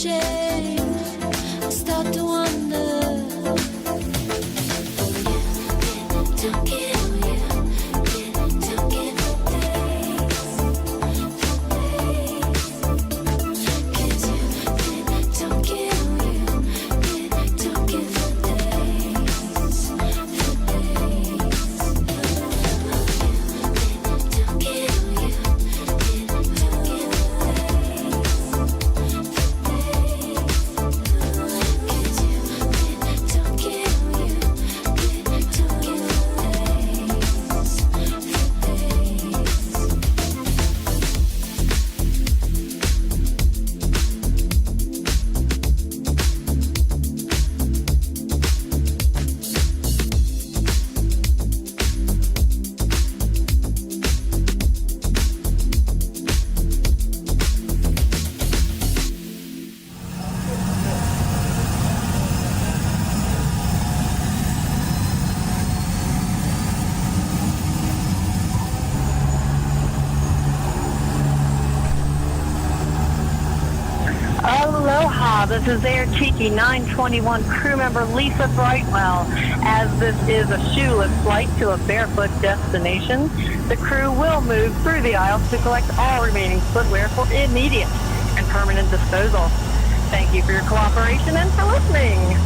shame. I start to wonder. Don't kill you. Don't give a days. Kiss you. Don't kill you. Don't give a days. Don't kill you. Aloha, this is Air Tiki 921 crew member Lisa Brightwell. As this is a shoeless flight to a barefoot destination, the crew will move through the aisles to collect all remaining footwear for immediate and permanent disposal. Thank you for your cooperation and for listening.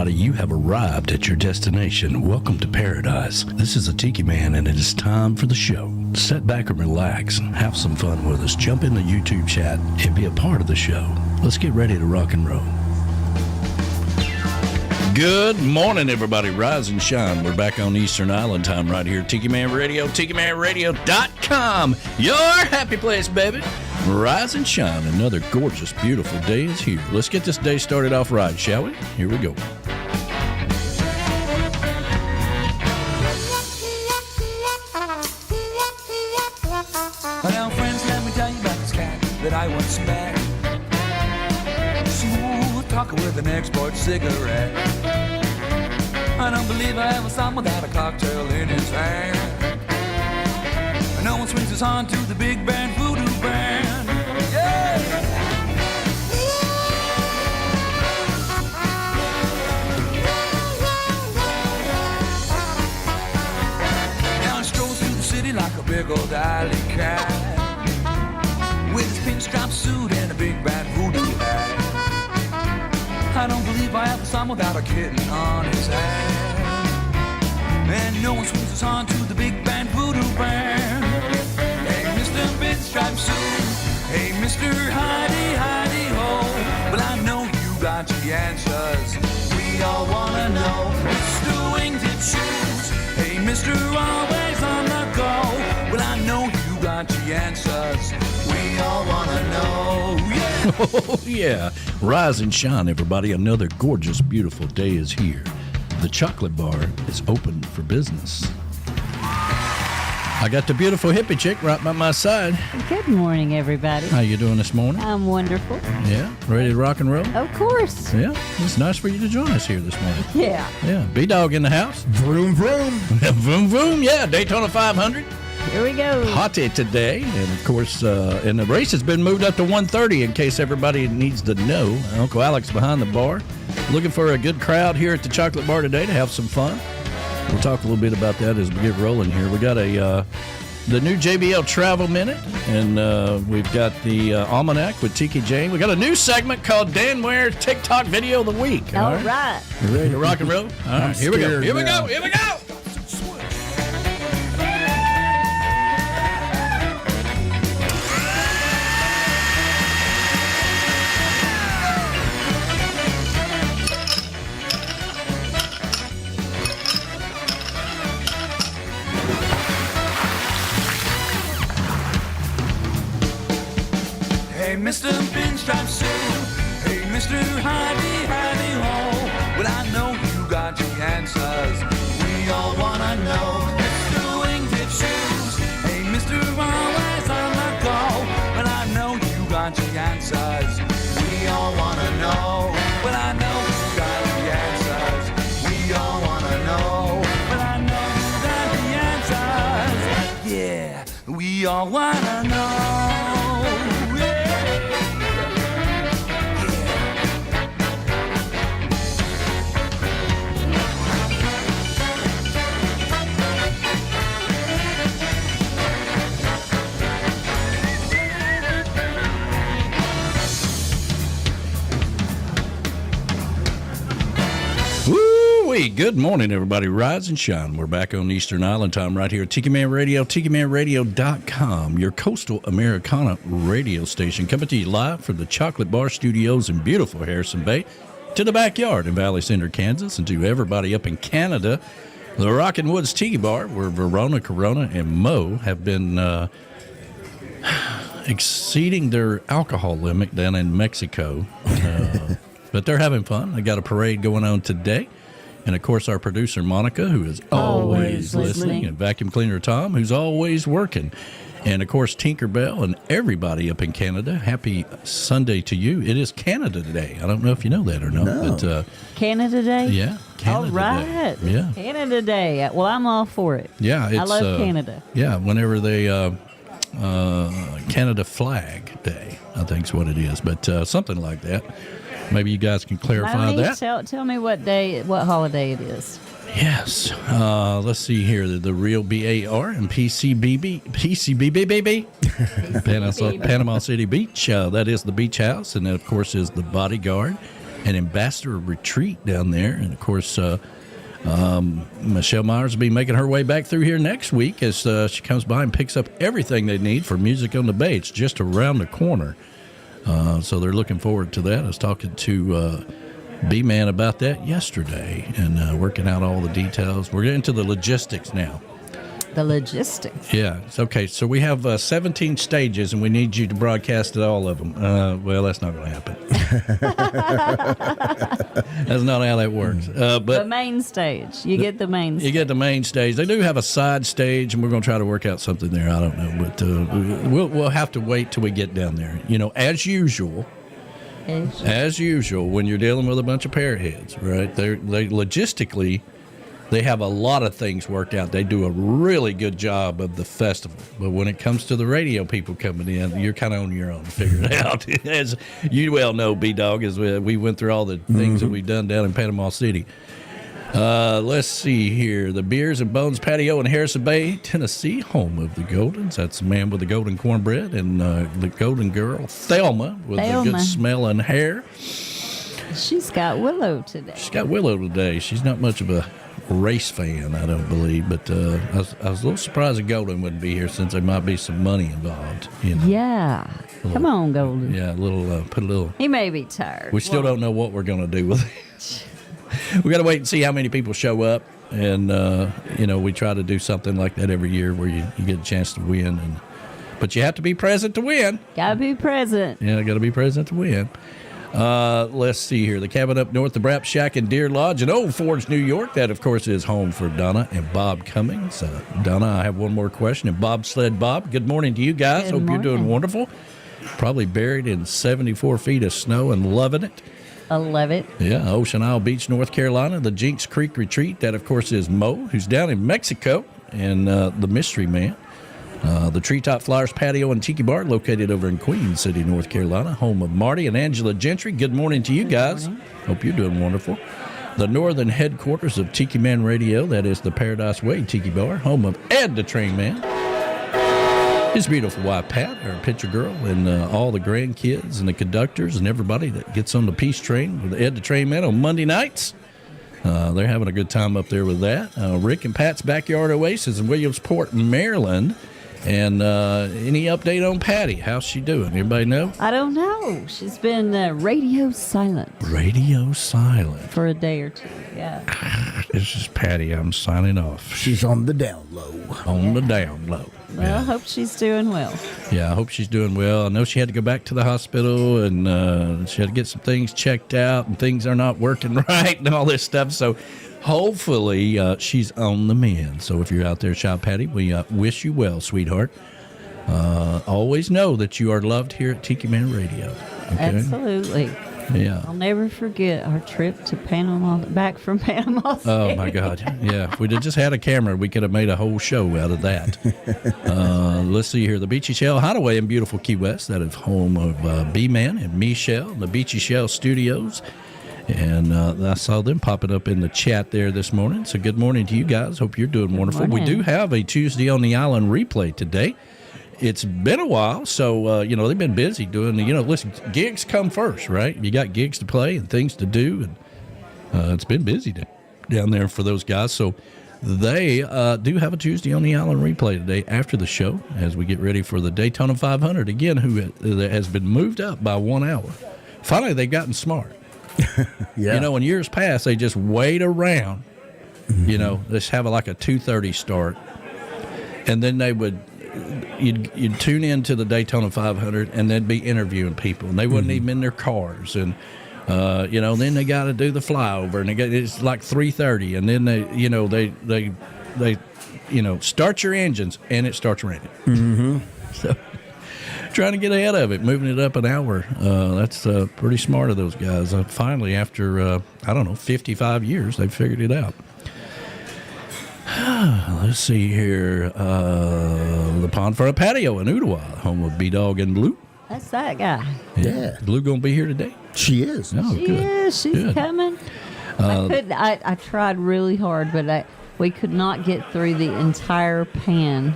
You have arrived at your destination. Welcome to paradise. This is the Tiki Man, and it is time for the show. Sit back and relax. Have some fun with us. Jump in the YouTube chat and be a part of the show. Let's get ready to rock and roll. Good morning, everybody. Rise and shine. We're back on Eastern Island time right here. Tiki Man Radio, TikiManRadio.com. Your happy place, baby. Rise and shine. Another gorgeous, beautiful day is here. Let's get this day started off right, shall we? Here we go. Now, friends, let me tell you about this cat that I once met. Smooth talker with an export cigarette. I don't believe I ever saw him without a cocktail in his hand. No one swings us on to the big band voodoo band. Yeah! spectacled alley cat with his pinstripe suit and a big bad voodoo hat. I don't believe I ever saw him without a kitten on his hand. And no one swings us on to the big band voodoo band. Hey, Mr. Pinstripe Suit. Hey, Mr. Hidey-Hidey-Ho. Well, I know you got the answers. We all wanna know. Mr. Wingtip Shoes. Hey, Mr. Always on the go. Well, I know you got the answers. We all wanna know. Yeah. Oh, yeah. Rise and shine, everybody. Another gorgeous, beautiful day is here. The chocolate bar is open for business. I got the beautiful hippie chick right by my side. Good morning, everybody. How you doing this morning? I'm wonderful. Yeah? Ready to rock and roll? Of course. Yeah? It's nice for you to join us here this morning. Yeah. Yeah. B-Dog in the house. Vroom, vroom. Vroom, vroom. Yeah. Daytona 500. Here we go. Hottie today. And, of course, and the race has been moved up to 1:30 in case everybody needs to know. Uncle Alex behind the bar. Looking for a good crowd here at the chocolate bar today to have some fun. We'll talk a little bit about that as we get rolling here. We got the new JBL Travel Minute, and we've got the Almanac with Tiki Jane. We got a new segment called Dan Ware's TikTok Video of the Week. All right. You ready to rock and roll? All right, here we go. Here we now. go. Here we go. Hey, Mr. Pinstripe Suit. Hey, Mr. Hidey-Hidey-Ho. Well, I know you got the answers. We all wanna know. Mr. Wingtip Shoes. Hey, Mr. Always on the go. Well, I know you got the answers. We all wanna know. Well, I know you got the answers. We all wanna know. Well, I know you got the answers. Yeah, we all wanna know. Woo-wee. Good morning, everybody. Rise and shine. We're back on Eastern Island time right here at Tiki Man Radio, TikiManRadio.com, your coastal Americana radio station, coming to you live from the Chocolate Bar Studios in beautiful Harrison Bay to the backyard in Valley Center, Kansas, and to everybody up in Canada, the Rockin' Woods Tiki Bar, where Verona, Corona, and Mo have been exceeding their alcohol limit down in Mexico. But they're having fun. They got a parade going on today. And, of course, our producer, Monica, who is always listening. And vacuum cleaner Tom, who's always working. And, of course, Tinkerbell and everybody up in Canada. Happy Sunday to you. It is Canada Day. I don't know if you know that or not. No. But, Canada Day? yeah, Canada All right. Day. Yeah. Canada Day. Well, I'm all for it. Yeah, it's, I love Canada. Yeah, whenever they Canada Flag Day, I think is what it is. But something like that. Maybe you guys can clarify that. Tell me what holiday it is. Yes. Let's see here. The real BAR and PCBB, Panama City Beach. That is the beach house. And that, of course, is the Bodyguard and Ambassador Retreat down there. And, of course, Michelle Myers will be making her way back through here next week as she comes by and picks up everything they need for Music on the Bay. It's just around the corner. So they're looking forward to that. I was talking to B-Man about that yesterday and working out all the details. We're getting to the logistics now. The logistics. Yeah. It's okay. So we have 17 stages, and we need you to broadcast at all of them. Well, that's not going to happen. That's not how that works. But The main stage. You get the main stage. You get the main stage. They do have a side stage, and we're going to try to work out something there. I don't know, but we'll have to wait till we get down there. You know, as usual, when you're dealing with a bunch of parrotheads, right? They logistically, they have a lot of things worked out. They do a really good job of the festival. But when it comes to the radio people coming in, you're kind of on your own to figure it out. As you well know, B-Dog, as we went through all the things that we've done down in Panama City. Let's see here. The Beers and Bones Patio in Harrison Bay, Tennessee, home of the Goldens. That's the man with the golden cornbread and the golden girl, Thelma, with the good smelling hair. She's got Willow today. She's not much of a race fan, I don't believe, but I was a little surprised that Golden wouldn't be here since there might be some money involved. Yeah. Come on, Golden. Yeah, put a little. He may be tired. We still don't know what we're going to do with it. We got to wait and see how many people show up, and we try to do something like that every year where you get a chance to win, but you have to be present to win. Gotta be present. Yeah, got to be present to win. Let's see here. The cabin up north, the Brap Shack in Deer Lodge in Old Forge, New York. That, of course, is home for Donna and Bob Cummings. Donna, I have one more question. And Bobsled Bob, good morning to you guys. Hope you're doing wonderful. Probably buried in 74 feet of snow and loving it. I love it. Yeah, Ocean Isle Beach, North Carolina. The Jinx Creek Retreat. That, of course, is Mo, who's down in Mexico. And the Mystery Man. The Treetop Flowers Patio and Tiki Bar located over in Queen City, North Carolina, home of Marty and Angela Gentry. Good morning to you guys. Hope you're doing wonderful. The northern headquarters of Tiki Man Radio, that is the Paradise Way Tiki Bar, home of Ed the Train Man. His beautiful wife, Pat, our picture girl, and all the grandkids and the conductors and everybody that gets on the Peace Train with Ed the Train Man on Monday nights. They're having a good time up there with that. Rick and Pat's Backyard Oasis in Williamsport, Maryland. And any update on Patty? How's she doing? Anybody know? I don't know. She's been radio silent. Radio silent. For a day or two, yeah. This is Patty. I'm signing off. She's on the down low. On the down low. Well, I hope she's doing well. Yeah, I hope she's doing well. I know she had to go back to the hospital, and she had to get some things checked out, and things are not working right and all this stuff. So hopefully she's on the mend. So if you're out there, Shop Patty, we wish you well, sweetheart. Always know that you are loved here at Tiki Man Radio. Okay? Absolutely. Yeah. I'll never forget our trip to Panama, back from Panama City. Oh, my God. Yeah. If we'd have just had a camera, we could have made a whole show out of that. Let's see here. The Beachy Shell Hideaway in beautiful Key West. That is home of B-Man and Michelle, the Beachy Shell Studios. And I saw them popping up in the chat there this morning. So good morning to you guys. Hope you're doing wonderful. Morning. We do have a Tuesday on the Island replay today. It's been a while, so, they've been busy doing listen, gigs come first, right? You got gigs to play and things to do, and it's been busy down there for those guys. So they do have a Tuesday on the Island replay today after the show as we get ready for the Daytona 500, again, who has been moved up by 1 hour. Finally, they've gotten smart. Yeah. In years past, they just wait around, just have like a 2:30 start, and then they would... You'd tune in to the Daytona 500 and they'd be interviewing people, and they wasn't even in their cars, and then they got to do the flyover, and it's like 3:30, and then they start your engines, and it starts raining. Mm-hmm. So trying to get ahead of it, moving it up an hour. That's pretty smart of those guys. Finally, after 55 years, they've figured it out. Let's see here. The Pond Front Patio in Ottawa, home of B-Dog and Blue. That's that guy. Yeah. Blue going to be here today? She is. Oh, She good. is. She's Good. coming. I tried really hard, but we could not get through the entire pan.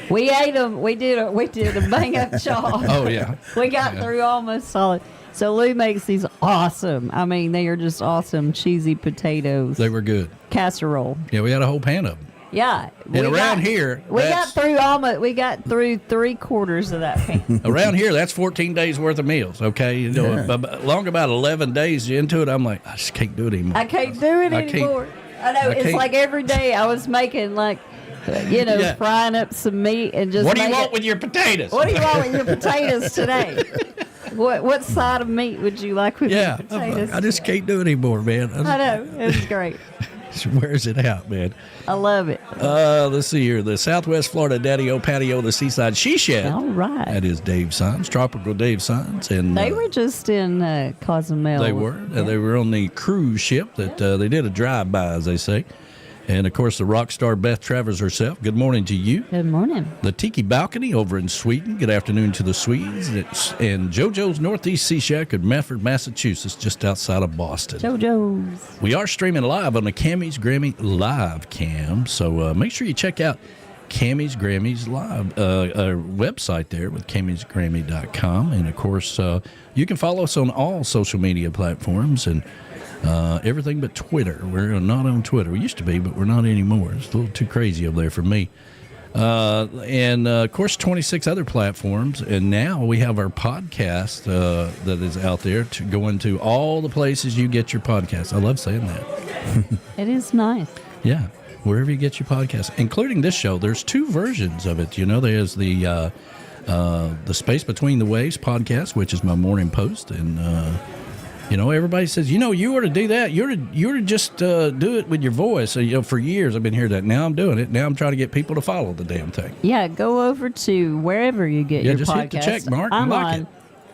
We ate them. We did a bang-up job. Oh, yeah. We got through almost solid. So Lou makes these awesome. I mean, they are just awesome cheesy potatoes. They were good. Casserole. Yeah, we had a whole pan of them. Yeah. And around here, we got through 3/4 of that pan. Around here, that's 14 days worth of meals. Okay, long about 11 days into it, I'm like, I just can't do it anymore. I can't do it anymore. I know. It's like every day I was making frying up some meat and just. What do you want with your potatoes? What do you want with your potatoes today? What side of meat would you like with your potatoes? I just can't do it anymore, man. I know. It's great. Wears it out, man. I love it. Let's see here. The Southwest Florida Daddy-O Patio, the Seaside She Shed. All right. That is Dave Sines, Tropical Dave Sines. And they were just in Cozumel. They were. Yeah. They were on the cruise ship that they did a drive-by, as they say. And, of course, the rock star Beth Travers herself. Good morning to you. Good morning. The Tiki Balcony over in Sweden. Good afternoon to the Swedes. And JoJo's Northeast Sea Shack in Medford, Massachusetts, just outside of Boston. JoJo's. We are streaming live on the Camy's Grammy live cam, so make sure you check out Camy's Grammys live website there with camysgrammy.com. And, of course, you can follow us on all social media platforms and everything but Twitter. We're not on Twitter. We used to be, but we're not anymore. It's a little too crazy over there for me. And, of course, 26 other platforms. And now we have our podcast that is out there to go into all the places you get your podcast. I love saying that. It is nice. Yeah, wherever you get your podcast, including this show. There's two versions of it. You know, there's the Space Between the Waves podcast, which is my morning post. And, you know, everybody says, you know, you ought to do that. You ought to just do it with your voice. So, you know, for years I've been hearing that. Now I'm doing it. Now I'm trying to get people to follow the damn thing. Yeah, go over to wherever you get your just podcast. Hit the check mark and I'm like on it.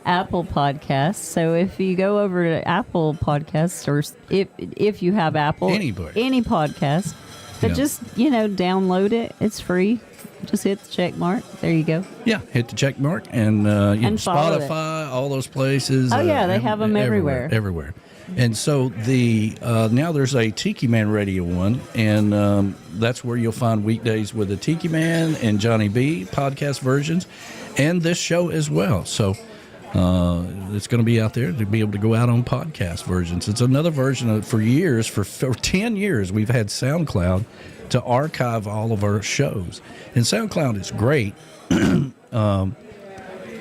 Apple Podcasts. So if you go over to Apple Podcasts, or if you have Apple, any podcast, but just, you know, download it. It's free. Just hit the check mark. There you go. Yeah, hit the check mark and Spotify, all those places. Oh, yeah, they have them everywhere. Everywhere. And so now there's a Tiki Man Radio one, and that's where you'll find Weekdays with the Tiki Man and Johnny B podcast versions, and this show as well. So it's going to be out there to be able to go out on podcast versions. It's another version of, for 10 years, we've had SoundCloud to archive all of our shows. And SoundCloud is great,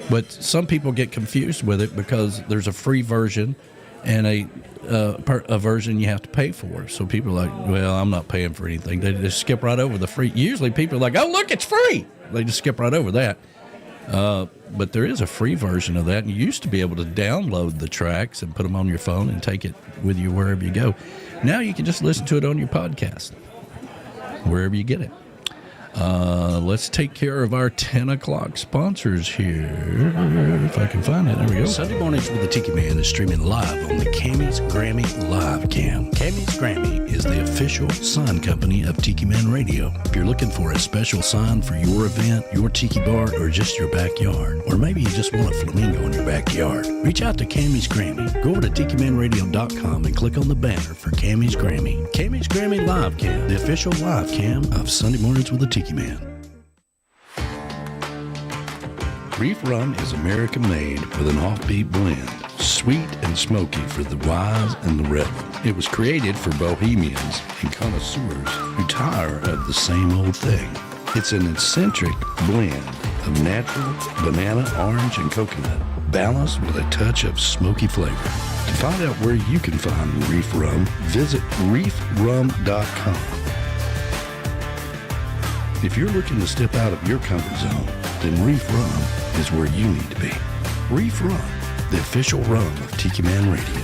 but some people get confused with it because there's a free version and a version you have to pay for. So people are like, well, I'm not paying for anything. They just skip right over the free. Usually people are like, oh, look, it's free. They just skip right over that. But there is a free version of that. And you used to be able to download the tracks and put them on your phone and take it with you wherever you go. Now you can just listen to it on your podcast, wherever you get it. Let's take care of our 10 o'clock sponsors here. If I can find it. There we go. Sunday Mornings with the Tiki Man is streaming live on the Camy's Grammy live cam. Camy's Grammy is the official sign company of Tiki Man Radio. If you're looking for a special sign for your event, your tiki bar, or just your backyard, or maybe you just want a flamingo in your backyard, reach out to Camy's Grammy. Go over to TikiManRadio.com and click on the banner for Camy's Grammy. Camy's Grammy live cam, the official live cam of Sunday Mornings with the Tiki Man. Reif Rum is American-made with an offbeat blend, sweet and smoky for the wise and the rebel. It was created for bohemians and connoisseurs who tire of the same old thing. It's an eccentric blend of natural banana, orange, and coconut, balanced with a touch of smoky flavor. To find out where you can find Reif Rum, visit reifrum.com. If you're looking to step out of your comfort zone, then Reif Rum is where you need to be. Reif Rum, the official rum of Tiki Man Radio.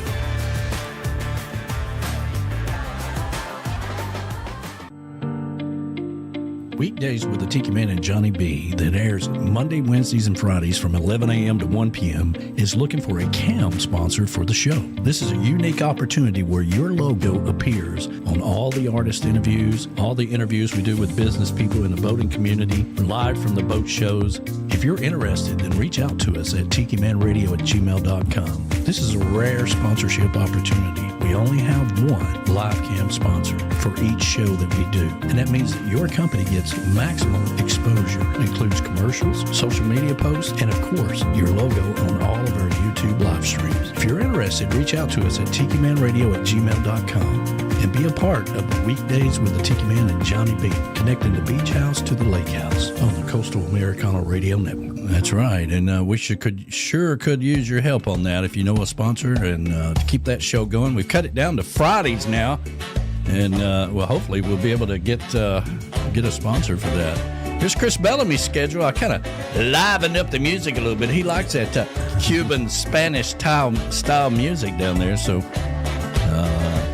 Weekdays with the Tiki Man and Johnny B that airs Monday, Wednesdays, and Fridays from 11 a.m. to 1 p.m. is looking for a cam sponsor for the show. This is a unique opportunity where your logo appears on all the artist interviews, all the interviews we do with business people in the boating community, live from the boat shows. If you're interested, then reach out to us at tikimanradio@gmail.com. This is a rare sponsorship opportunity. We only have one live cam sponsor for each show that we do, and that means that your company gets maximum exposure. It includes commercials, social media posts, and of course, your logo on all of our YouTube live streams. If you're interested, reach out to us at tikimanradio@gmail.com and be a part of the Weekdays with the Tiki Man and Johnny B, connecting the beach house to the lake house on the Coastal Americana Radio Network. That's right, and we sure could use your help on that if you know a sponsor, and to keep that show going. We've cut it down to Fridays now, and well, hopefully we'll be able to get a sponsor for that. Here's Chris Bellamy's schedule. I kind of livened up the music a little bit. He likes that Cuban Spanish style music down there, so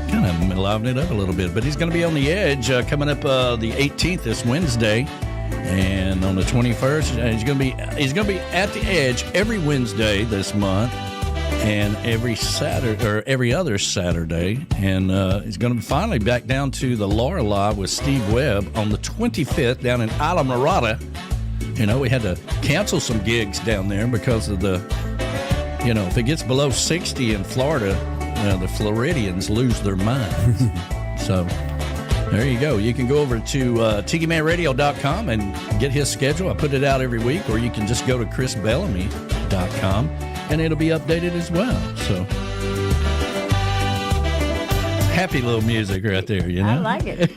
kind of livened it up a little bit. But he's going to be on the Edge coming up the 18th this Wednesday, and on the 21st, he's going to be at the Edge every Wednesday this month. and every Saturday or every other Saturday. And he's going to be finally back down to the Lorelei with Steve Webb on the 25th down in Isla Mirada. You know, we had to cancel some gigs down there because of the, you know, if it gets below 60 in Florida, the Floridians lose their minds. So there you go. You can go over to TikiManRadio.com and get his schedule. I put it out every week, or you can just go to ChrisBellamy.com and it'll be updated as well. So happy little music right there, you know? I like it.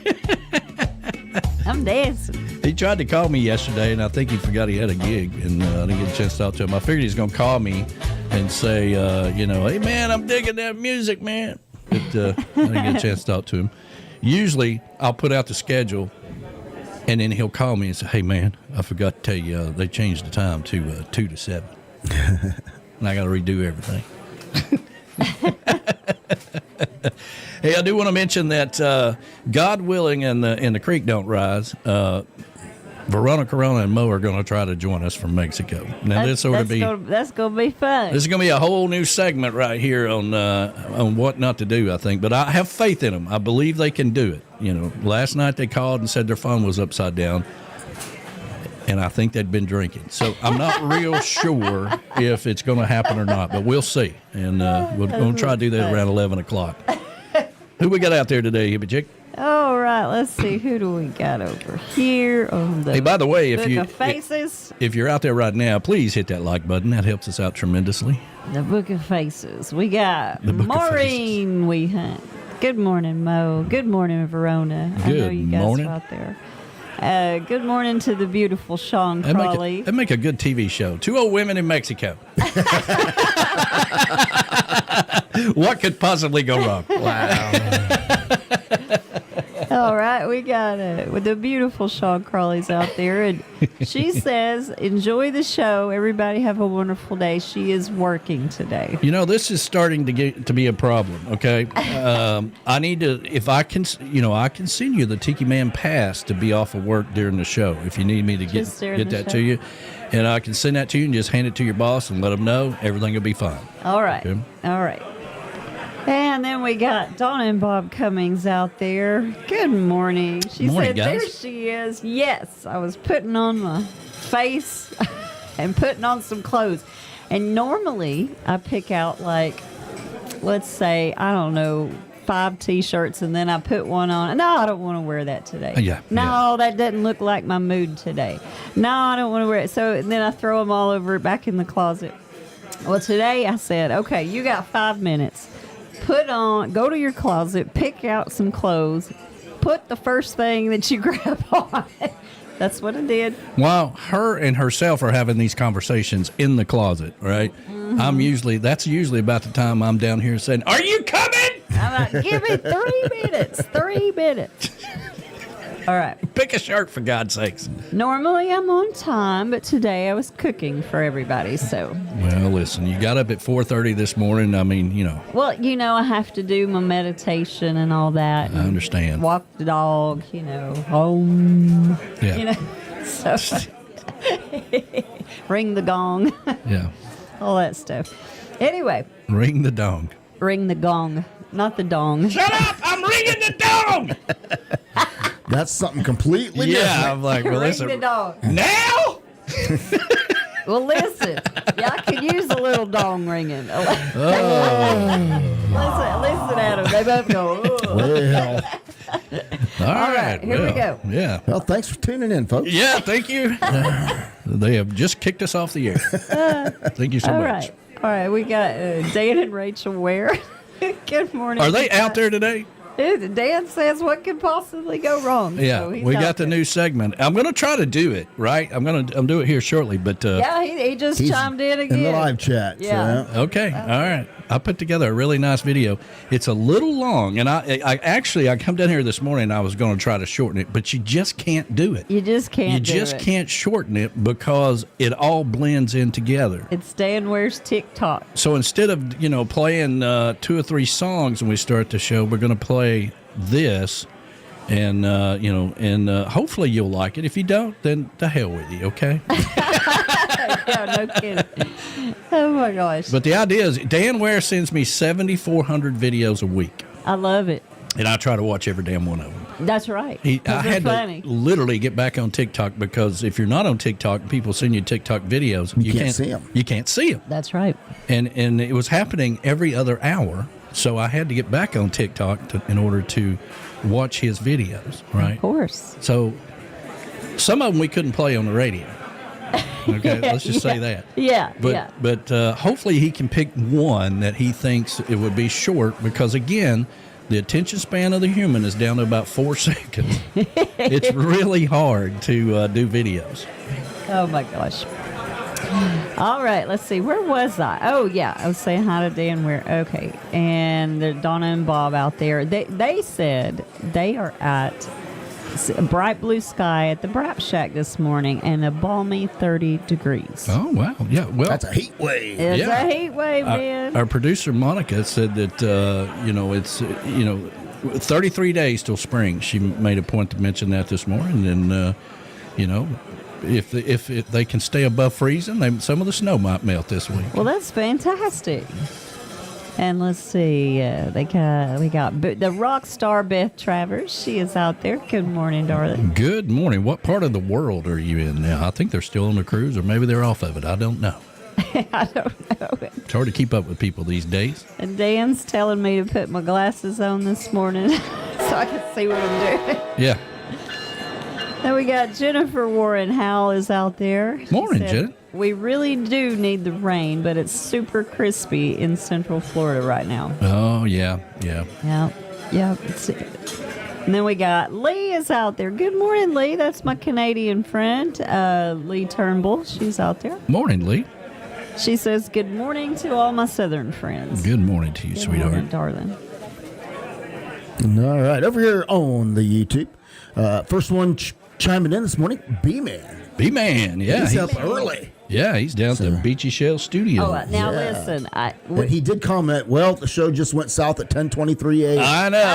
I'm dancing. He tried to call me yesterday, and I think he forgot he had a gig, and I didn't get a chance to talk to him. I figured he's going to call me and say, you know, hey, man, I'm digging that music, man. But I didn't get a chance to talk to him. Usually, I'll put out the schedule, and then he'll call me and say, hey, man, I forgot to tell you, they changed the time to 2 to 7. And I got to redo everything. Hey, I do want to mention that God willing and the creek don't rise, Verona, Corona, and Mo are going to try to join us from Mexico. Now, that's going to be fun. This is going to be a whole new segment right here on what not to do, I think. But I have faith in them. I believe they can do it. You know, last night they called and said their phone was upside down, and I think they'd been drinking. So I'm not real sure if it's going to happen or not, but we'll see. And we're going to try to do that around 11 o'clock. Who we got out there today, Hippie Chick? All right, let's see. Who do we got over here on the Hey, by the way, Book of Faces? If you're out there right now, please hit that like button. That helps us out tremendously. The Book of Faces. We got Maureen Weehunt. Good morning, Mo. Good morning, Verona. I know you guys are out there. Good morning to the beautiful Sean Crawley. That'd make a good TV show. 2 old women in Mexico. What could possibly go wrong? Wow. All right, we got with the beautiful Sean Crawley's out there, and she says, enjoy the show. Everybody have a wonderful day. She is working today. You know, this is starting to get to be a problem, okay? I need to, if I can, you know, I can send you the Tiki Man Pass to be off of work during the show if you need me to get that to you. And I can send that to you and just hand it to your boss and let them know everything will be fine. All right. Okay? All right. And then we got Donna and Bob Cummings out there. Good morning. She said, guys. There she is. Yes, I was putting on my face and putting on some clothes. And normally I pick out, like, let's say, I don't know, 5 T-shirts, and then I put one on. No, I don't want to wear that today. That doesn't look like my mood today. No, I don't want to wear it. So then I throw them all over back in the closet. Well, today I said, okay, you got 5 minutes. Go to your closet, pick out some clothes, put the first thing that you grab on. That's what I did. While her and herself are having these conversations in the closet, right? Mm-hmm. That's usually about the time I'm down here saying, are you coming? I'm like, give me 3 minutes. 3 minutes. All right. Pick a shirt, for God's sakes. Normally I'm on time, but today I was cooking for everybody, so. Well, listen, you got up at 4:30 this morning. I mean, you know. Well, you know, I have to do my meditation and all that. I understand. Walk the dog, you know, home. Yeah. You know, so. Ring the gong. Yeah. All that stuff. Anyway. Ring the dong. Ring the gong, not the dong. Shut up! I'm ringing the dong! That's something completely different. Yeah, I'm like, well, listen. Ring the dong. Now? Well, listen. Yeah, I could use a little dong ringing. Listen at them. They both go, oh. Well. All right. Here we go. Yeah. Well, thanks for tuning in, folks. Yeah, thank you. They have just kicked us off the air. Thank you so much. All right. We got Dan and Rachel Ware. Good morning. Are they out there today? Dan says, what could possibly go wrong? Yeah, so we got the new segment. I'm going to try to do it, right? I'm do it here shortly, but... yeah, he just chimed in again. In the live chat. Yeah. So. Okay, all right. I put together a really nice video. It's a little long, and I come down here this morning, and I was going to try to shorten it, but you just can't do it. You just can't shorten it because it all blends in together. It's Dan Ware's TikTok. So instead of, playing 2 or 3 songs when we start the show, we're going to play this, and hopefully you'll like it. If you don't, then the hell with you, okay? Yeah, no kidding. Oh my gosh. But the idea is, Dan Ware sends me 7,400 videos a week. I love it. And I try to watch every damn one of them. That's right. I had to literally get back on TikTok because if you're not on TikTok, people send you TikTok videos. You can't see them. You can't see them. That's right. And it was happening every other hour. So I had to get back on TikTok in order to watch his videos, right? Of course. So some of them we couldn't play on the radio. Okay, let's just say that. Yeah, But hopefully he can pick one that he thinks it would be short because, again, the attention span of the human is down to about 4 seconds. It's really hard to do videos. Oh, my gosh. All right, let's see. Where was I? Oh, yeah. I was saying hi to Dan Ware. Okay. And there's Donna and Bob out there. They said they are at a bright blue sky at the Brap Shack this morning and a balmy 30 degrees. Oh, wow. Yeah, well. That's a heat wave. It's a heat wave, man. Our producer, Monica, said that, it's, 33 days till spring. She made a point to mention that this morning. And, if they can stay above freezing, some of the snow might melt this week. Well, that's fantastic. And let's see, we got the rock star Beth Travers. She is out there. Good morning, darling. Good morning. What part of the world are you in now? I think they're still on the cruise, or maybe they're off of it. I don't know. I don't know. It's hard to keep up with people these days. And Dan's telling me to put my glasses on this morning so I can see what I'm doing. Yeah. Then we got Jennifer Warren Howell is out there. Morning, Jen. We really do need the rain, but it's super crispy in Central Florida right now. Oh, yeah. Yeah. And then we got Lee is out there. Good morning, Lee. That's my Canadian friend, Lee Turnbull. She's out there. Morning, Lee. She says, good morning to all my Southern friends. Good morning to you, Good sweetheart. Morning, darling. All right. Over here on the YouTube, first one chiming in this morning, B-Man. B-Man, yeah. He's up early. Yeah, he's down at the Beachy Shell studio. Oh, now listen. And he did comment, well, the show just went south at 10:23 a.m. I know.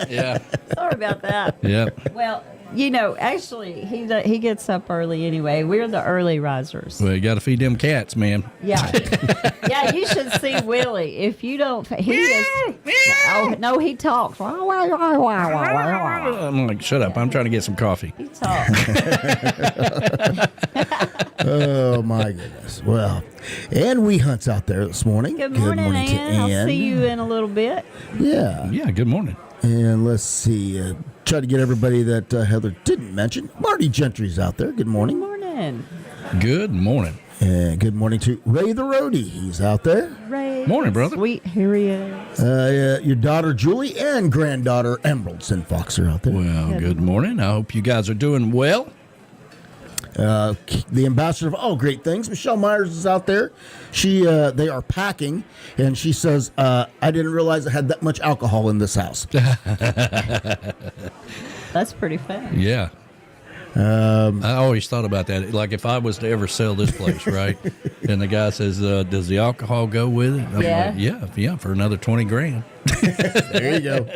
Yeah. Sorry about that. Yeah. Well, actually, he gets up early anyway. We're the early risers. Well, you got to feed them cats, man. Yeah. Yeah, you should see Willie. If you don't, he is. Oh, no, he talks. I'm like, shut up. I'm trying to get some coffee. He talks. Oh, my goodness. Well, Ann Weehunt's out there this morning. Good morning, Ann. I'll see you in a little bit. Yeah. Yeah, good morning. And let's see. Try to get everybody that Heather didn't mention. Marty Gentry's out there. Good morning. Good morning. Good morning. And good morning to Ray the Roadie. He's out there. Ray. Morning, brother. Sweet, here he is. Your daughter Julie and granddaughter Emeraldson Fox are out there. Well, good morning. I hope you guys are doing well. The ambassador of all great things, Michelle Myers, is out there. They are packing, and she says, I didn't realize I had that much alcohol in this house. That's pretty fun. Yeah. I always thought about that. Like if I was to ever sell this place, right? And the guy says, does the alcohol go with it? I'm like, yeah, for another $20,000. There you go.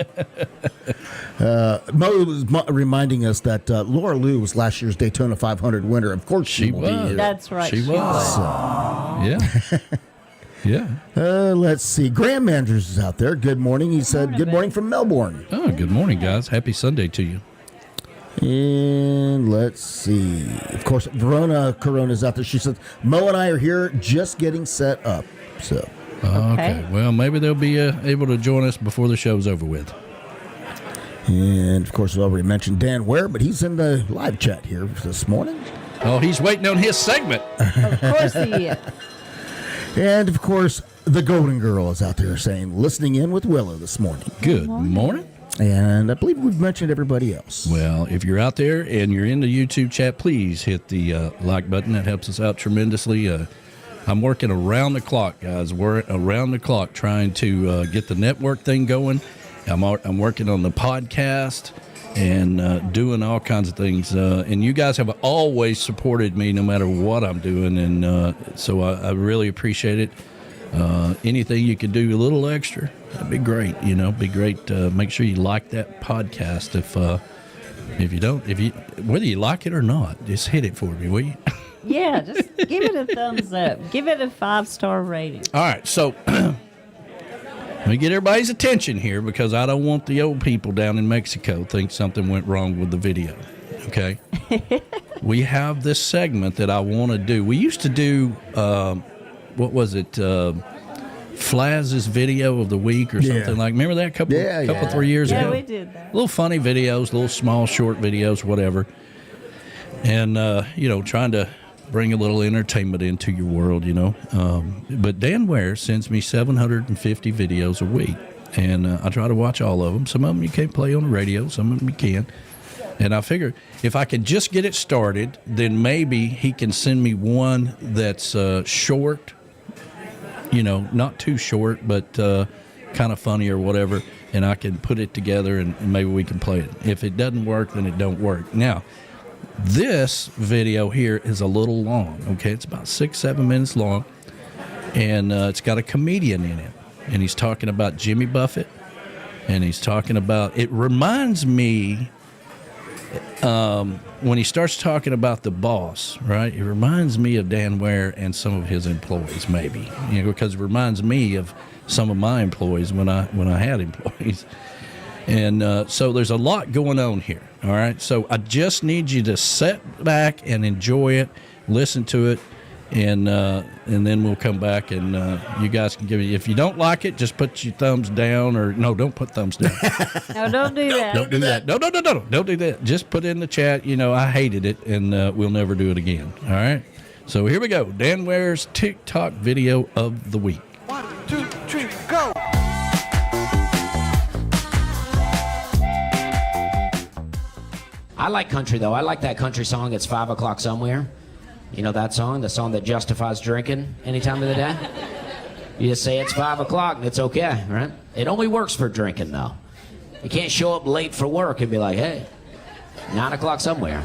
Mo was reminding us that Laura Lou was last year's Daytona 500 winner. Of course she will was. be. That's right. She was. Yeah. Yeah. Let's see. Graham Andrews is out there. Good morning. He said, good morning from Melbourne. Oh, good morning, guys. Happy Sunday to you. And let's see. Of course, Verona Corona's out there. She said, Mo and I are here just getting set up. So. Okay. Well, maybe they'll be able to join us before the show's over with. And, of course, we already mentioned Dan Ware, but he's in the live chat here this morning. Oh, he's waiting on his segment. Of course he is. And, of course, the Golden Girl is out there saying, listening in with Willow this morning. Good morning. And I believe we've mentioned everybody else. Well, if you're out there and you're in the YouTube chat, please hit the like button. That helps us out tremendously. I'm working around the clock, guys. We're around the clock trying to get the network thing going. I'm working on the podcast and doing all kinds of things. And you guys have always supported me no matter what I'm doing. And so I really appreciate it. Anything you can do a little extra, that'd be great. Be great. Make sure you like that podcast. If you don't, whether you like it or not, just hit it for me, will you? Yeah, just give it a thumbs up. Give it a 5-star rating. All right, so let me get everybody's attention here because I don't want the old people down in Mexico think something went wrong with the video, okay? We have this segment that I want to do. We used to do, what was it, Flaz's video of the week or something like. Remember that couple 3 years ago? Yeah, we did that. Little funny videos, little small short videos, whatever. And, trying to bring a little entertainment into your world, But Dan Ware sends me 750 videos a week, and I try to watch all of them. Some of them you can't play on the radio, some of them you can. And I figure if I could just get it started, then maybe he can send me one that's short, not too short, but kind of funny or whatever, and I can put it together and maybe we can play it. If it doesn't work, then it don't work. Now, this video here is a little long, okay? It's about 6-7 minutes long, and it's got a comedian in it, and he's talking about Jimmy Buffett, and he's talking about, it reminds me, when he starts talking about the boss, right, it reminds me of Dan Ware and some of his employees, maybe, because it reminds me of some of my employees when I had employees. And so there's a lot going on here, all right? So I just need you to sit back and enjoy it, listen to it, and then we'll come back and you guys can give me. If you don't like it, just put your thumbs down, or no, don't put thumbs down. No, don't do that. Don't do that. No, don't do that. Just put in the chat, I hated it, and we'll never do it again, all right? So here we go. Dan Ware's TikTok video of the week. 1, 2, 3, go! I like country, though. I like that country song, It's 5 O'Clock Somewhere. You know that song? The song that justifies drinking any time of the day? You just say it's 5 o'clock and it's okay, right? It only works for drinking, though. You can't show up late for work and be like, hey, 9 o'clock somewhere.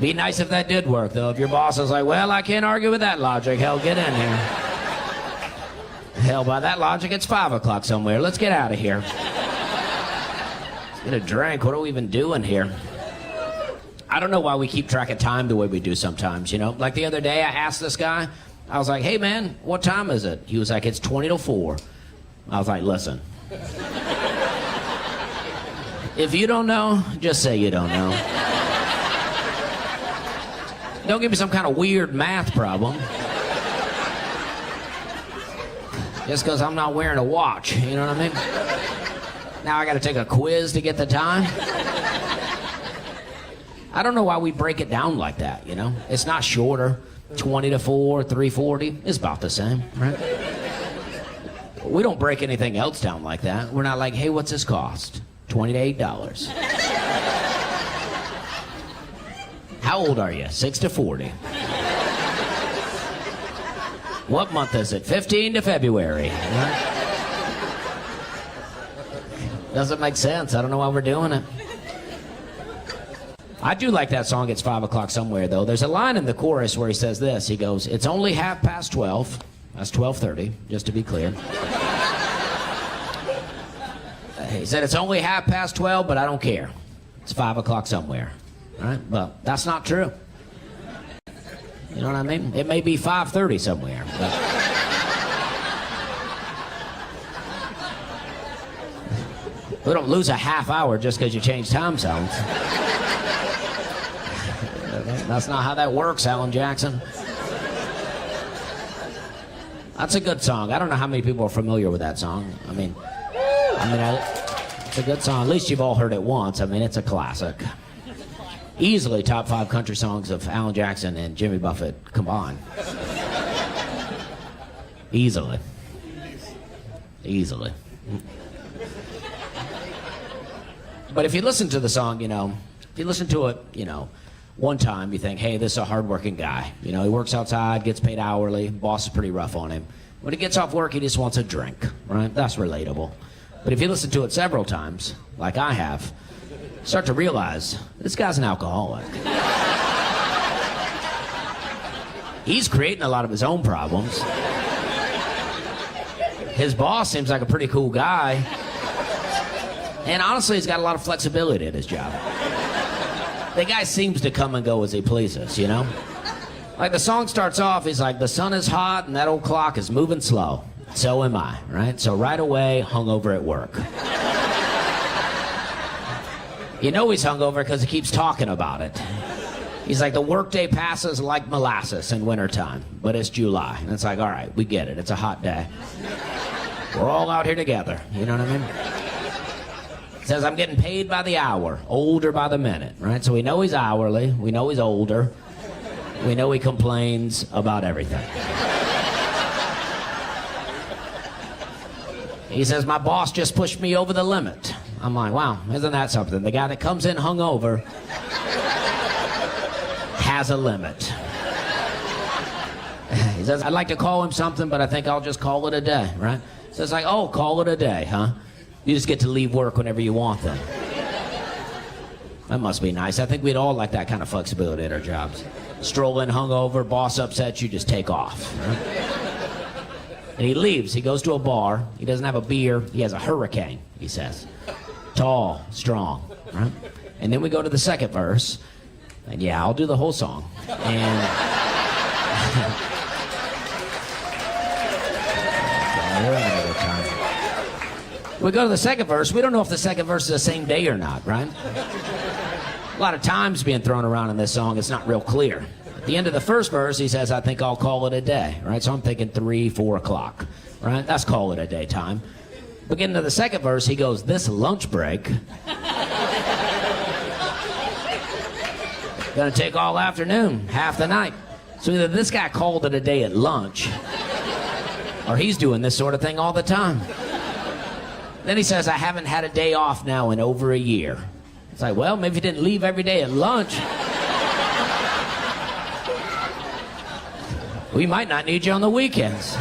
Be nice if that did work, though. If your boss is like, well, I can't argue with that logic. Hell, get in here. Hell, by that logic, it's 5 o'clock somewhere. Let's get out of here. Get a drink. What are we even doing here? I don't know why we keep track of time the way we do sometimes, Like the other day, I asked this guy, I was like, hey, man, what time is it? He was like, it's 20 to 4. I was like, listen. If you don't know, just say you don't know. Don't give me some kind of weird math problem. Just because I'm not wearing a watch, you know what I mean? Now I got to take a quiz to get the time. I don't know why we break it down like that, It's not shorter. 20 to 4, 3:40 is about the same, right? We don't break anything else down like that. We're not like, hey, what's this cost? $20 to $8. How old are you? 6 to 40. What month is it? 15 to February. Right? Doesn't make sense. I don't know why we're doing it. I do like that song, It's 5 O'Clock Somewhere, though. There's a line in the chorus where he says this. He goes, it's only 12:30. That's 12:30, just to be clear. He said, it's only 12:30, but I don't care. It's 5 o'clock somewhere. All right? Well, that's not true. You know what I mean? It may be 5:30 somewhere. But... we don't lose a half hour just because you change time zones. That's not how that works, Alan Jackson. That's a good song. I don't know how many people are familiar with that song. It's a good song. At least you've all heard it once. It's a classic. Easily top 5 country songs of Alan Jackson and Jimmy Buffett combined. Easily. But if you listen to the song, if you listen to it, one time you think, hey, this is a hardworking guy. He works outside, gets paid hourly, boss is pretty rough on him. When he gets off work, he just wants a drink, right? That's relatable. But if you listen to it several times, like I have, start to realize this guy's an alcoholic. He's creating a lot of his own problems. His boss seems like a pretty cool guy. And honestly, he's got a lot of flexibility at his job. the guy seems to come and go as he pleases, you know? Like the song starts off, he's like, the sun is hot and that old clock is moving slow. So am I, right? So right away, hungover at work. You know he's hungover because he keeps talking about it. He's like, the workday passes like molasses in wintertime, but it's July. And it's like, all right, we get it. It's a hot day. We're all out here together. You know what I mean? He says, I'm getting paid by the hour, older by the minute, right? So we know he's hourly. We know he's older. We know he complains about everything. He says, my boss just pushed me over the limit. I'm like, wow, isn't that something? The guy that comes in hungover has a limit. He says, I'd like to call him something, but I think I'll just call it a day, right? So it's like, oh, call it a day, huh? You just get to leave work whenever you want then. That must be nice. I think we'd all like that kind of flexibility at our jobs. Stroll in hungover, boss upsets you, just take off. Right? And he leaves. He goes to a bar. He doesn't have a beer. He has a hurricane, he says. Tall, strong, right? And then we go to the second verse. And yeah, I'll do the whole song. And we go to the second verse. We don't know if the second verse is the same day or not, right? A lot of times being thrown around in this song. It's not real clear. At the end of the first verse, he says, I think I'll call it a day, right? So I'm thinking 3, 4 o'clock, right? That's call it a day time. Beginning of the second verse, he goes, this lunch break gonna take all afternoon, half the night. So either this guy called it a day at lunch, or he's doing this sort of thing all the time. Then he says, I haven't had a day off now in over a year. It's like, well, maybe you didn't leave every day at lunch. We might not need you on the weekends.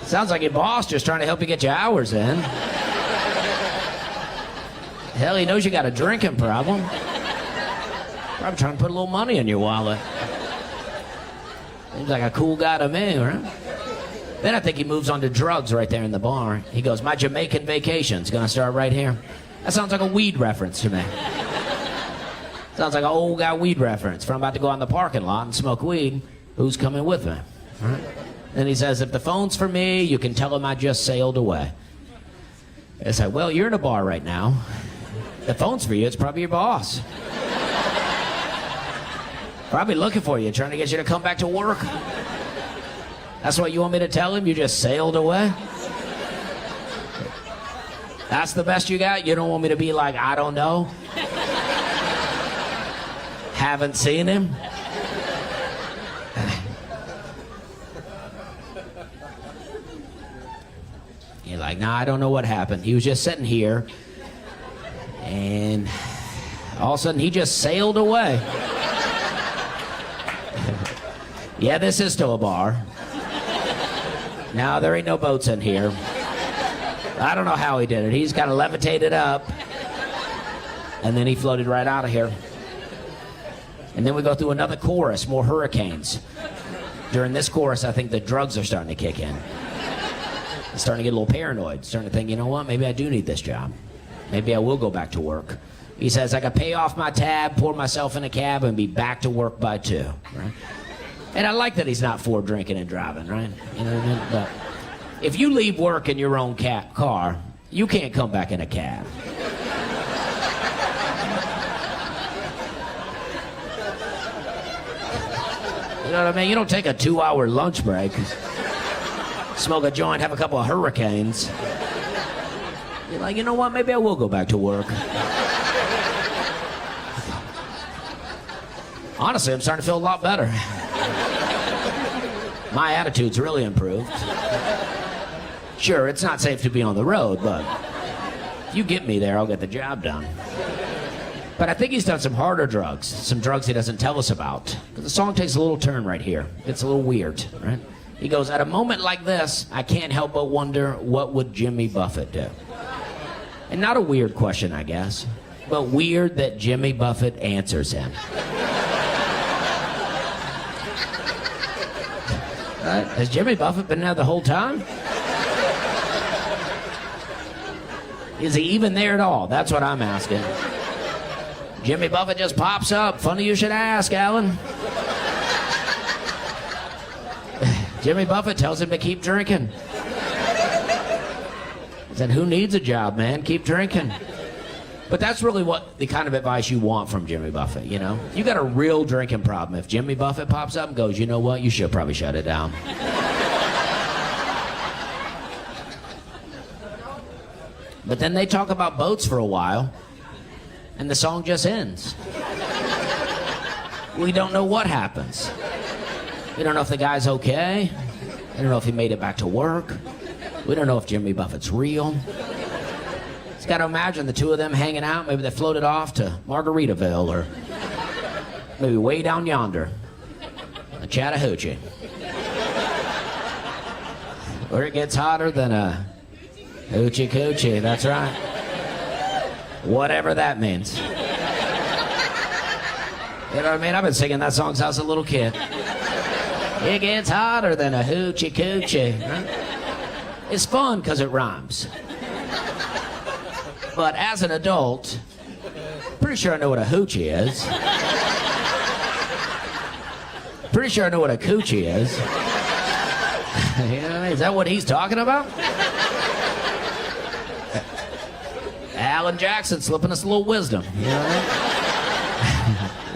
Sounds like your boss just trying to help you get your hours in. Hell, he knows you got a drinking problem. Probably trying to put a little money in your wallet. Seems like a cool guy to me, right? Then I think he moves on to drugs right there in the bar. He goes, my Jamaican vacation's gonna start right here. That sounds like a weed reference to me. Sounds like an old guy weed reference. From about to go out in the parking lot and smoke weed, who's coming with me? Right? Then he says, if the phone's for me, you can tell him I just sailed away. It's like, well, you're in a bar right now. The phone's for you, it's probably your boss. Probably looking for you, trying to get you to come back to work. That's what you want me to tell him? You just sailed away? That's the best you got? You don't want me to be like, I don't know? Haven't seen him? You're like, nah, I don't know what happened. He was just sitting here, and all of a sudden he just sailed away. Yeah, this is still a bar. No, there ain't no boats in here. I don't know how he did it. He's kind of levitated up, and then he floated right out of here. And then we go through another chorus, more hurricanes. During this chorus, I think the drugs are starting to kick in. I'm starting to get a little paranoid, starting to think, you know what, maybe I do need this job. Maybe I will go back to work. He says, I could pay off my tab, pour myself in a cab, and be back to work by 2, right? And I like that he's not for drinking and driving, right? You know what I mean? But if you leave work in your own car, you can't come back in a cab. You know what I mean? You don't take a 2-hour lunch break, smoke a joint, have a couple of hurricanes. You're like, you know what? Maybe I will go back to work. Honestly, I'm starting to feel a lot better. My attitude's really improved. Sure, it's not safe to be on the road, but if you get me there, I'll get the job done. But I think he's done some harder drugs, some drugs he doesn't tell us about. Because the song takes a little turn right here. It's a little weird, right? He goes, at a moment like this, I can't help but wonder, what would Jimmy Buffett do? And not a weird question, I guess, but weird that Jimmy Buffett answers him. Right? Has Jimmy Buffett been there the whole time? Is he even there at all? That's what I'm asking. Jimmy Buffett just pops up. Funny you should ask, Alan. Jimmy Buffett tells him to keep drinking. He said, who needs a job, man? Keep drinking. But that's really what the kind of advice you want from Jimmy Buffett, you know? You got a real drinking problem. If Jimmy Buffett pops up and goes, you know what? You should probably shut it down. But then they talk about boats for a while, and the song just ends. We don't know what happens. We don't know if the guy's okay. We don't know if he made it back to work. We don't know if Jimmy Buffett's real. Just got to imagine the two of them hanging out. Maybe they floated off to Margaritaville or maybe way down yonder, a Chattahoochee, where it gets hotter than a hoochie coochie. That's right. Whatever that means. You know what I mean? I've been singing that song since I was a little kid. It gets hotter than a hoochie coochie. Right? It's fun because it rhymes. But as an adult, pretty sure I know what a hoochie is. Pretty sure I know what a coochie is. You know what I mean? Is that what he's talking about? Alan Jackson slipping us a little wisdom. You know what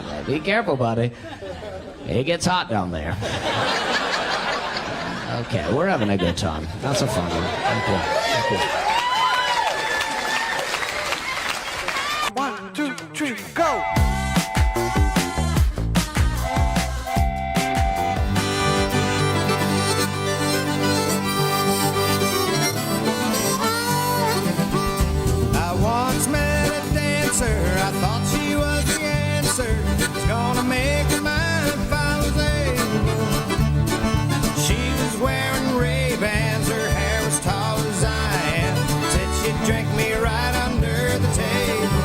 I mean? Be careful, buddy. It gets hot down there. Okay, we're having a good time. That's a fun one. Thank you. Thank you. 1, 2, 3, go! I once met a dancer. I thought she was the answer. It's gonna make her mine if I was able. She was wearing Ray-Bans, her hair was tall as I am. Said she'd drink me right under the table.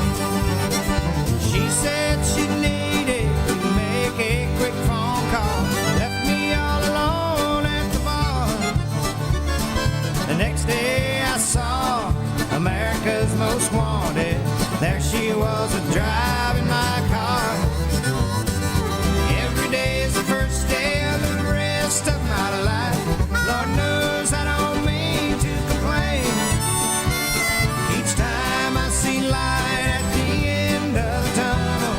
She said she needed to make a quick phone call. Left me all alone at the bar. The next day I saw America's Most Wanted. There she was driving my car. Every day is the first day of the rest of my life. Lord knows I don't mean to complain. Each time I see light at the end of the tunnel,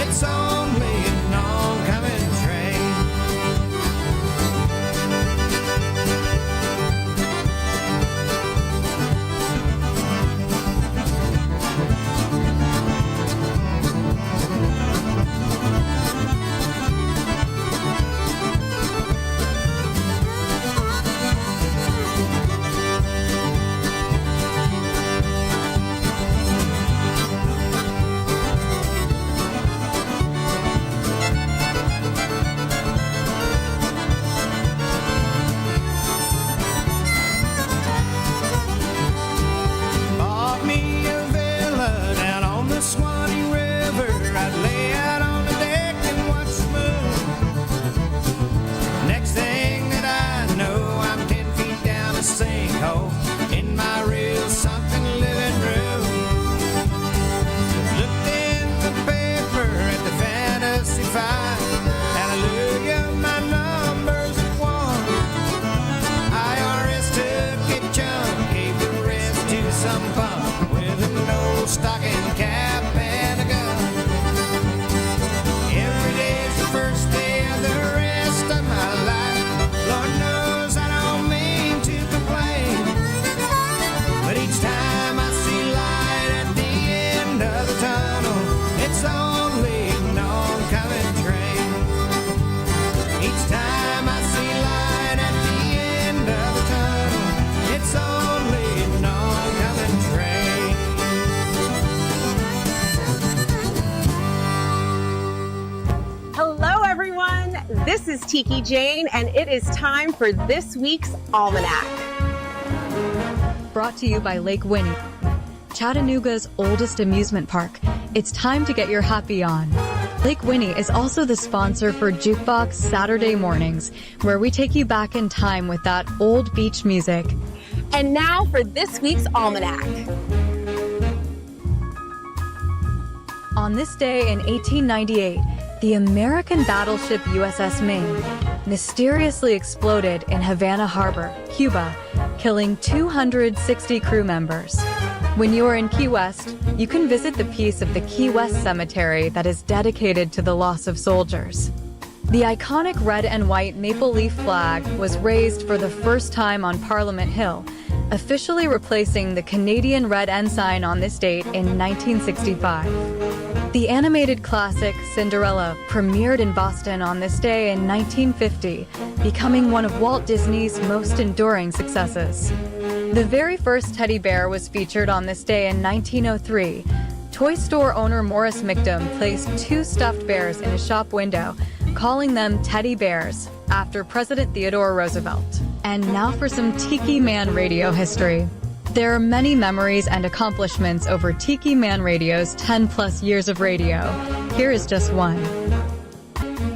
it's only an oncoming train. Bought me a villa down on the Swanee River. I'd lay out on the deck and watch the moon. Next thing that I know, I'm 10 feet down a sinkhole in my real sunken living room. Looked in the paper at the Fantasy 5. Hallelujah, my number's at 1. IRS took a chunk, gave the rest to some punk with an old stocking cap and a gun. Every day's the first day of the rest of my life. Lord knows I don't mean to complain. But each time I see light at the end of the tunnel, it's only an oncoming train. Each time I see light at the end of the tunnel, it's only an oncoming train. Hello, everyone. This is Tiki Jane, and it is time for this week's Almanac. Brought to you by Lake Winnie, Chattanooga's oldest amusement park. It's time to get your happy on. Lake Winnie is also the sponsor for Jukebox Saturday Mornings, where we take you back in time with that old beach music. And now for this week's Almanac. On this day in 1898, the American battleship USS Maine mysteriously exploded in Havana Harbor, Cuba, killing 260 crew members. When you are in Key West, you can visit the piece of the Key West Cemetery that is dedicated to the loss of soldiers. The iconic red and white maple leaf flag was raised for the first time on Parliament Hill, officially replacing the Canadian red ensign on this date in 1965. The animated classic Cinderella premiered in Boston on this day in 1950, becoming one of Walt Disney's most enduring successes. The very first teddy bear was featured on this day in 1903. Toy store owner Morris Micdom placed 2 stuffed bears in his shop window, calling them teddy bears, after President Theodore Roosevelt. And now for some Tiki Man Radio history. There are many memories and accomplishments over Tiki Man Radio's 10-plus years of radio. Here is just one.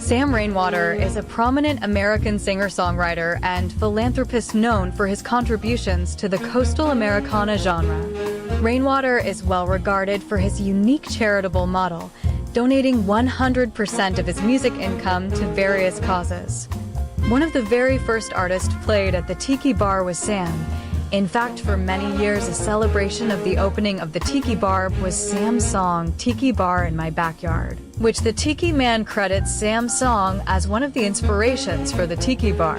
Sam Rainwater is a prominent American singer-songwriter and philanthropist known for his contributions to the coastal Americana genre. Rainwater is well regarded for his unique charitable model, donating 100% of his music income to various causes. One of the very first artists played at the Tiki Bar was Sam. In fact, for many years, a celebration of the opening of the Tiki Bar was Sam's song, Tiki Bar in My Backyard, which the Tiki Man credits Sam's song as one of the inspirations for the Tiki Bar.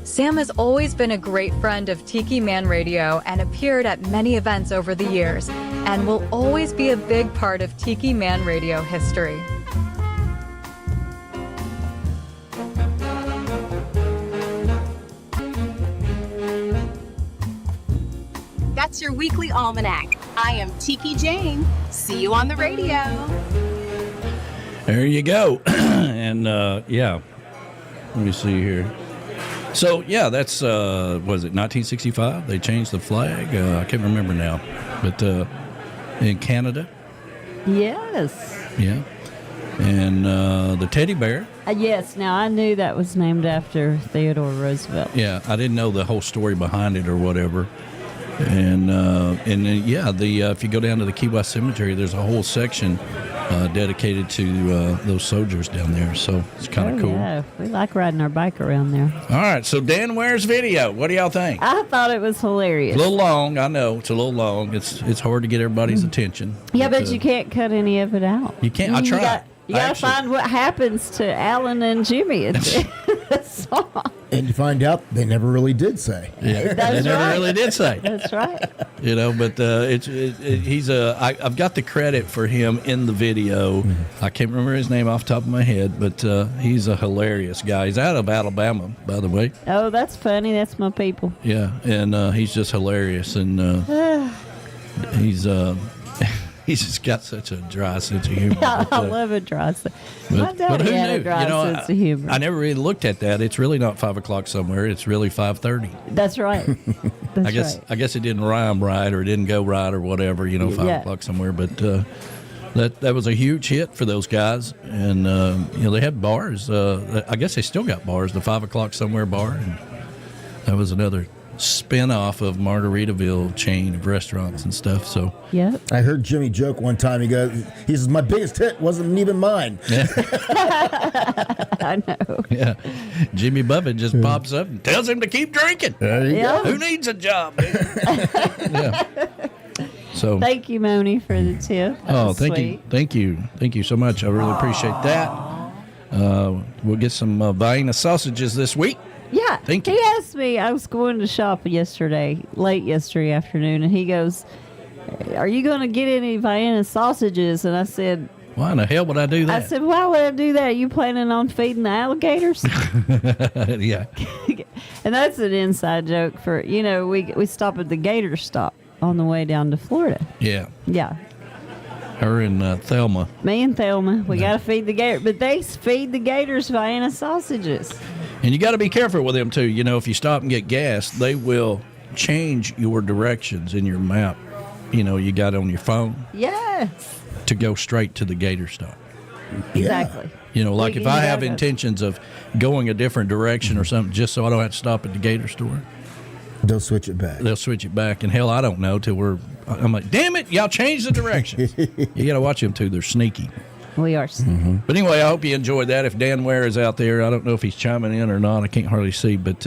Sam has always been a great friend of Tiki Man Radio and appeared at many events over the years, and will always be a big part of Tiki Man Radio history. That's your weekly almanac. I am Tiki Jane. See you on the radio. There you go. And yeah, let me see here. So yeah, that's was it 1965? They changed the flag. I can't remember now, but in Canada. Yes. Yeah. And the teddy bear. Yes. Now I knew that was named after Theodore Roosevelt. Yeah, I didn't know the whole story behind it or whatever. And yeah, if you go down to the Key West Cemetery, there's a whole section dedicated to those soldiers down there. So it's kind of cool. Yeah, we like riding our bike around there. All right, so Dan Ware's video. What do y'all think? I thought it was hilarious. A little long, I know. It's a little long. It's hard to get everybody's attention. Yeah, but you can't cut any of it out. You can't. I tried. You got to find what happens to Alan and Jimmy in the song. And you find out they never really did say. Yeah, they never really did say. That's right. You know, but I've got the credit for him in the video. Mm-hmm. I can't remember his name off the top of my head, but he's a hilarious guy. He's out of Alabama, by the way. Oh, that's funny. That's my people. Yeah, and he's just hilarious, and he's just got such a dry sense of humor. I love a dry sense. But who knew? A dry sense of humor. I never really looked at that. It's really not 5 o'clock somewhere. It's really 5:30. That's right. I guess it didn't rhyme right, or it didn't go right, or whatever. 5 o'clock somewhere. But that was a huge hit for those guys, and they had bars. I guess they still got bars. The 5 o'clock somewhere bar, and that was another spin-off of Margaritaville chain of restaurants and stuff. So yeah, I heard Jimmy joke one time. He says, my biggest hit wasn't even mine. Yeah. I know. Yeah, Jimmy Buffett just pops up and tells him to keep drinking. There you go. Who needs a job? Yeah. So thank you, Moni, for the tip. Thank you so much. I really appreciate that. We'll get some Vienna sausages this week. Yeah. Thank you. He asked me, I was going to shop late yesterday afternoon, and he goes, are you going to get any Vienna sausages? And I said, why in the hell would I do that? I said, why would I do that? Are you planning on feeding the alligators? Yeah. And that's an inside joke for, we stop at the gator stop on the way down to Florida. Yeah. Yeah. Her and Thelma. Me and Thelma. We got to feed the gator. But they feed the gators Vienna sausages. And you got to be careful with them, too. If you stop and get gas, they will change your directions in your map. You got on your phone. Yes. To go straight to the gator stop. Exactly. Like if I have intentions of going a different direction or something, just so I don't have to stop at the gator store, They'll switch it back. They'll switch it back. And hell, I don't know till I'm like, damn it, y'all changed the directions. You got to watch them too. They're sneaky. We are sneaky. But anyway, I hope you enjoyed that. If Dan Ware is out there, I don't know if he's chiming in or not. I can't hardly see. But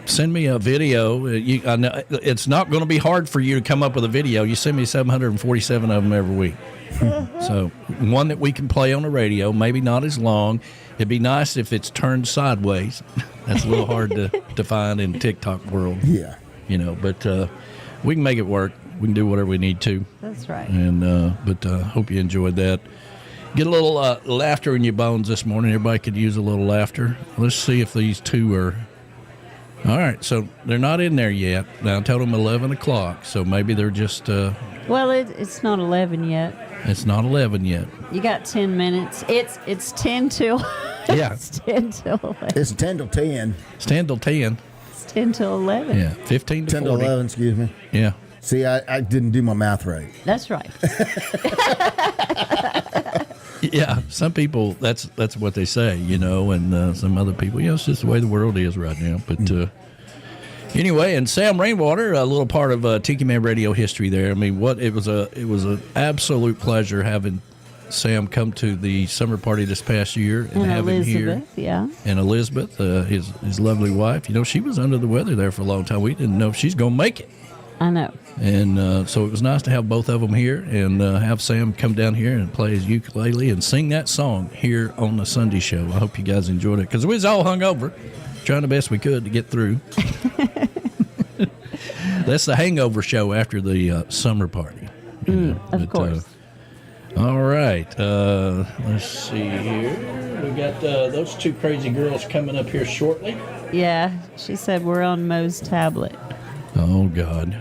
send me a video. I know it's not going to be hard for you to come up with a video. You send me 747 of them every week. So one that we can play on the radio, maybe not as long. It'd be nice if it's turned sideways. That's a little hard to find in TikTok world. Yeah. But we can make it work. We can do whatever we need to. That's right. And but hope you enjoyed that. Get a little laughter in your bones this morning. Everybody could use a little laughter. Let's see if these two are. All right, so they're not in there yet. Now I told them 11 o'clock, so maybe they're just. Well, it's not 11 yet. It's not 11 yet. You got 10 minutes. It's 10 till. Yeah. It's 10 till 11. It's 10 till 10. It's 10 till 10. It's 10 till 11. Yeah, 15 to 10 40. to 11, excuse me. Yeah. See, I didn't do my math right. That's right. Yeah, some people, that's what they say, and some other people, it's just the way the world is right now. But anyway, and Sam Rainwater, a little part of Tiki Man Radio history there. I mean, it was an absolute pleasure having Sam come to the summer party this past year and have him here. Yeah. And Elizabeth, his lovely wife, she was under the weather there for a long time. We didn't know if she's going to make it. I know. And so it was nice to have both of them here and have Sam come down here and play his ukulele and sing that song here on the Sunday show. I hope you guys enjoyed it because we was all hungover, trying the best we could to get through. That's the hangover show after the summer party. Of course. All right. Let's see here. We got those two crazy girls coming up here shortly. Yeah, she said we're on Mo's tablet. Oh, God.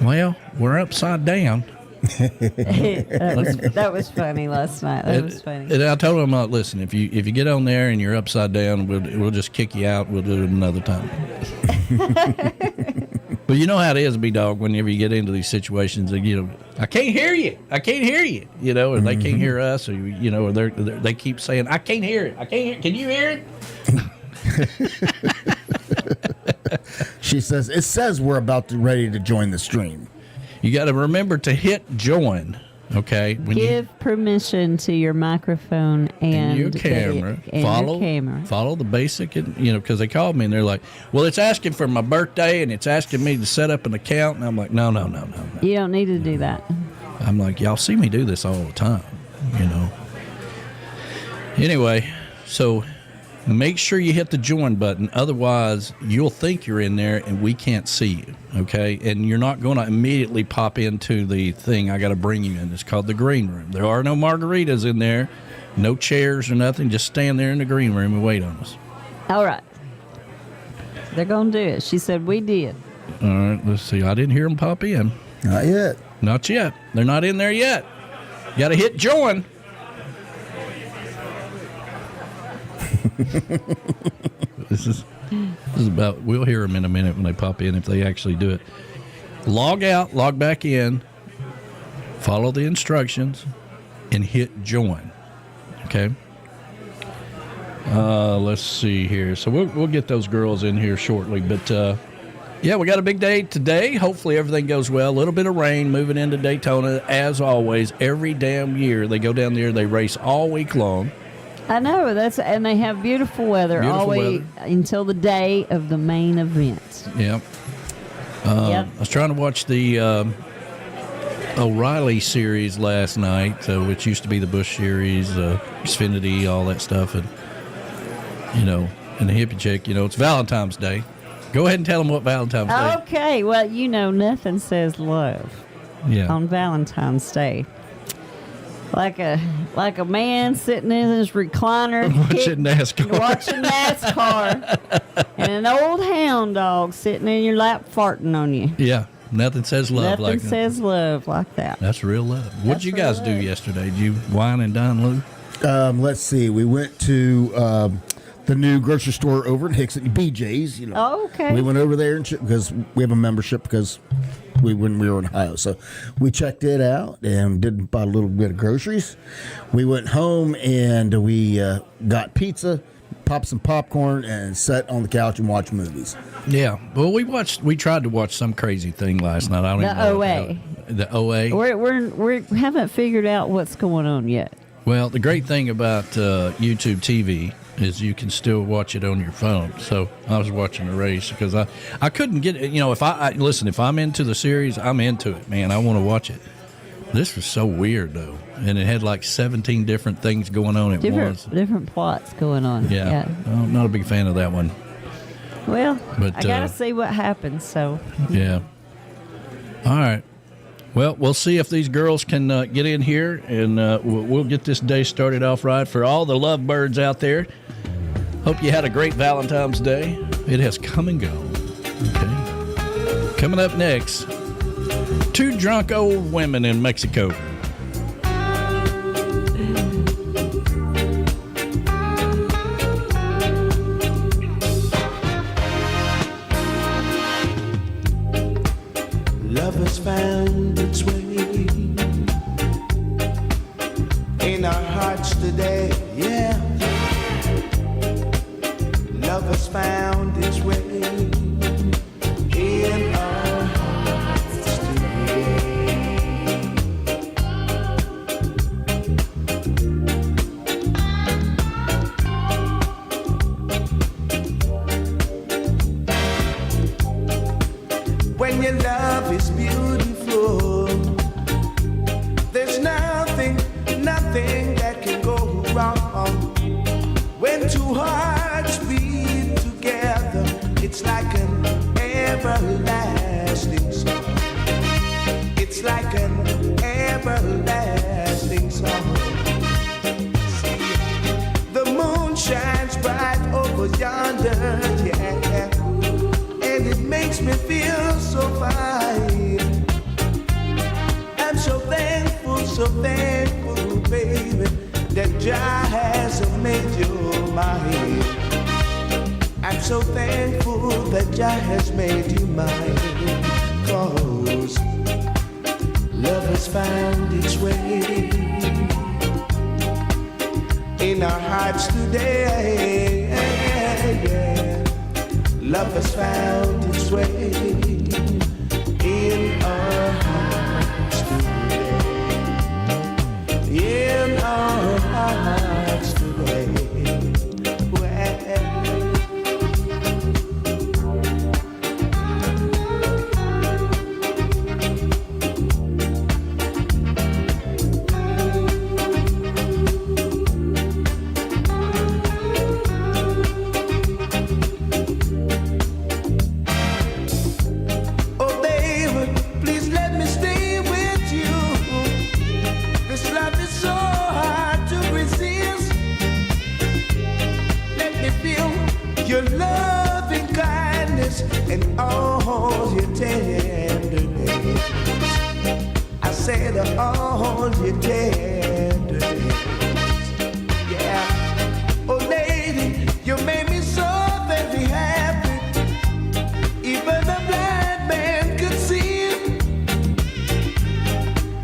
Well, we're upside down. that was funny last night. That was funny. And I told him, listen, if you get on there and you're upside down, we'll just kick you out. We'll do it another time. But you know how it is, B-Dog, whenever you get into these situations, I can't hear you. I can't hear you. Or they can't hear us, or or they keep saying, I can't hear it. I can't hear it. Can you hear it? She says, it says we're ready to join the stream. You got to remember to hit join, okay? Give permission to your microphone and your camera. Follow the basic, because they called me and they're like, well, it's asking for my birthday and it's asking me to set up an account. And I'm like, no. You don't need to do that. I'm like, y'all see me do this all the time, Anyway, so make sure you hit the join button. Otherwise, you'll think you're in there and we can't see you, okay? And you're not going to immediately pop into the thing I got to bring you in. It's called the green room. There are no margaritas in there, no chairs or nothing. Just stand there in the green room and wait on us. All right. They're going to do it. She said we did. All right, let's see. I didn't hear them pop in. Not yet. Not yet. They're not in there yet. You got to hit join. This is about, we'll hear them in a minute when they pop in if they actually do it. Log out, log back in, follow the instructions, and hit join. Okay? Let's see here. So we'll get those girls in here shortly. But, yeah, we got a big day today. Hopefully everything goes well. A little bit of rain moving into Daytona. As always, every damn year they go down there, they race all week long. I know, and they have beautiful weather always until the day of the main event. Yep. I was trying to watch the O'Reilly series last night, which used to be the Busch series, Xfinity, all that stuff, and and the hippie chick. It's Valentine's Day. Go ahead and tell them what Valentine's Day. Okay, well, nothing says love on Valentine's Day. Like a man sitting in his recliner watching NASCAR and an old hound dog sitting in your lap farting on you. Yeah, nothing says love like that. Nothing says love like that. That's real love. What did you guys do yesterday? Did you wine and dine, Lou? Let's see. We went to the new grocery store over in Hickson, BJ's. Oh, okay. We went over there because we have a membership when we were in Ohio. So we checked it out and did buy a little bit of groceries. We went home and we got pizza, pop some popcorn, and sit on the couch and watch movies. Yeah. Well, we tried to watch some crazy thing last night. I don't even know. OA. The OA. We haven't figured out what's going on yet. Well, the great thing about YouTube TV is you can still watch it on your phone. So I was watching the race because I couldn't get it. You know, if I'm into the series, I'm into it, man. I want to watch it. This was so weird, though. And it had like 17 different things going on at once. Different plots going on. Yeah. I'm not a big fan of that one. Well, but, I got to see what happens, so. Yeah. All right. Well, we'll see if these girls can get in here, and we'll get this day started off right. For all the lovebirds out there, hope you had a great Valentine's Day. It has come and gone. Okay. Coming up next, 2 drunk old women in Mexico. Love has found its way in our hearts today, yeah. Love has found its way in our hearts today. When your love is beautiful, there's nothing that can go wrong. When 2 hearts beat together, it's like an everlasting song. It's like an everlasting song. See, the moon shines bright over yonder, yeah, and it makes me feel so fine. I'm so thankful, baby, that Jah has made you mine. I'm so thankful that Jah has made you mine. 'Cause love has found its way in our hearts today, yeah. Love has found its way in our hearts today. In our hearts today. And all your tenderness, I said all your tenderness, yeah. Oh lady, you made me so very happy. Even the blind man could see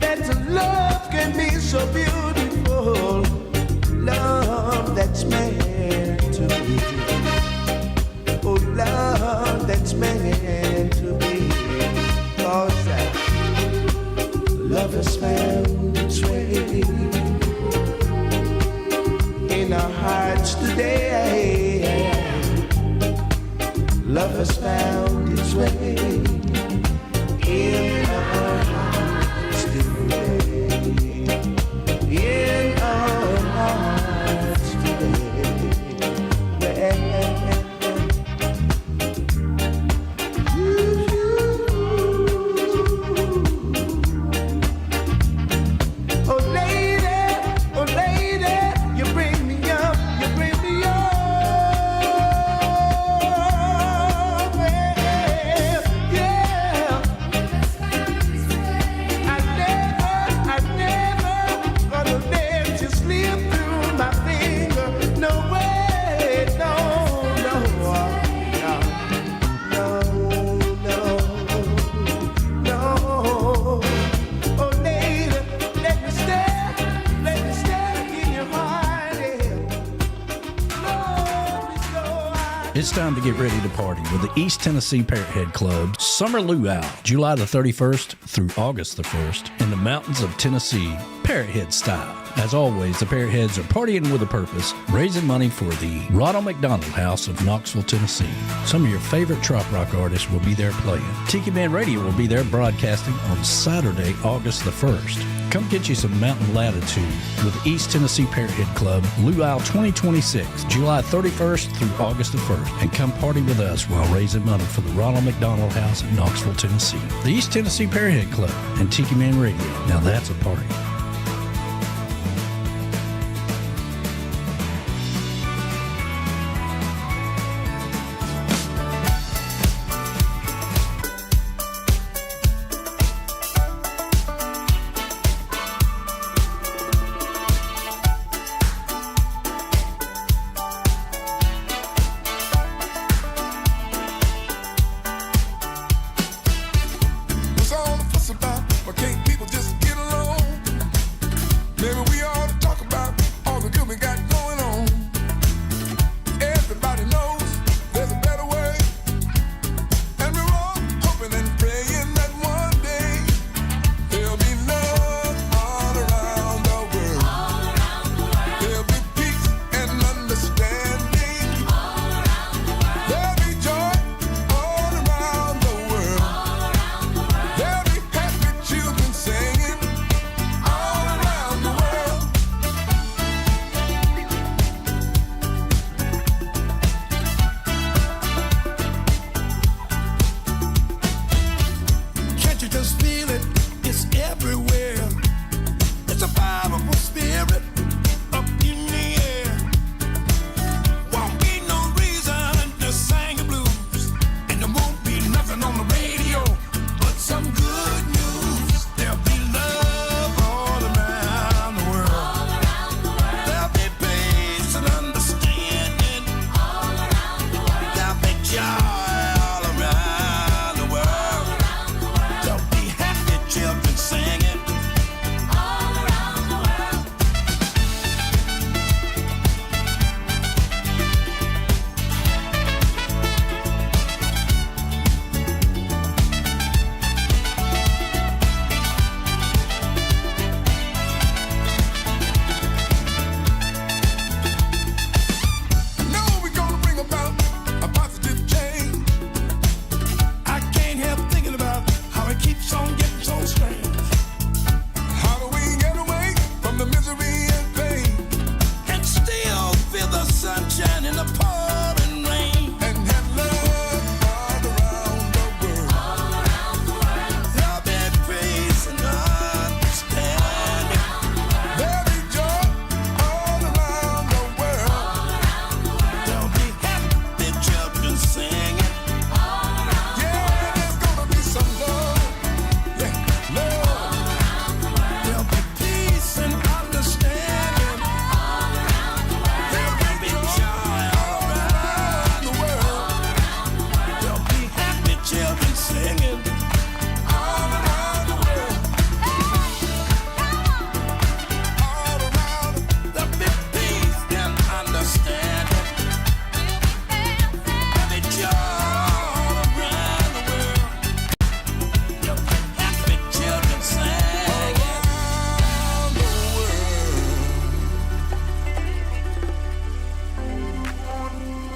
that love can be so beautiful. Love that's meant to be. Oh, love that's meant to be. 'Cause love has found its way in our hearts today. Love has found its way in our hearts today. In our hearts today. It's time to get ready to party with the East Tennessee Parrothead Club Summer Luau, July the 31st through August the 1st in the mountains of Tennessee, Parrothead style. As always, the Parrotheads are partying with a purpose, raising money for the Ronald McDonald House of Knoxville, Tennessee. Some of your favorite trop rock artists will be there playing. Tiki Man Radio will be there broadcasting on Saturday, August the 1st. Come get you some mountain latitude with the East Tennessee Parrothead Club Luau 2026, July 31st through August the 1st, and come party with us while raising money for the Ronald McDonald House in Knoxville, Tennessee. The East Tennessee Parrothead Club and Tiki Man Radio. Now that's a party.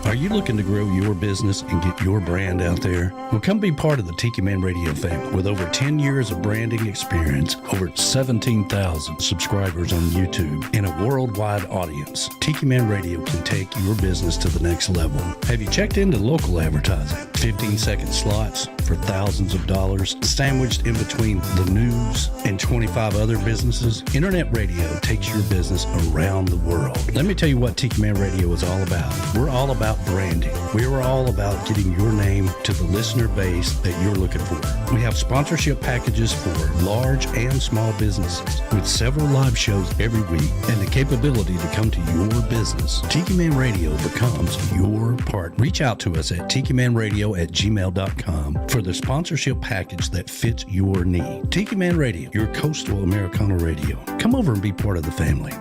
Are you looking to grow your business and get your brand out there? Well, come be part of the Tiki Man Radio family. With over 10 years of branding experience, over 17,000 subscribers on YouTube, and a worldwide audience, Tiki Man Radio can take your business to the next level. Have you checked into local advertising? 15-second slots for thousands of dollars, sandwiched in between the news and 25 other businesses? Internet radio takes your business around the world. Let me tell you what Tiki Man Radio is all about. We're all about branding. We are all about getting your name to the listener base that you're looking for. We have sponsorship packages for large and small businesses with several live shows every week and the capability to come to your business. Tiki Man Radio becomes your partner. Reach out to us at tikimanradio@gmail.com for the sponsorship package that fits your need. Tiki Man Radio, your coastal Americana radio. Come over and be part of the family.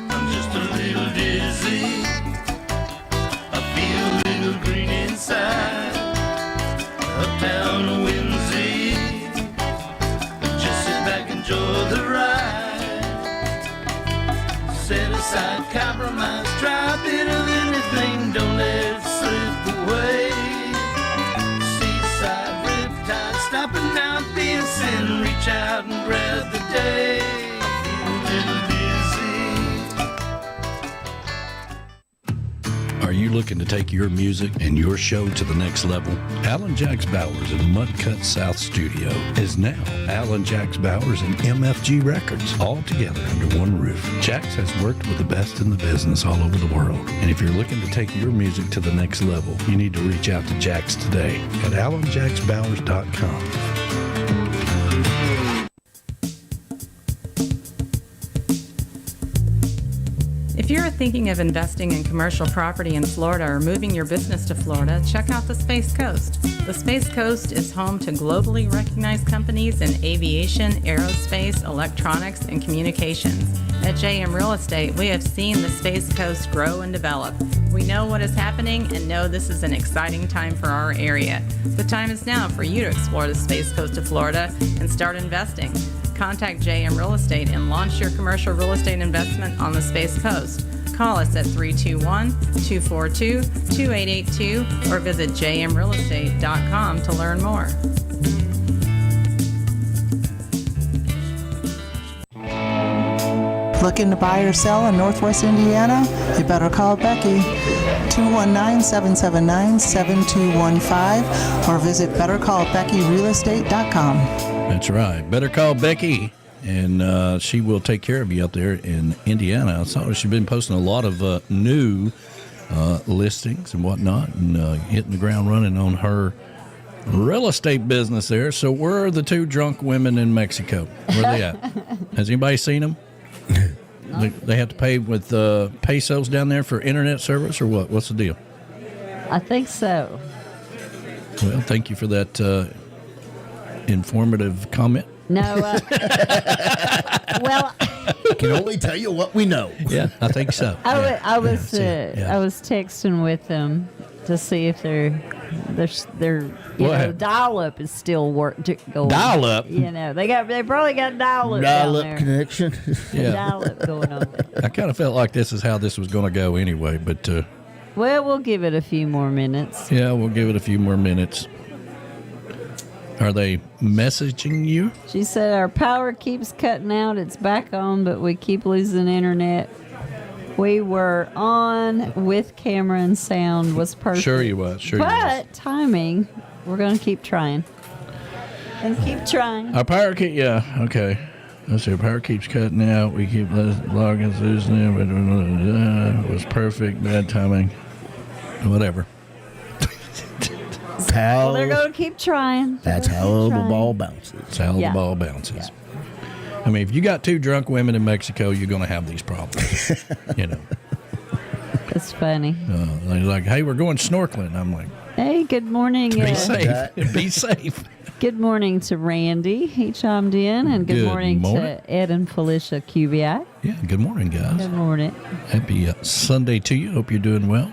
I'm just a little dizzy. enjoy the ride. Set aside compromise, try a bit of anything, don't let it slip away. Seaside riptide, stopping out, be a sin, reach out and grab the day. A little dizzy. Are you looking to take your music and your show to the next level? Alan Jacks Bowers in Mudcut South Studio is now Alan Jacks Bowers and MFG Records, all together under one roof. Jacks has worked with the best in the business all over the world. And if you're looking to take your music to the next level, you need to reach out to Jacks today at alanjacksbowers.com. If you're thinking of investing in commercial property in Florida or moving your business to Florida, check out the Space Coast. The Space Coast is home to globally recognized companies in aviation, aerospace, electronics, and communications. At JM Real Estate, we have seen the Space Coast grow and develop. We know what is happening and know this is an exciting time for our area. The time is now for you to explore the Space Coast of Florida and start investing. Contact JM Real Estate and launch your commercial real estate investment on the Space Coast. Call us at 321-242-2882 or visit jmrealestate.com to learn more. Looking to buy or sell in Northwest Indiana? You better call Becky. 219-779-7215 or visit bettercallbeckyrealestate.com. That's right. Better call Becky, and she will take care of you out there in Indiana. I saw she's been posting a lot of new listings and whatnot, and hitting the ground running on her real estate business there. So where are the two drunk women in Mexico? Where are they at? Has anybody seen them? They have to pay with pesos down there for internet service, or what? What's the deal? I think so. Well, thank you for that informative comment. No. Well, I can only tell you what we know. Yeah, I think so. I was texting with them to see if their dial up is still going. Dial up. They probably got dial up. Dial up connection. Yeah. Dial up going on. I kind of felt like this is how this was going to go anyway, but well, we'll give it a few more minutes. Yeah, we'll give it a few more minutes. Are they messaging you? She said our power keeps cutting out. It's back on, but we keep losing internet. We were on with camera and sound was perfect. Sure you was. But timing, we're going to keep trying. And keep trying. Our power okay. Let's see, our power keeps cutting out. We keep logging through. It was perfect. Bad timing. Whatever. Well, they're going to keep trying. That's how the ball bounces. That's how the ball bounces. Yeah. I mean, if you got two drunk women in Mexico, you're going to have these problems. It's funny. They're like, hey, we're going snorkeling. I'm like, hey, good morning. Be safe. Be safe. Good morning to Randy. He chimed in. And good morning to Ed and Felicia Kubiak. Yeah, good morning, guys. Good morning. Happy Sunday to you. Hope you're doing well.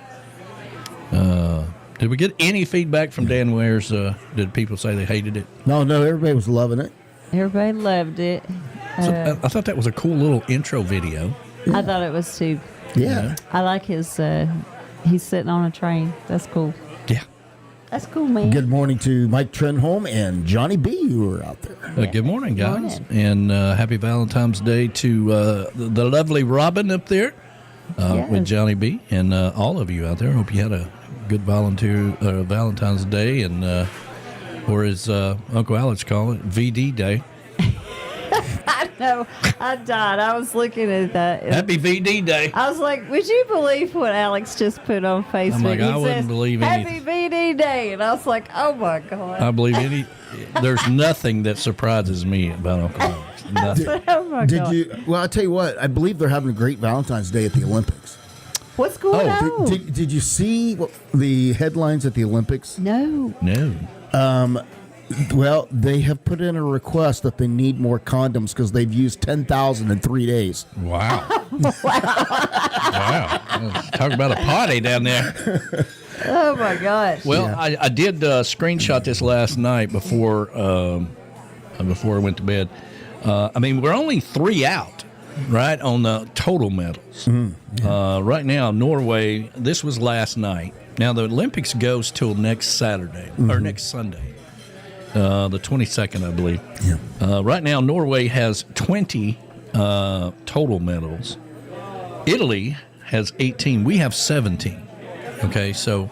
Did we get any feedback from Dan Ware's? Did people say they hated it? No, everybody was loving it. Everybody loved it. I thought that was a cool little intro video. I thought it was too. Yeah. I like his, he's sitting on a train. That's cool. Yeah. That's cool, man. Good morning to Mike Trenholm and Johnny B, who are out there. Good morning, guys. And happy Valentine's Day to the lovely Robin up there with Johnny B and all of you out there. Hope you had a good Valentine's Day, and or as Uncle Alex called it, VD Day. I know. I died. I was looking at that. Happy VD Day. I was like, would you believe what Alex just put on Facebook? I'm like, I wouldn't believe Happy VD Day. And I was like, oh, my God. I believe there's nothing that surprises me about Uncle Alex. Nothing. Oh, my God. Well, I'll tell you what. I believe they're having a great Valentine's Day at the Olympics. What's going on? Did you see the headlines at the Olympics? No. Well, they have put in a request that they need more condoms because they've used 10,000 in 3 days. Wow. Wow. Talk about a party down there. Oh, my gosh. Well, yeah. I did screenshot this last night before I went to bed. I mean, we're only 3 out, right, on the total medals. Right now, Norway, this was last night. Now, the Olympics goes till next Saturday, or next Sunday, the 22nd, I believe. Right now, Norway has 20 total medals. Italy has 18. We have 17. Okay, so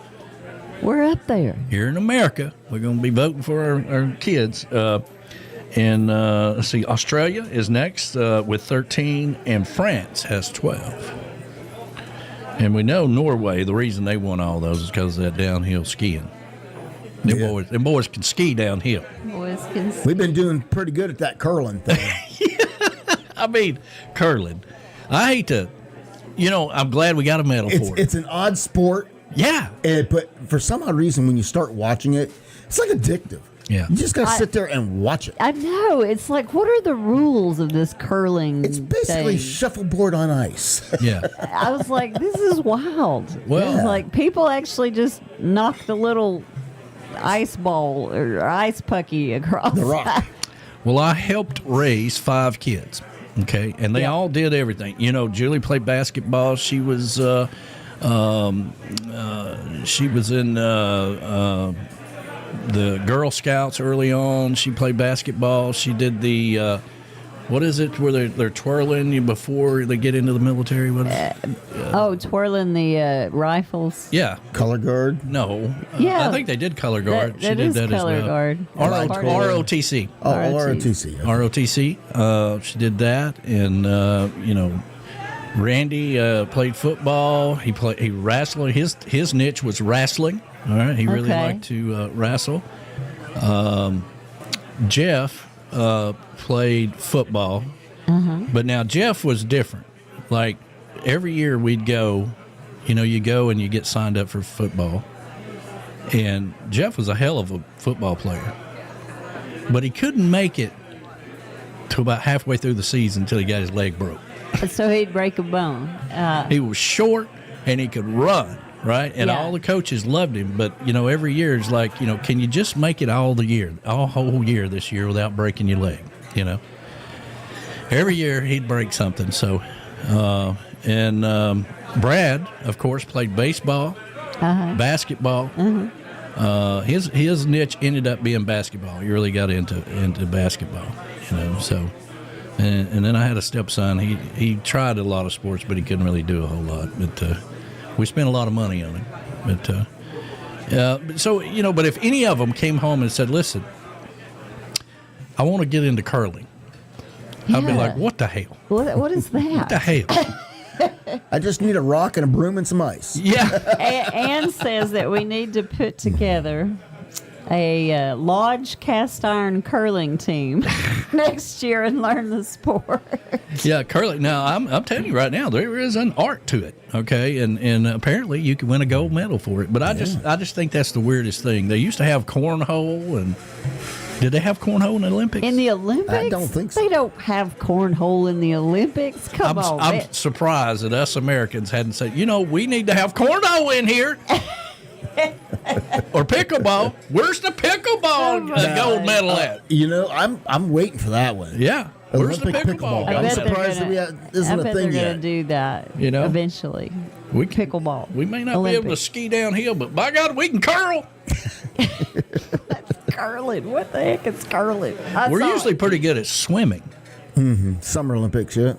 we're up there. Here in America, we're going to be voting for our kids. And let's see, Australia is next with 13, and France has 12. And we know Norway, the reason they won all those is because of that downhill skiing. Them boys can ski downhill. We've been doing pretty good at that curling thing. I mean, curling. I hate to, I'm glad we got a medal for it. It's an odd sport. Yeah. But for some odd reason, when you start watching it, it's like addictive. Yeah. You just got to sit there and watch it. I know. It's like, what are the rules of this curling It's basically shuffleboard on ice. Yeah. I was like, this is wild. Well, it's like people actually just knock the little ice ball or ice pucky across the rock. Well, I helped raise 5 kids, okay, and they all did everything. Julie played basketball. She was in the Girl Scouts early on. She played basketball. She did the what is it where they're twirling before they get into the military? What is it? Twirling the rifles. Yeah. Color guard? No. Yeah. I think they did color guard. That is color guard. ROTC. Oh, ROTC. ROTC. She did that, and Randy played football. He wrestled. His niche was wrestling. All right, he really liked to wrestle. Jeff played football, but now Jeff was different. Like every year we'd go, you go and you get signed up for football, and Jeff was a hell of a football player, but he couldn't make it to about halfway through the season until he got his leg broke. So he'd break a bone. He was short and he could run. Right, and all the coaches loved him, but every year it's like, can you just make it all whole year this year without breaking your leg? Every year he'd break something. So, Brad, of course, played baseball, basketball. His niche ended up being basketball. He really got into basketball, So, and then I had a stepson. He tried a lot of sports, but he couldn't really do a whole lot. But we spent a lot of money on him. But but if any of them came home and said, "Listen, I want to get into curling," I'd be like, "What the hell? What is that? What the hell? I just need a rock and a broom and some ice." Yeah. Ann says that we need to put together a Lodge cast iron curling team next year and learn the sport. Yeah, curling. Now, I'm telling you right now, there is an art to it, okay? And apparently you can win a gold medal for it. But I just think that's the weirdest thing. They used to have cornhole, and did they have cornhole in the Olympics? In the Olympics? I don't think so. They don't have cornhole in the Olympics. Come on. I'm surprised that us Americans hadn't said, we need to have cornhole in here. Or pickleball. Where's the pickleball gold medal at? I'm waiting for that one. Yeah. Where's the Olympic pickleball? I'm surprised that isn't a thing they're yet. going to do that eventually. Pickleball. We may not be able to ski downhill, but by God, we can curl. Curling. What the heck is curling? We're usually pretty good at swimming. Summer Olympics, yeah.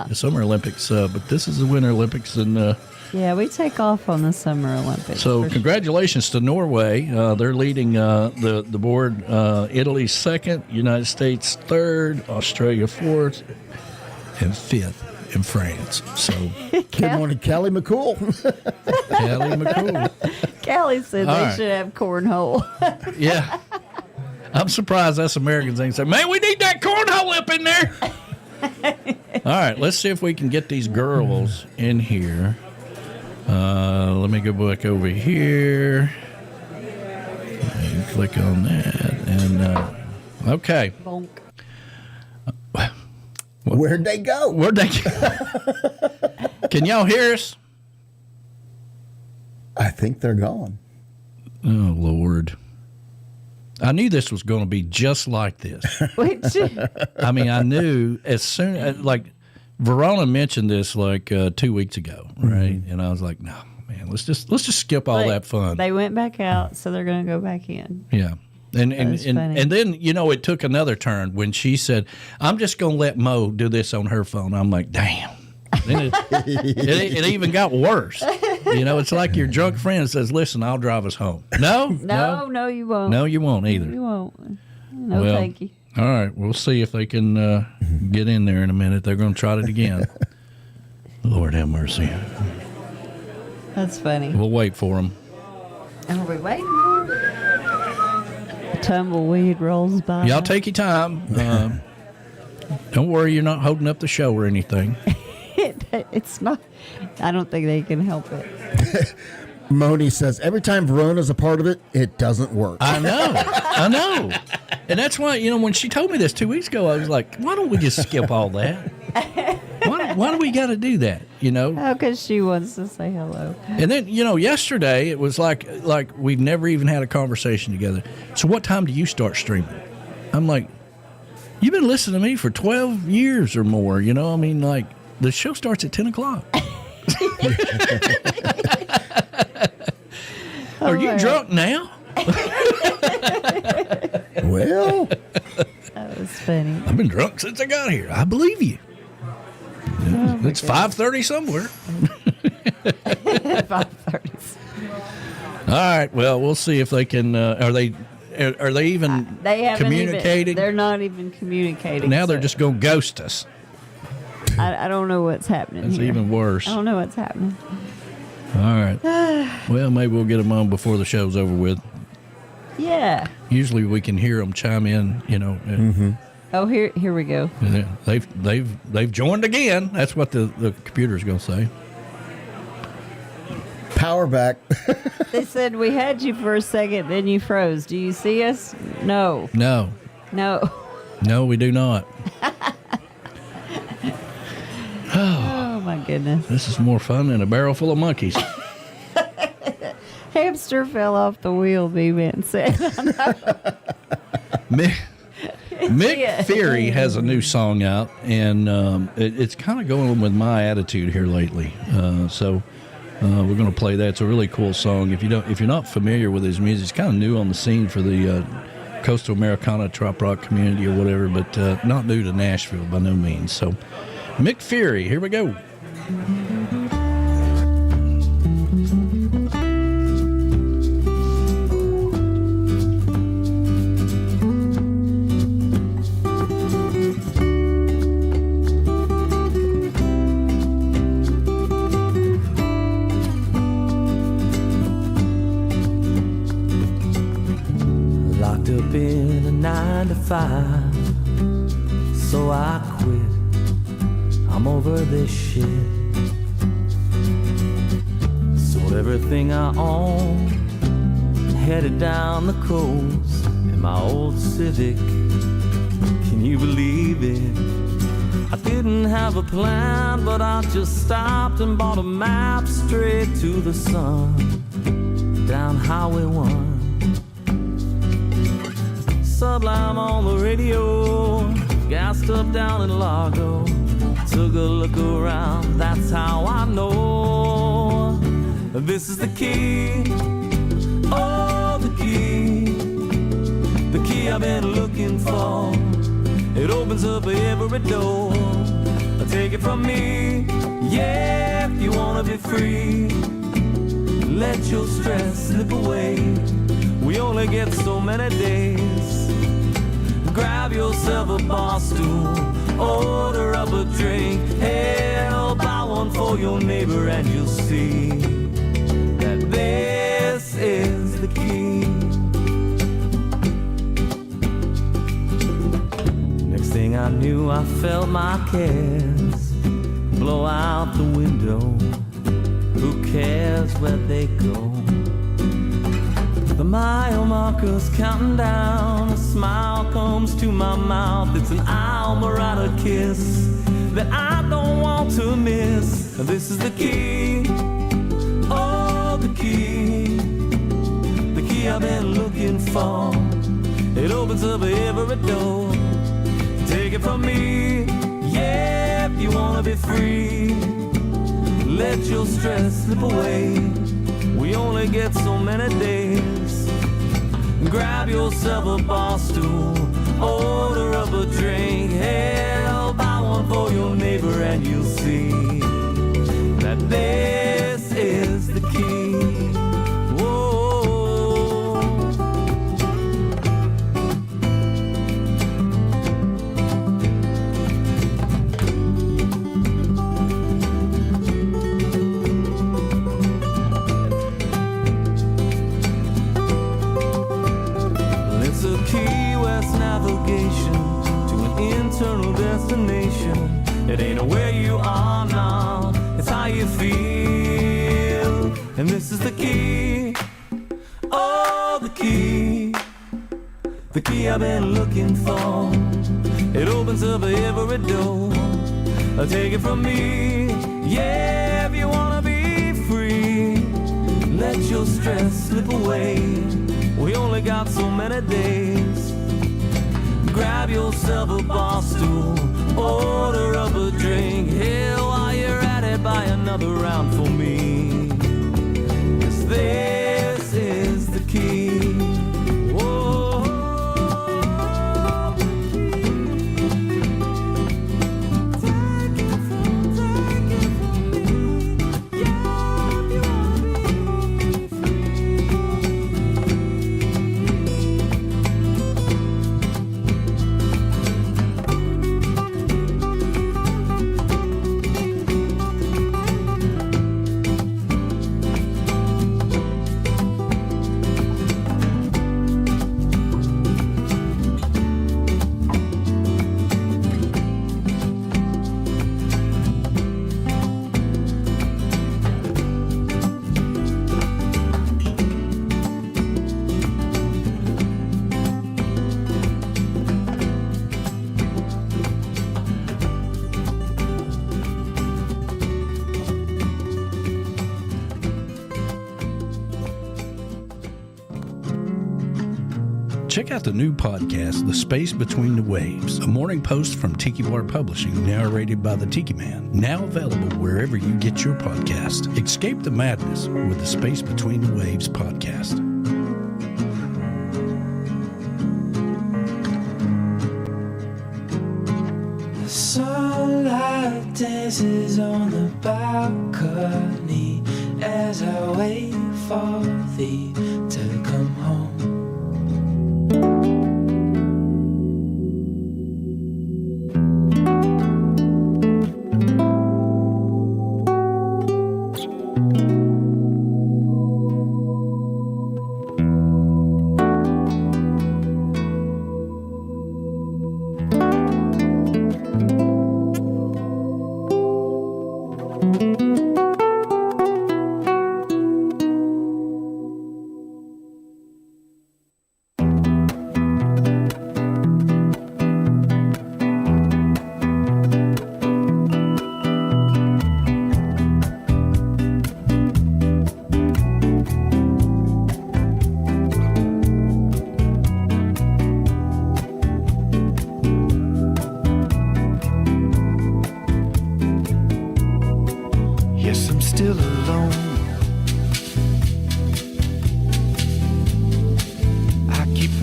The Summer Olympics, but this is the Winter Olympics, and we take off on the Summer Olympics. So congratulations to Norway. They're leading the board. Italy second, United States third, Australia fourth, and fifth in France. So good morning, Callie McCool. Callie McCool. Callie said they should have cornhole. Yeah. I'm surprised us Americans ain't saying, "Man, we need that cornhole up in there." All right, let's see if we can get these girls in here. Let me go back over here and click on that. And okay. Bonk. Where'd they go? Can y'all hear us? I think they're gone. Oh, Lord. I knew this was going to be just like this. Which, I mean, I knew as soon like Verona mentioned this like 2 weeks ago, right? And I was like, no, man, let's just skip all that fun. They went back out, so they're going to go back in. Yeah. And then, you know, it took another turn when she said, I'm just going to let Mo do this on her phone. I'm like, damn. Then it even got worse. You know, it's like your drunk friend says, listen, I'll drive us home. No, you won't. No, you won't either. You won't. No, thank you. All right, we'll see if they can get in there in a minute. They're going to try it again. Lord have mercy. That's funny. We'll wait for them. Are we waiting for them? Tumbleweed rolls by. Y'all take your time. Don't worry, you're not holding up the show or anything. It's not. I don't think they can help it. Moni says, every time Verona's a part of it, it doesn't work. I know. And that's why, you know, when she told me this 2 weeks ago, I was like, why don't we just skip all that? Why do we got to do that, you know? Oh, because she wants to say hello. And then, you know, yesterday, it was like we've never even had a conversation together. So what time do you start streaming? I'm like, you've been listening to me for 12 years or more, you know? I mean, like, the show starts at 10 o'clock. Are you drunk now? Well, that was funny. I've been drunk since I got here. I believe you. It's 5:30 somewhere. 5:30. All right. Well, we'll see if they can. Are they even communicating? They're not even communicating. Now they're just going to ghost us. I don't know what's happening. It's even worse. I don't know what's happening. All right. Well, maybe we'll get them on before the show's over with. Yeah. Usually we can hear them chime in, you know. Oh, here we go. They've joined again. That's what the computer's going to say. Power back. They said we had you for a second, then you froze. Do you see us? No. No, we do not. Oh my goodness. This is more fun than a barrel full of monkeys. Hamster fell off the wheel, B-Man said. Mick Fury has a new song out, and it's kind of going with my attitude here lately. So we're going to play that. It's a really cool song. If you're not familiar with his music, it's kind of new on the scene for the coastal Americana trop rock community or whatever, but not new to Nashville by no means. So Mick Fury, here we go. Locked up in a 9 to 5, so I quit. I'm over this shit. Sold everything I own, headed down the coast in my old Civic. Can you believe it? I didn't have a plan, but I just stopped and bought a map straight to the sun, down Highway 1. Sublime on the radio, gassed up down in Largo. Took a look around, that's how I know this is the key. Oh, the key I've been looking for. It opens up every door. Take it from me, yeah, if you wanna be free. Let your stress slip away. We only get so many days. Grab yourself a bar stool, order up a drink. Hell, buy one for your neighbor and you'll see that this is the key. Next thing I knew, I felt my cares blow out the window. Who cares where they go? The mile marker's counting down. A smile comes to my mouth. It's an Almanac kiss that I don't want to miss. This is the key. Oh, the key I've been looking for. It opens up every door. Take it from me, yeah, if you wanna be free. Let your stress slip away. We only get so many days. Grab yourself a bar stool, order up a drink. Hell, buy one for your neighbor and you'll see that this is the key. Whoa. It's a Key West navigation to an internal destination. It ain't where you are now, it's how you feel. And this is the key, oh, the key I've been looking for. It opens up every door. Take it from me, yeah, if you wanna be free. Let your stress slip away. We only got so many days. Grab yourself a bar stool, order up a drink. Hell, while you're at it, buy another round for me. 'Cause this is the key. Whoa. Take it from me. Yeah, if you wanna be free. Check out the new podcast, The Space Between the Waves, a morning post from Tiki Bar Publishing, narrated by the Tiki Man. Now available wherever you get your podcast. Escape the madness with the Space Between the Waves podcast. The sunlight dances on the balcony as I wait for thee to come home.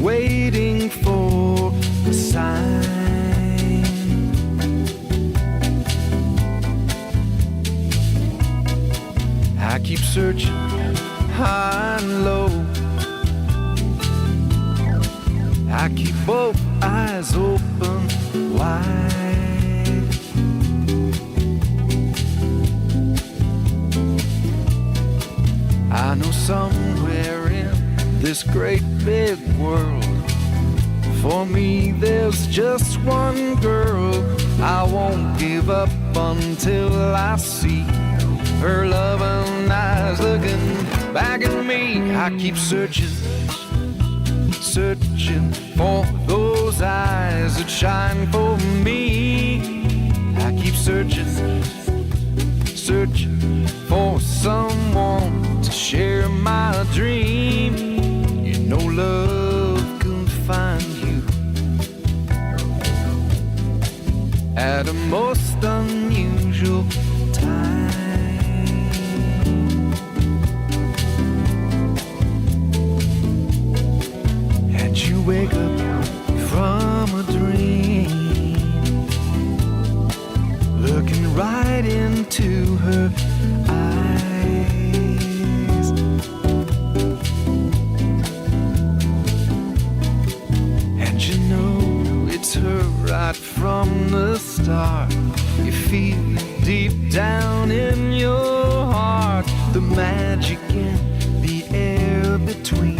waiting for a sign. I keep searching high and low. I keep both eyes open wide. I know somewhere in this great big world, for me there's just one girl. I won't give up until I see her loving eyes looking back at me. I keep searching, searching for those eyes that shine for me. I keep searching, searching for someone to share my dream. You know love can find you at a most unusual time. And you wake up from a dream, looking right into her eyes. And you know it's her right from the start. You feel it deep down in your heart, the magic in the air between.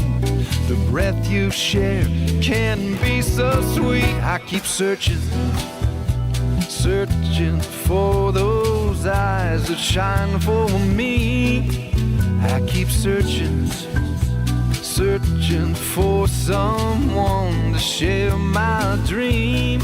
The breath you share can be so sweet. I keep searching, searching for those eyes that shine for me. I keep searching, searching for someone to share my dream.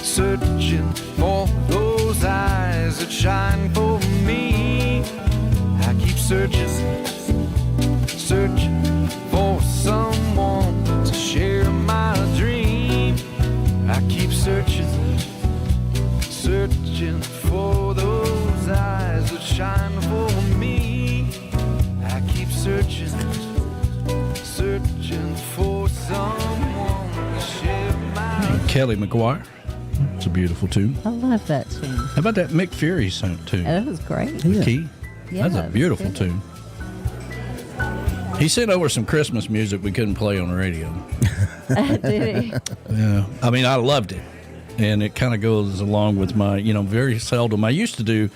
Searching for those eyes that shine for me. I keep searching, searching for someone to share my dream. I keep searching, searching for those eyes that shine for me. I keep searching, searching for someone to share my Kelly McGuire. It's a beautiful tune. I love that tune. How about that Mick Fury tune? That was great. The key. Yeah, That's a beautiful tune. He sent over some Christmas music we couldn't play on the radio. Did he? Yeah. I mean, I loved it. And it kind of goes along with my, very seldom. I used to do,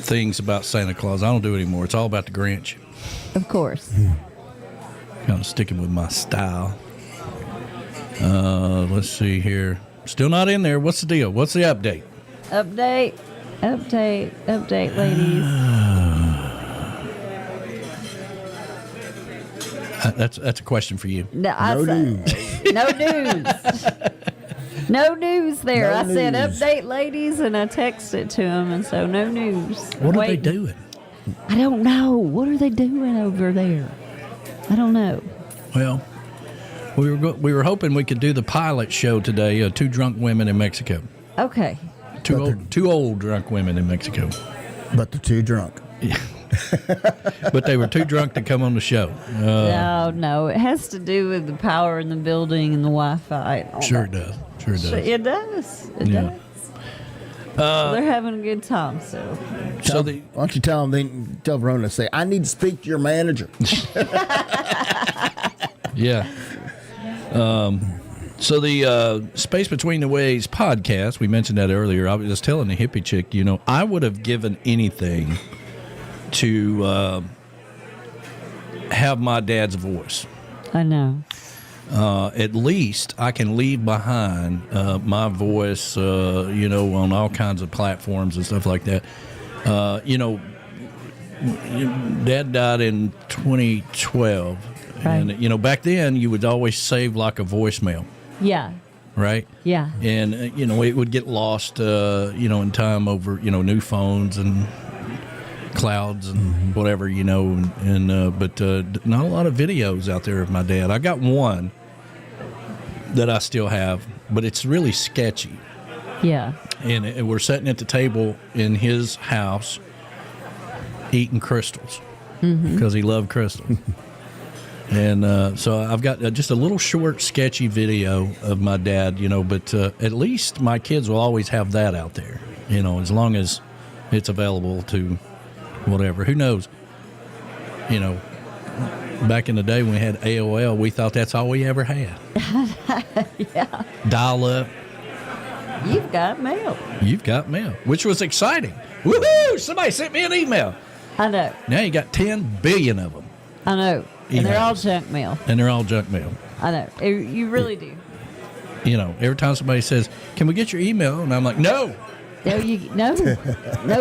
things about Santa Claus. I don't do it anymore. It's all about the Grinch. Of course. Kind of sticking with my style. Let's see here. Still not in there. What's the deal? What's the update? Update, ladies. That's a question for you. No news. No news. No news there. No I said news. update, ladies, and I texted to them, and so no news. What are they doing? I don't know. What are they doing over there? I don't know. Well, we were hoping we could do the pilot show today. Two drunk women in Mexico. Okay. Two old drunk women in Mexico. But the two drunk. Yeah. But they were too drunk to come on the show. No. It has to do with the power in the building and the Wi-Fi. And all Sure that. it does. Sure it does. It does. It Yeah. does. They're having a good time. So Why don't you tell them? Tell Verona to say, "I need to speak to your manager." Yeah. So the Space Between the Ways podcast, we mentioned that earlier. I was just telling the hippie chick, I would have given anything to have my dad's voice. I know. At least I can leave behind my voice, on all kinds of platforms and stuff like that. Dad died in 2012. Right. And, back then you would always save like a voicemail. Yeah. Right? Yeah. And, it would get lost, in time over, new phones and clouds and whatever, you know, but not a lot of videos out there of my dad. I got one that I still have, but it's really sketchy. Yeah. And we're sitting at the table in his house eating crystals because he loved crystals. And so I've got just a little short, sketchy video of my dad, you know, but at least my kids will always have that out there, you know, as long as it's available to whatever. Who knows? You know, back in the day when we had AOL, we thought that's all we ever had. Yeah. Dial up. You've got mail. You've got mail, which was exciting. Woohoo! Somebody sent me an email. I know. Now you got 10 billion of them. I know. Emails. And they're all junk mail. And they're all junk mail. I know. You really do. You know, every time somebody says, "Can we get your email?" and I'm like, "No." No,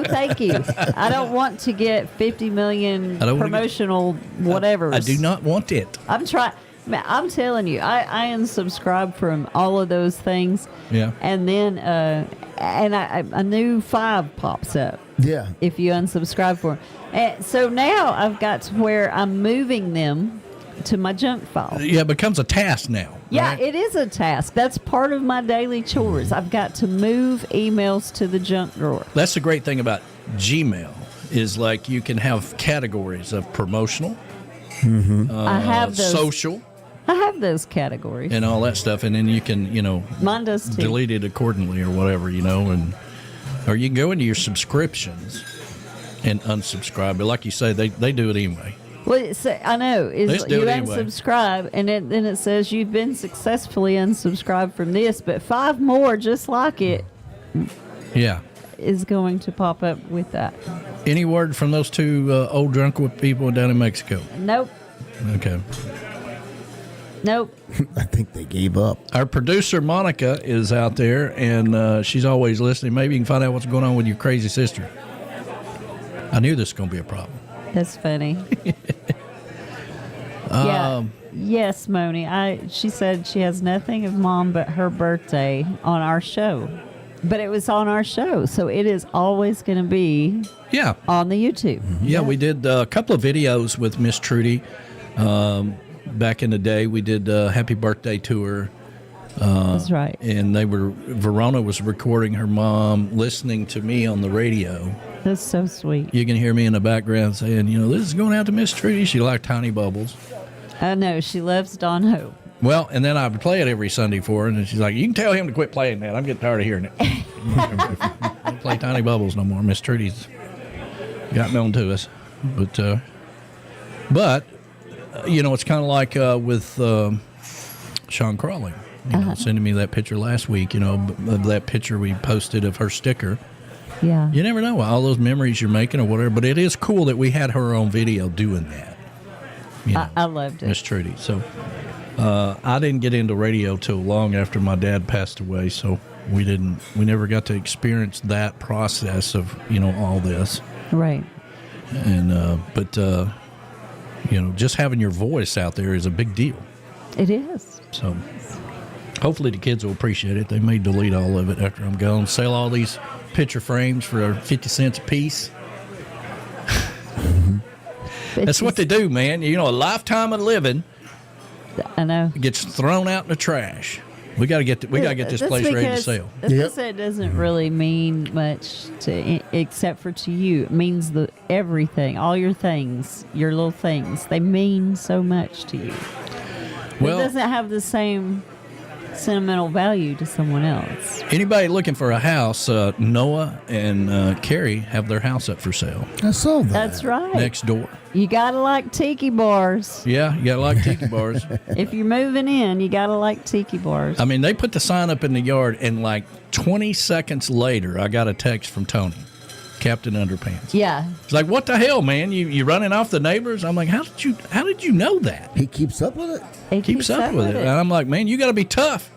thank you. I don't want to get 50 million promotional whatever. I do not want it. I'm telling you, I unsubscribed from all of those things. Yeah. And then a new 5 pops up. Yeah. If you unsubscribe for them. And so now I've got to where I'm moving them to my junk file. Yeah, it becomes a task now. Yeah, right? It is a task. That's part of my daily chores. I've got to move emails to the junk drawer. That's the great thing about Gmail is like you can have categories of promotional, I have those. social. I have those categories. And all that stuff, and then you can, you know, mine does too. Delete it accordingly or whatever, you know, or you can go into your subscriptions and unsubscribe. But like you say, they do it anyway. Well, I know. You unsubscribe, and then it says you've been successfully unsubscribed from this, but 5 more just like it. Yeah. Is going to pop up with that. Any word from those 2 old drunk people down in Mexico? Nope. Okay. Nope. I think they gave up. Our producer, Monica, is out there, and she's always listening. Maybe you can find out what's going on with your crazy sister. I knew this was going to be a problem. That's funny. Yeah. Yes, Moni. She said she has nothing of Mom but her birthday on our show. But it was on our show, so it is always going to be on the YouTube. Yeah, we did a couple of videos with Miss Trudy. Back in the day, we did a happy birthday tour. That's right. And Verona was recording her mom listening to me on the radio. That's so sweet. You can hear me in the background saying, you know, this is going out to Miss Trudy. She liked Tiny Bubbles. I know. She loves Don Hope. Well, and then I would play it every Sunday for her, and she's like, you can tell him to quit playing that. I'm getting tired of hearing it. Don't play Tiny Bubbles no more. Miss Trudy's gotten on to us. But you know, it's kind of like with Sean Crawley, you know, sending me that picture last week, you know, that picture we posted of her sticker. Yeah. You never know all those memories you're making or whatever, but it is cool that we had her on video doing that. You know, I loved it. Miss Trudy. So I didn't get into radio till long after my dad passed away, so we never got to experience that process of, you know, all this. Right. And but you know, just having your voice out there is a big deal. It is. So hopefully the kids will appreciate it. They may delete all of it after I'm gone. Sell all these picture frames for 50 cents a piece. That's what they do, man. You know, a lifetime of living. I know. Gets thrown out in the trash. We got to get this place ready to sell. It doesn't really mean much except for to you. It means everything, all your things, your little things. They mean so much to you. Well, it doesn't have the same sentimental value to someone else. Anybody looking for a house, Noah and Carrie have their house up for sale. I saw that. That's right. Next door. You gotta like tiki bars. Yeah, you gotta like tiki bars. If you're moving in, you gotta like tiki bars. I mean, they put the sign up in the yard, and like 20 seconds later, I got a text from Tony, Captain Underpants. Yeah. It's like, what the hell, man? You running off the neighbors? I'm like, how did you know that? He keeps up with it. He keeps up with it. And I'm like, man, you got to be tough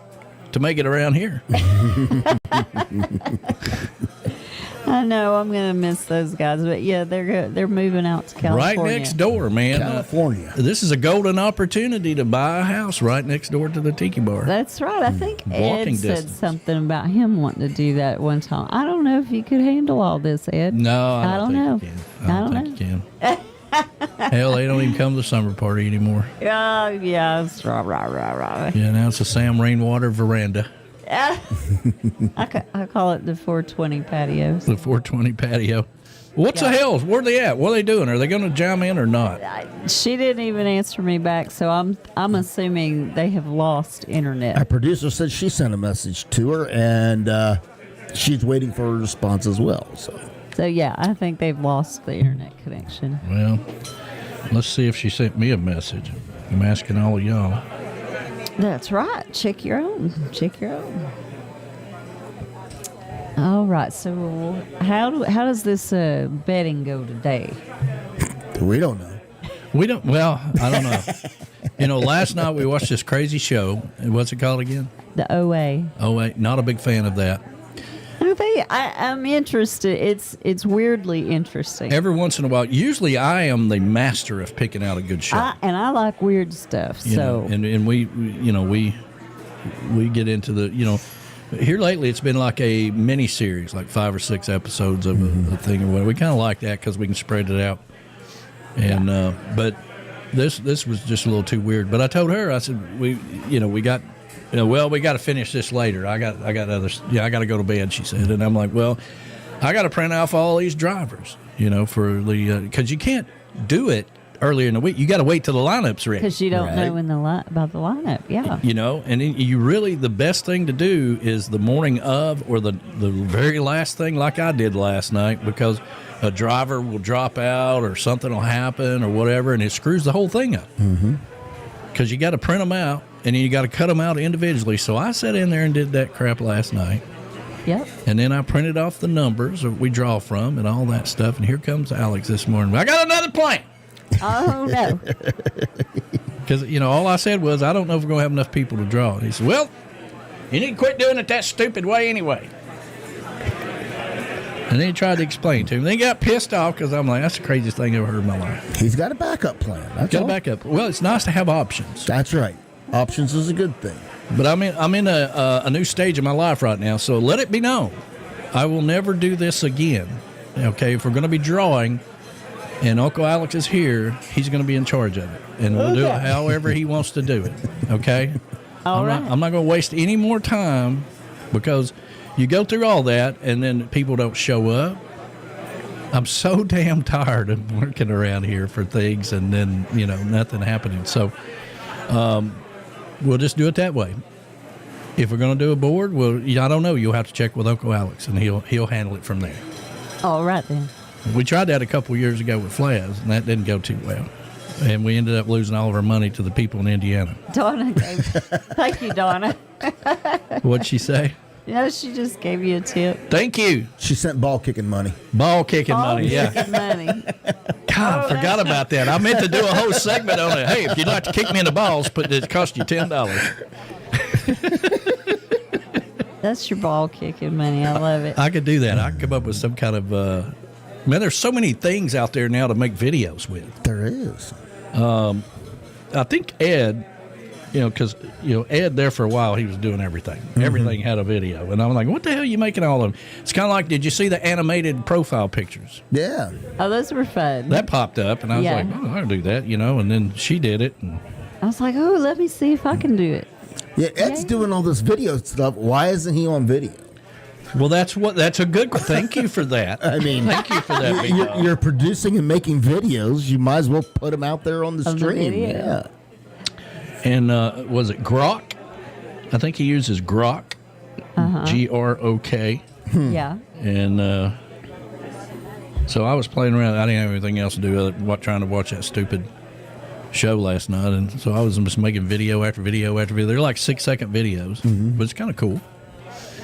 to make it around here. I know I'm gonna miss those guys, but yeah, they're moving out to California. Right next door, man. California. This is a golden opportunity to buy a house right next door to the Tiki Bar. That's right. I think Walking Ed said distance. something about him wanting to do that one time. I don't know if you could handle all this, Ed. No, I don't know. think you can. I don't think you can. Hell, they don't even come to the summer party anymore. Yeah, it's rah. Yeah, now it's a Sam Rainwater veranda. I call it the 420 patios. The 420 patio. What's the hell? Where are they at? What are they doing? Are they going to jam in or not? She didn't even answer me back, so I'm assuming they have lost internet. Our producer said she sent a message to her, and she's waiting for a response as well. So yeah, I think they've lost the internet connection. Well, let's see if she sent me a message. I'm asking all of y'all. That's right. Check your own. All right. So how does this betting go today? We don't know. Well, I don't know. Last night we watched this crazy show. What's it called again? The OA. OA. Not a big fan of that. I'm interested. It's weirdly interesting. Every once in a while, usually I am the master of picking out a good show. I like weird stuff. And we get into the here lately it's been like a mini series, like 5 or 6 episodes of a thing or whatever. We kind of like that because we can spread it out. And but this was just a little too weird. But I told her, I said we got. We got to finish this later. I got others. Yeah, I got to go to bed, she said. And I'm like, well, I got to print off all these drivers, for the because you can't do it earlier in the week. You got to wait till the lineup's ready. Because you don't know about the lineup. Yeah. And you really, the best thing to do is the morning of or the very last thing, like I did last night, because a driver will drop out or something will happen or whatever, and it screws the whole thing up. Because you got to print them out. And then you got to cut them out individually. So I sat in there and did that crap last night. Yep. And then I printed off the numbers that we draw from and all that stuff. And here comes Alex this morning. I got another plane. Oh, no. Because, all I said was, I don't know if we're going to have enough people to draw. And he said, well, you need to quit doing it that stupid way anyway. And then he tried to explain to him. Then he got pissed off because I'm like, that's the craziest thing I've ever heard in my life. He's got a backup plan. That's got all. a backup. Well, it's nice to have options. That's right. Options is a good thing. But I'm in a new stage of my life right now, so let it be known, I will never do this again. Okay, if we're going to be drawing, and Uncle Alex is here, he's going to be in charge of it, and we'll do it however he wants to do it. Okay. I'm not going to waste any more time, because you go through all that, and then people don't show up. I'm so damn tired of working around here for things, and then nothing happening. So. We'll just do it that way. If we're going to do a board, I don't know. You'll have to check with Uncle Alex, and he'll handle it from there. All right, then. We tried that a couple of years ago with Flaz, and that didn't go too well. And we ended up losing all of our money to the people in Indiana. Donna thank you, Donna. What'd she say? She just gave you a tip. Thank you. She sent ball kicking money. Ball kicking money. God, I forgot about that. I meant to do a whole segment on it. Hey, if you'd like to kick me in the balls, but it cost you $10. That's your ball kicking money. I love it. I could do that. I could come up with some kind of. Man, there's so many things out there now to make videos with. There is. I think Ed. Because, Ed there for a while, he was doing everything. Everything had a video. And I'm like, what the hell are you making all of them? It's kind of like, did you see the animated profile pictures? Yeah. Oh, those were fun. That popped up, and I was like, oh, I can do that, And then she did it. And I was like, oh, let me see if I can do it. Yeah, Ed's doing all this video stuff. Why isn't he on video? Well, that's a good. Thank you for that. I mean, thank you for that. You're producing and making videos. You might as well put them out there on the stream. Yeah. And was it Grok? I think he uses Grok. Grok. Yeah. And so I was playing around. I didn't have anything else to do other than trying to watch that stupid show last night. And so I was just making video after video after video. They're like 6-second videos, but it's kind of cool.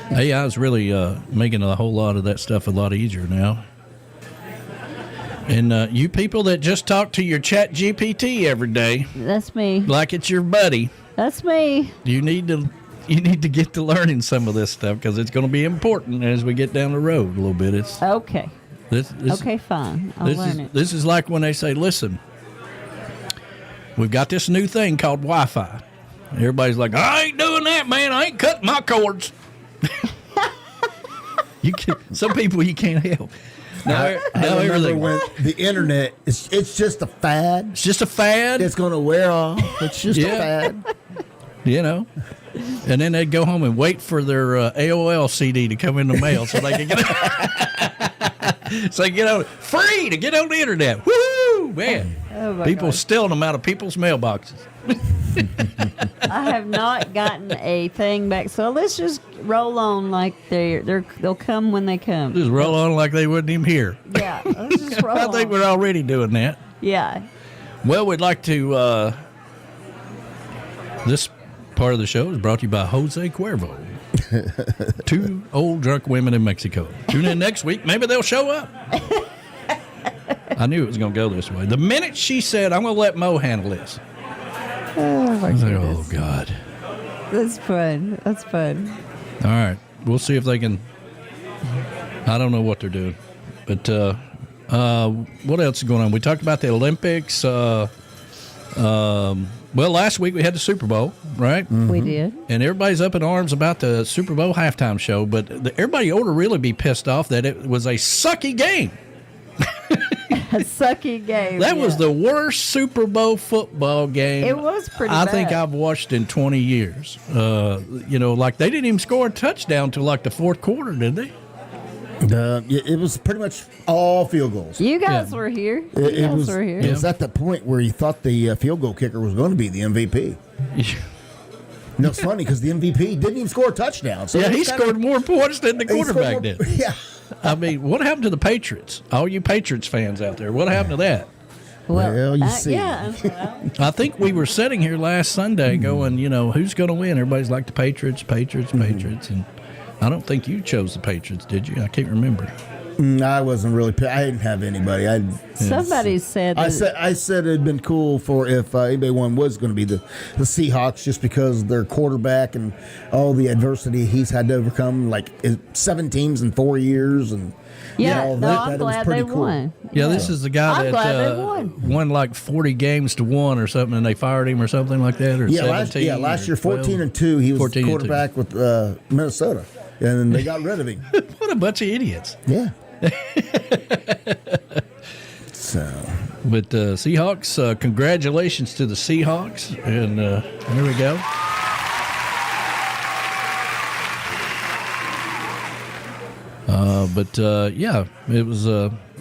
Hey, I was really making a whole lot of that stuff a lot easier now. And you people that just talk to your chat GPT every day. That's me. Like it's your buddy. That's me. You need to to get to learning some of this stuff because it's going to be important as we get down the road a little bit. It's okay. Okay, fine. I'll learn it. This is like when they say, "Listen, we've got this new thing called Wi-Fi." Everybody's like, "I ain't doing that, man. I ain't cutting my cords." Some people you can't help. I remember when the internet it's just a fad. It's just a fad. It's going to wear off. It's just a fad. You know, and then they'd go home and wait for their AOL CD to come in the mail so they could get free to get on the internet. Woo, man! People stealing them out of people's mailboxes. I have not gotten a thing back, so let's just roll on like they'll come when they come. Just roll on like they wasn't even here. Yeah, let's just roll I think we're already doing that. Yeah. Well, we'd like to. This part of the show is brought to you by Jose Cuervo. 2 old drunk women in Mexico. Tune in next week. Maybe they'll show up. I knew it was going to go this way. The minute she said, "I'm going to let Mo handle this," I was like, "Oh, God." That's fun. That's fun. All right. We'll see if they can. I don't know what they're doing. But what else is going on? We talked about the Olympics. Well, last week we had the Super Bowl, right? Mm-hmm. We did. And everybody's up in arms about the Super Bowl halftime show, but everybody ought to really be pissed off that it was a sucky game. A sucky game. That was the worst Super Bowl football game. It was pretty bad. I think I've watched in 20 years. Like they didn't even score a touchdown till like the fourth quarter, did they? It was pretty much all field goals. You guys were here. It was at the point where you thought the field goal kicker was going to be the MVP. No, it's funny because the MVP didn't even score a touchdown. So he scored more points than the quarterback did. Yeah. I mean, what happened to the Patriots? All you Patriots fans out there, what happened to that? Well, you see. Yeah. I think we were sitting here last Sunday going, who's going to win? Everybody's like the Patriots, and I don't think you chose the Patriots, did you? I can't remember. I wasn't really. I didn't have anybody. Somebody said. I said it'd been cool for if anybody one was going to be the Seahawks, just because their quarterback and all the adversity he's had to overcome, like 7 teams in 4 years, and I'm glad they won. Yeah, this is the guy that won like 40 games to 1 or something, and they fired him or something like that. Or 17, last year 14-2. He was the quarterback with Minnesota, and they got rid of him. What a bunch of idiots! Yeah. But Seahawks, congratulations to the Seahawks, and there we go. It was.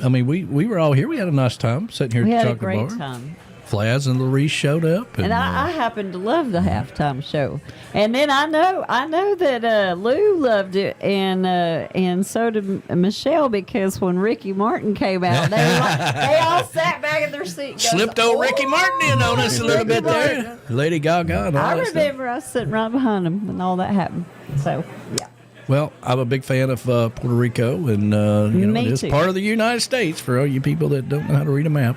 We were all here. We had a nice time sitting here at the chocolate bar. We had a great time. Flaz and Larice showed up, and I happen to love the halftime show. And then I know that Lou loved it, and so did Michelle, because when Ricky Martin came out, they all sat back in their seats. Slipped old Ricky Martin in on us a little bit there. Lady Gaga and all I that remember I was sitting right behind him when all that happened. So yeah. Well, I'm a big fan of Puerto Rico, and it's part of the United States for all you people that don't know how to read a map.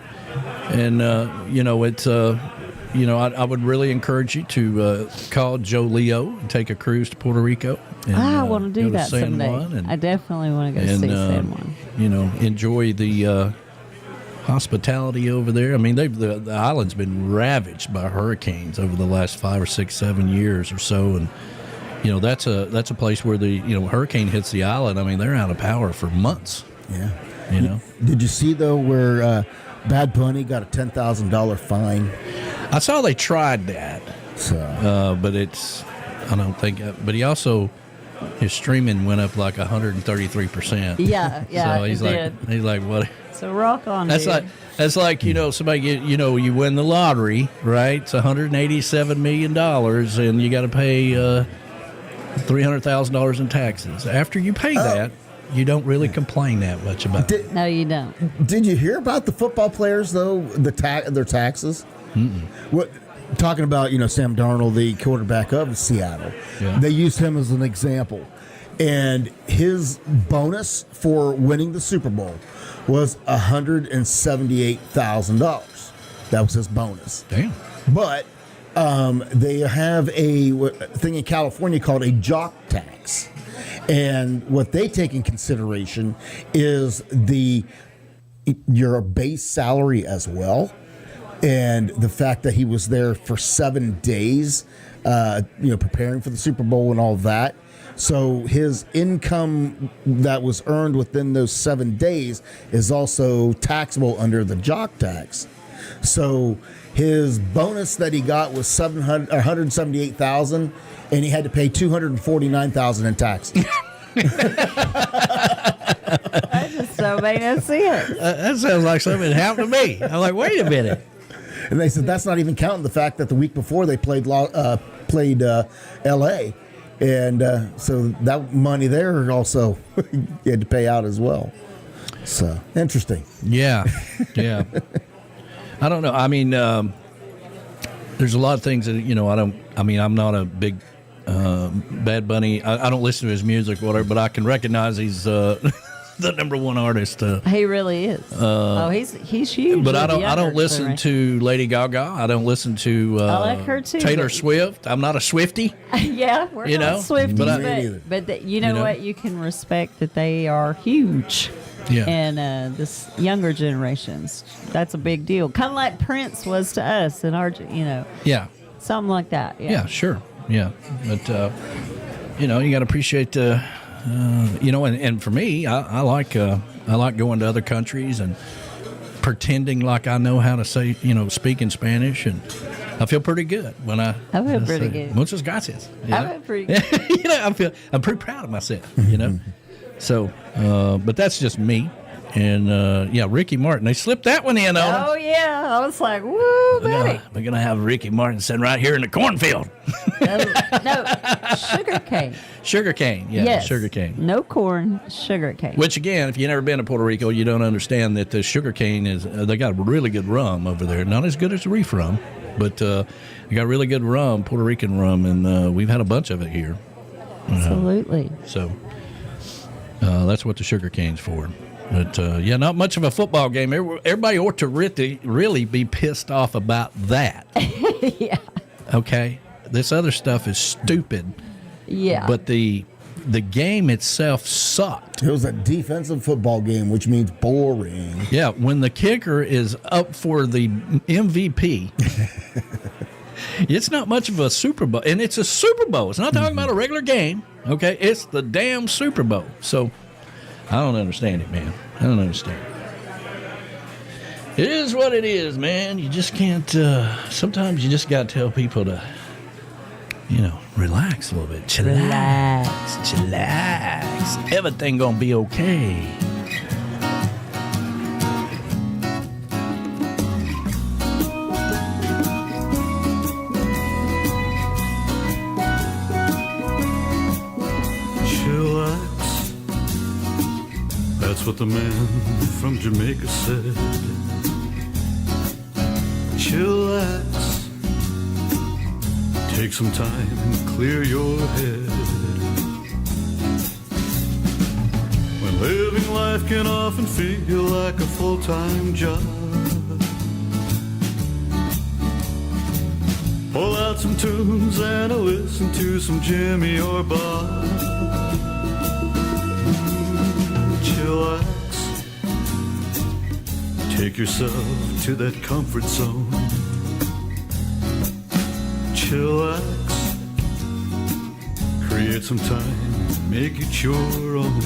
And it's I would really encourage you to call Joe Leo and take a cruise to Puerto Rico. And, I want to do that someday. I definitely want to go see San Juan. Enjoy the hospitality over there. I mean, the island's been ravaged by hurricanes over the last 5 or 6, 7 years or so, and that's a place where the hurricane hits the island. I mean, they're out of power for months. Yeah. Did you see though where Bad Bunny got a $10,000 fine? I saw they tried that. So, but I don't think. But he also, his streaming went up like 133%. Yeah. So he's like, what? So rock on. That's like somebody you win the lottery, right? It's $187 million, and you got to pay $300,000 in taxes. After you pay that, you don't really complain that much about it. No, you don't. Did you hear about the football players though? Their taxes. What? Talking about Sam Darnold, the quarterback of Seattle. Yeah. They used him as an example, and his bonus for winning the Super Bowl was $178,000. That was his bonus. Damn. But They have a thing in California called a jock tax. And what they take in consideration is your base salary as well. And the fact that he was there for 7 days, preparing for the Super Bowl and all of that. So his income that was earned within those 7 days is also taxable under the jock tax. So his bonus that he got was $178,000, and he had to pay $249,000 in taxes. I just don't make no sense. That sounds like something that happened to me. I'm like, wait a minute. And they said that's not even counting the fact that the week before they played L.A. And so that money there also you had to pay out as well. So interesting. Yeah. I don't know. I mean, there's a lot of things that I'm not a big Bad Bunny. I don't listen to his music, whatever, but I can recognize he's the number one artist. He really is. He's huge. But I don't listen to Lady Gaga. I don't listen to I like her too, Taylor Swift. I'm not a Swiftie. Yeah, we're not Swifties, but you know what? You can respect that they are huge. Yeah. And this younger generations, that's a big deal. Kind of like Prince was to us in our, Yeah. something like that. Yeah, sure. Yeah. But, you got to appreciate, and for me, I like going to other countries and pretending like I know how to say, speak in Spanish, and I feel pretty good when I feel pretty good. Muchas gracias. I feel pretty good. I'm pretty proud of myself, So, but that's just me. And, Ricky Martin. They slipped that one in on him. Oh, yeah. I was like, woo, buddy. We're going to have Ricky Martin sitting right here in the cornfield. No, sugar cane. Sugar cane. Yeah, yes. Sugar cane. No corn, sugar cane. Which, again, if you've never been to Puerto Rico, you don't understand that the sugar cane is, they got really good rum over there. Not as good as Reif Rum, but they got really good rum, Puerto Rican rum, and we've had a bunch of it here. Absolutely. So that's what the sugar cane's for. But, not much of a football game. Everybody ought to really be pissed off about that. Yeah. Okay? This other stuff is stupid. Yeah. But the game itself sucked. It was a defensive football game, which means boring. Yeah, when the kicker is up for the MVP, it's not much of a Super Bowl. And it's a Super Bowl. It's not talking about a regular game. Okay? It's the damn Super Bowl. So I don't understand it, man. I don't understand it. It is what it is, man. You just can't, sometimes you just got to tell people to, relax a little bit. Chillax. Everything gonna be okay. That's what the man from Jamaica said. Chillax. Take some time and clear your head. When living life can often feel like a full-time job, pull out some tunes and listen to some Jimmy or Bob. Chillax. Take yourself to that comfort zone. Chillax. Create some time, make it your own.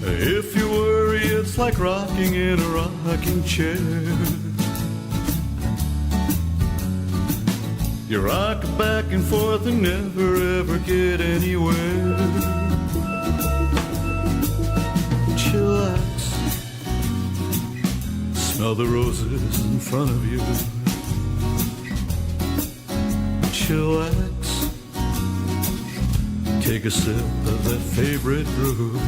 If you worry, it's like rocking in a rocking chair. You rock back and forth and never ever get anywhere. Chillax. Smell the roses in front of you. Chillax. Take a sip of that favorite brew.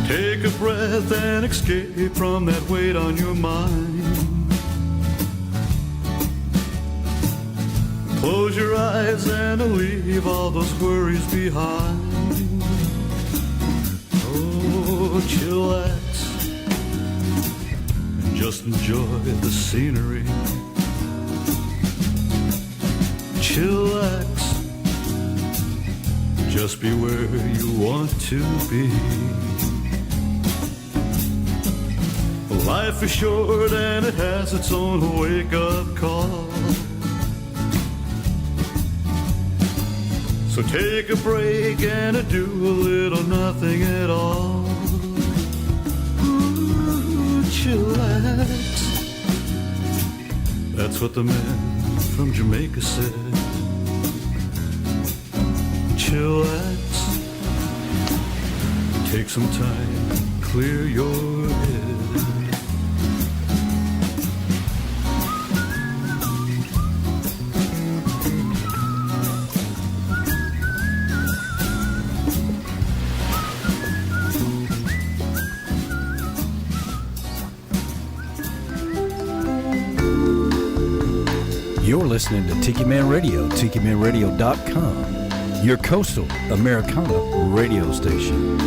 Take a breath and escape from that weight on your mind. Close your eyes and leave all those worries behind. Oh, chillax and just enjoy the scenery. Chillax, just be where you want to be. Life is short and it has its own wake-up call. So take a break and do a little nothing at all. Ooh, chillax. That's what the man from Jamaica said. Chillax. Take some time, clear your head. You're listening to Tiki Man Radio, TikiManRadio.com, your coastal Americana radio station.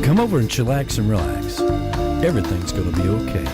Come over and chillax and relax. Everything's going to be okay.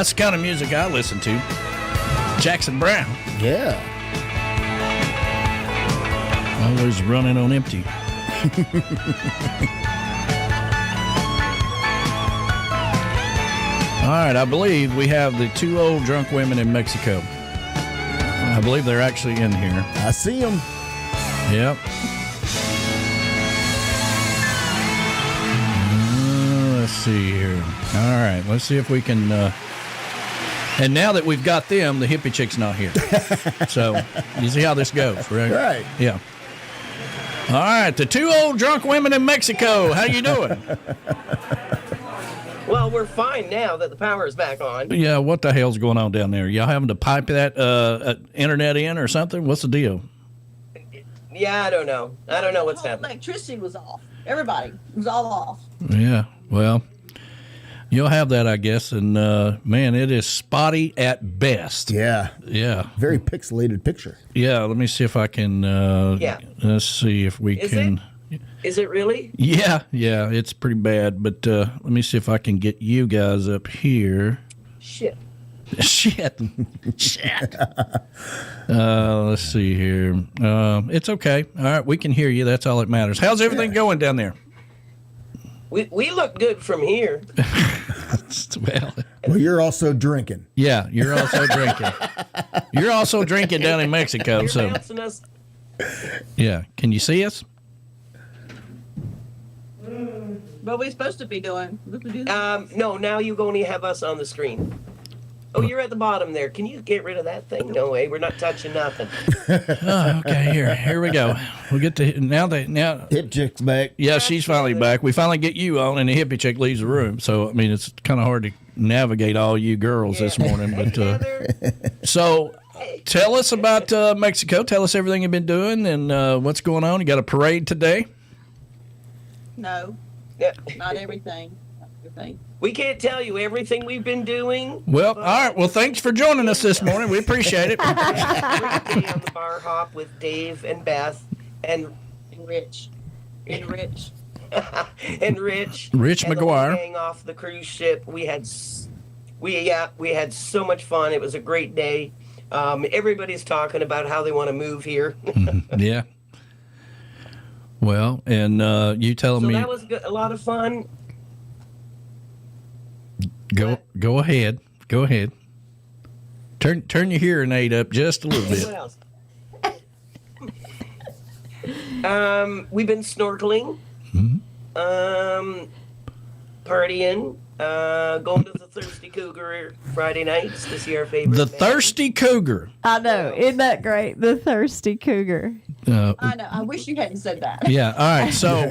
That's the kind of music I listen to. Jackson Brown. Yeah. Always running on empty. All right, I believe we have the two old drunk women in Mexico. I believe they're actually in here. I see them. Yep. Let's see here. All right, let's see if we can. And now that we've got them, the hippie chick's not here. So you see how this goes, right? Right. Yeah. All right, the two old drunk women in Mexico. How you doing? Well, we're fine now that the power is back on. Yeah, what the hell's going on down there? Y'all having to pipe that internet in or something? What's the deal? Yeah, I don't know. I don't know what's happening. Electricity was off. Everybody was all off. Yeah, well, you'll have that, I guess. And, man, it is spotty at best. Yeah. Yeah. Very pixelated picture. Yeah, let me see if I can. Let's see if we can. Is it really? Yeah, it's pretty bad. But let me see if I can get you guys up here. Shit. Let's see here. It's okay. All right, we can hear you. That's all that matters. How's everything going down there? We look good from here. Well, you're also drinking. Yeah, you're also drinking. You're also drinking down in Mexico. You're bouncing us. Yeah, can you see us? What are we supposed to be doing? No, now you only have us on the screen. Oh, you're at the bottom there. Can you get rid of that thing? No way. We're not touching nothing. Okay, here we go. We'll get to now. Hip chick's back. Yeah, she's finally back. We finally get you on, and the hippie chick leaves the room. So I mean, it's kind of hard to navigate all you girls this morning. But so, tell us about Mexico. Tell us everything you've been doing and what's going on. You got a parade today? No, not everything. We can't tell you everything we've been doing. Well, all right. Well, thanks for joining us this morning. We appreciate it. Great day on the bar hop with Dave and Beth and Rich. and Rich McGuire. Gang off the cruise ship. We had so much fun. It was a great day. Everybody's talking about how they want to move here. Yeah. Well, and you telling me that was good, a lot of fun. Go ahead. Go ahead. Turn your hearing aid up just a little bit. We've been snorkeling, partying, going to the Thirsty Cougar Friday nights to see our favorite band. Thirsty Cougar. I know. Isn't that great? The Thirsty Cougar. I know. I wish you hadn't said that. Yeah. All right. So,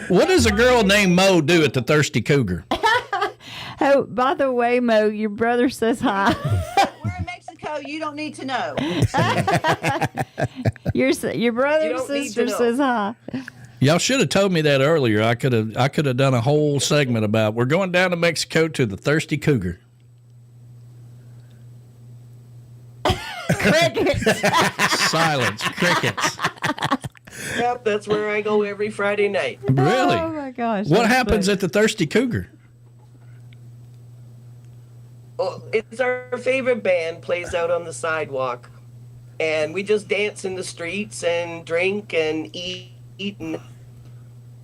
what does a girl named Mo do at the Thirsty Cougar? Oh, by the way, Mo, your brother says hi. We're in Mexico. You don't need to know. Your brother or sister says hi. Y'all should have told me that earlier. I could have done a whole segment about we're going down to Mexico to the Thirsty Cougar. Crickets. Silence. Crickets. Yep, that's where I go every Friday night. Really? Oh my gosh. What happens at the Thirsty Cougar? Well, it's our favorite band, plays out on the sidewalk. And we just dance in the streets and drink and eat and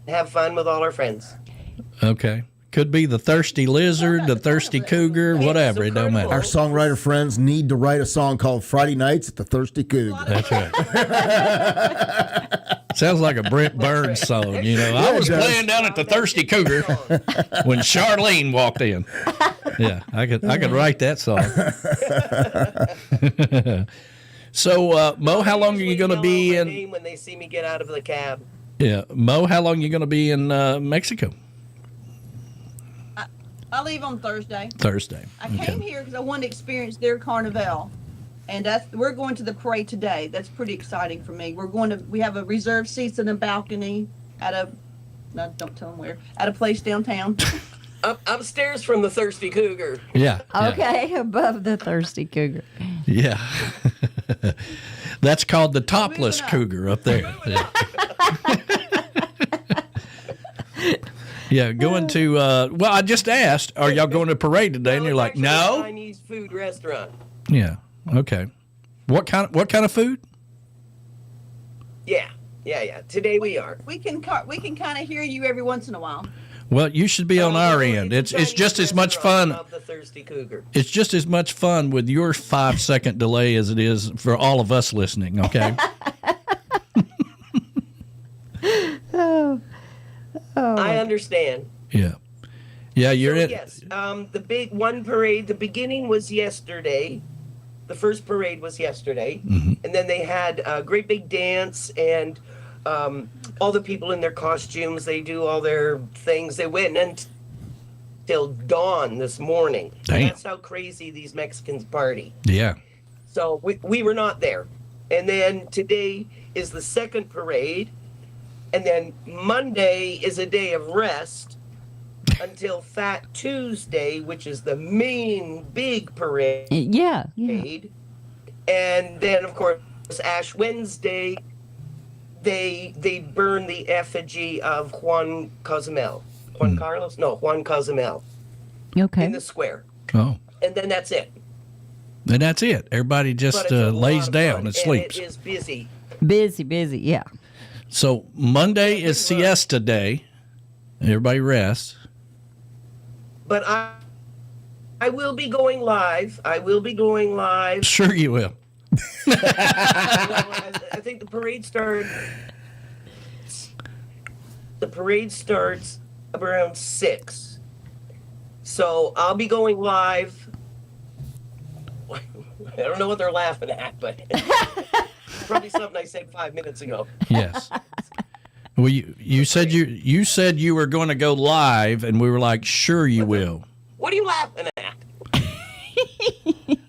have fun with all our friends. Okay. Could be the Thirsty Lizard, the Thirsty Cougar, whatever. It don't matter. Our songwriter friends need to write a song called Friday Nights at the Thirsty Cougar. That's right. Sounds like a Brent Burns song, you know. I was playing down at the Thirsty Cougar when Charlene walked in. Yeah, I could write that song. So, Mo, how long are you going to be in? When they see me get out of the cab. Yeah, Mo, how long are you going to be in Mexico? I leave on Thursday. I came here because I wanted to experience their carnival, and we're going to the parade today. That's pretty exciting for me. We have a reserved seats in the balcony don't tell them where, at a place downtown. Upstairs from the Thirsty Cougar. Yeah. Okay, above the Thirsty Cougar. Yeah. That's called the Topless Cougar up there. Yeah. Yeah, going to. Well, I just asked, are y'all going to a parade today? And you're like, no. Chinese food restaurant. Yeah. Okay. What kind of food? Yeah. Today we are. We can kind of hear you every once in a while. Well, you should be on our end. It's just as much fun. Of the Thirsty Cougar. It's just as much fun with your 5-second delay as it is for all of us listening. Okay. I understand. Yeah. Yeah, you're in. Yes. The big one parade. The beginning was yesterday. The first parade was yesterday, and then they had a great big dance and. All the people in their costumes, they do all their things. They went until dawn this morning. Damn. That's how crazy these Mexicans party. Yeah. So we were not there. And then today is the second parade. And then Monday is a day of rest until Fat Tuesday, which is the main big parade. Yeah. And then, of course, Ash Wednesday. They burn the effigy of Juan Cozumel. Juan Cozumel. Okay. In the square. Oh. And then that's it. And that's it. Everybody just lays down and sleeps. It is busy. Busy, yeah. So Monday is siesta day. Everybody rests. But I will be going live. Sure you will. I think the parade starts around 6. So I'll be going live. I don't know what they're laughing at, but probably something I said 5 minutes ago. Yes. Well, you said you were going to go live, and we were like, sure you will. What are you laughing at?